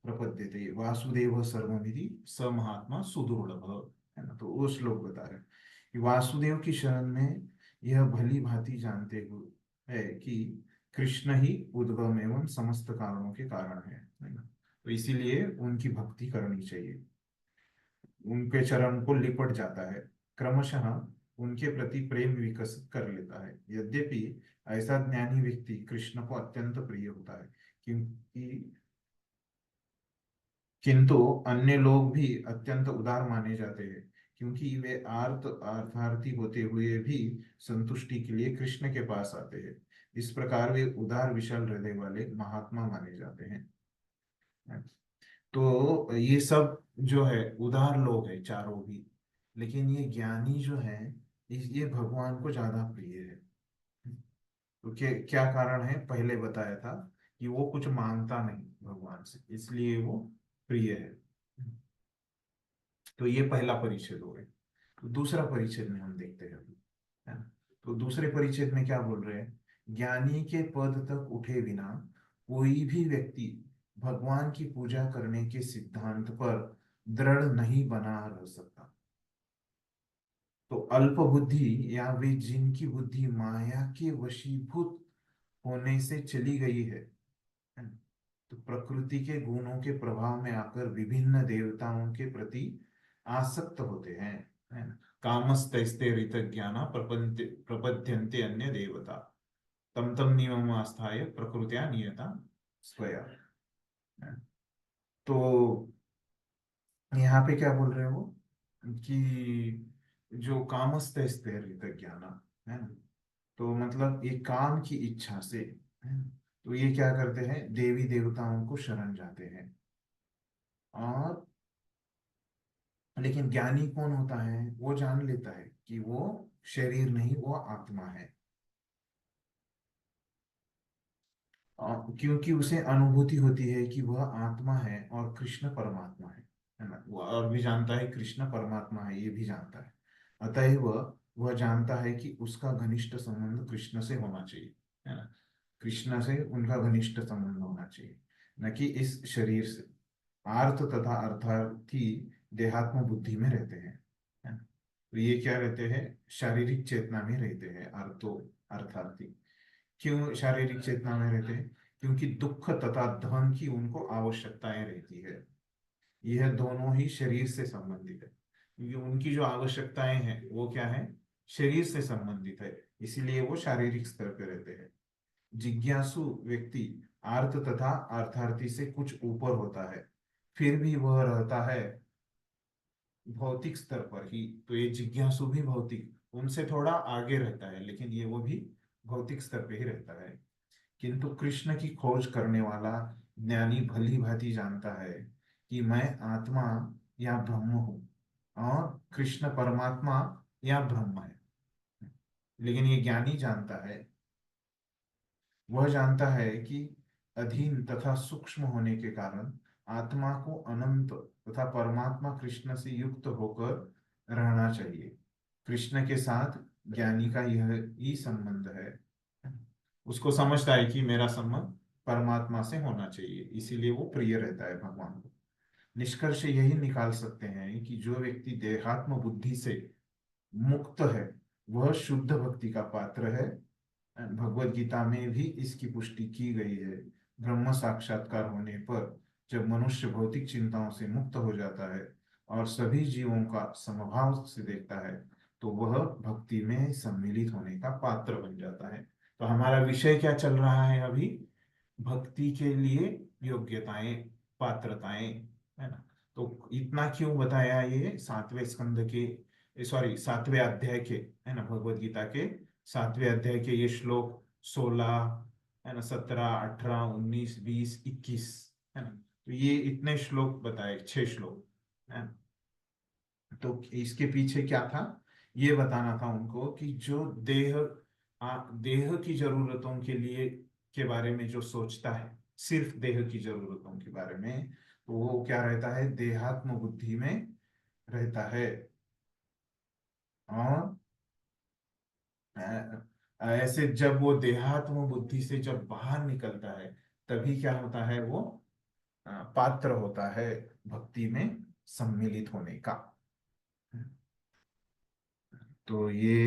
प्रपद्यते वासुदेव सर्वमिति स महात्मा सुदुर्लभ, है ना। तो वो श्लोक बता रहे हैं कि वासुदेव की शरण में यह भली भांति जानते हुए है कि कृष्ण ही उद्गम एवं समस्त कारणों के कारण है ना। तो इसीलिए उनकी भक्ति करनी चाहिए, उनके चरण को लिपट जाता है, क्रमशः उनके प्रति प्रेम विकसित कर लेता है। यद्यपि ऐसा ज्ञानी व्यक्ति कृष्ण को अत्यंत प्रिय होता है, क्योंकि किंतु अन्य लोग भी अत्यंत उदार माने जाते हैं, क्योंकि वे अर्थार्थी होते हुए भी संतुष्टि के लिए कृष्ण के पास आते हैं। इस प्रकार वे उदार विशाल हृदय वाले महात्मा माने जाते हैं। तो ये सब जो है उदार लोग हैं चारों भी, लेकिन ये ज्ञानी जो है ये भगवान को ज्यादा प्रिय है। तो क्या कारण है, पहले बताया था कि वो कुछ मांगता नहीं भगवान से, इसलिए वो प्रिय है। तो ये पहला परिच्छेद हो गया। तो दूसरा परिच्छेद में हम देखते हैं अभी, है ना। तो दूसरे परिच्छेद में क्या बोल रहे हैं, ज्ञानी के पद तक उठे बिना कोई भी व्यक्ति भगवान की पूजा करने के सिद्धांत पर दृढ़ नहीं बना रह सकता। तो अल्प बुद्धि या वे जिनकी बुद्धि माया के वशीभूत होने से चली गई है ना? तो प्रकृति के गुणों के प्रभाव में आकर विभिन्न देवताओं के प्रति आसक्त होते हैं, है ना। कामस्तैस्ते ऋत ज्ञाना प्रपद्यन्ते अन्य देवता तम तम नियम आस्थाय प्रकृत्या नियता स्वया, है ना? तो यहाँ पे क्या बोल रहे हो कि जो कामस्तैस्ते ऋत ज्ञाना, है ना, तो मतलब ये काम की इच्छा से, है ना, तो ये क्या करते हैं, देवी देवताओं को शरण जाते हैं। और लेकिन ज्ञानी कौन होता है, वो जान लेता है कि वो शरीर नहीं, वो आत्मा है। क्योंकि उसे अनुभूति होती है कि वह आत्मा है और कृष्ण परमात्मा है ना। वो और भी जानता है कृष्ण परमात्मा है, ये भी जानता है। अतएव वह जानता है कि उसका घनिष्ठ संबंध कृष्ण से होना चाहिए, है ना। कृष्ण से उनका घनिष्ठ संबंध होना चाहिए, न कि इस शरीर से। आर्थ तथा अर्थार्थी देहात्म बुद्धि में रहते हैं, है ना। तो ये क्या रहते हैं, शारीरिक चेतना में रहते हैं अर्थो अर्थार्थी। क्यों शारीरिक चेतना में रहते हैं, क्योंकि दुख तथा धन की उनको आवश्यकताएं रहती है। यह दोनों ही शरीर से संबंधित है, क्योंकि उनकी जो आवश्यकताएं हैं वो क्या है, शरीर से संबंधित है, इसीलिए वो शारीरिक स्तर पर रहते हैं। जिज्ञासु व्यक्ति आर्थ तथा अर्थार्थी से कुछ ऊपर होता है, फिर भी वह रहता है भौतिक स्तर पर ही। तो ये जिज्ञासु भी भौतिक उनसे थोड़ा आगे रहता है, लेकिन ये वो भी भौतिक स्तर पे ही रहता है। किंतु कृष्ण की खोज करने वाला ज्ञानी भली भांति जानता है कि मैं आत्मा या ब्रह्म हूँ और कृष्ण परमात्मा या ब्रह्म है। लेकिन ये ज्ञानी जानता है वह जानता है कि अधीन तथा सूक्ष्म होने के कारण आत्मा को अनंत तथा परमात्मा कृष्ण से युक्त होकर रहना चाहिए। कृष्ण के साथ ज्ञानी का यह ही संबंध है। उसको समझता है कि मेरा संबंध परमात्मा से होना चाहिए, इसीलिए वो प्रिय रहता है भगवान को। निष्कर्ष यही निकाल सकते हैं कि जो व्यक्ति देहात्म बुद्धि से मुक्त है वह शुद्ध भक्ति का पात्र है। भगवत गीता में भी इसकी पुष्टि की गई है। ब्रह्म साक्षात्कार होने पर जब मनुष्य भौतिक चिंताओं से मुक्त हो जाता है और सभी जीवों का समभाव से देखता है तो वह भक्ति में सम्मिलित होने का पात्र बन जाता है। तो हमारा विषय क्या चल रहा है अभी? भक्ति के लिए योग्यताएं, पात्रताएं, है ना। तो इतना क्यों बताया? ये 7वें स्कंद के, सॉरी 7वें अध्याय के, है ना, भगवत गीता के 7वें अध्याय के ये श्लोक 16, है ना, 17, 18, 19, 20, 21, है ना। तो ये इतने श्लोक बताए, 6 श्लोक, है ना। तो इसके पीछे क्या था? ये बताना था उनको कि जो देह की जरूरतों के लिए के बारे में जो सोचता है, सिर्फ देह की जरूरतों के बारे में, तो वो क्या रहता है? देहात्म बुद्धि में रहता है। और ऐसे जब वो देहात्म बुद्धि से जब बाहर निकलता है तभी क्या होता है? वो पात्र होता है भक्ति में सम्मिलित होने का। तो ये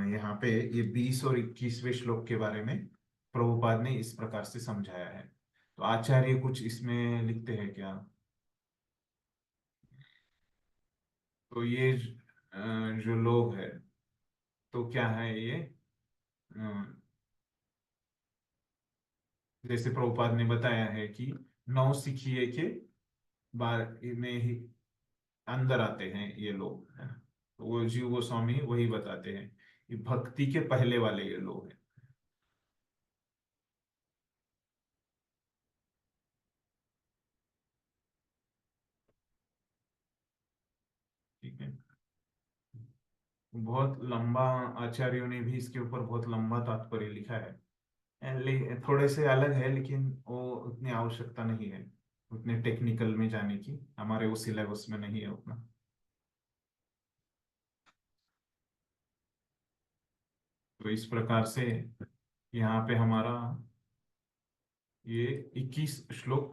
यहाँ पे ये 20 और 21वें श्लोक के बारे में प्रभुपाद ने इस प्रकार से समझाया है। तो आचार्य कुछ इसमें लिखते हैं क्या? तो ये जो लोग है, तो क्या है ये? जैसे प्रभुपाद ने बताया है कि नौ सिखिए के बारे में ही अंदर आते हैं ये लोग, है ना। तो वो जीव गोस्वामी वही बताते हैं कि भक्ति के पहले वाले ये लोग हैं। ठीक है। बहुत लंबा, आचार्यों ने भी इसके ऊपर बहुत लंबा तात्पर्य लिखा है। थोड़े से अलग है, लेकिन वो उतनी आवश्यकता नहीं है उतने टेक्निकल में जाने की, हमारे वो सिलेबस में नहीं है उतना। तो इस प्रकार से यहाँ पे हमारा ये 21 श्लोक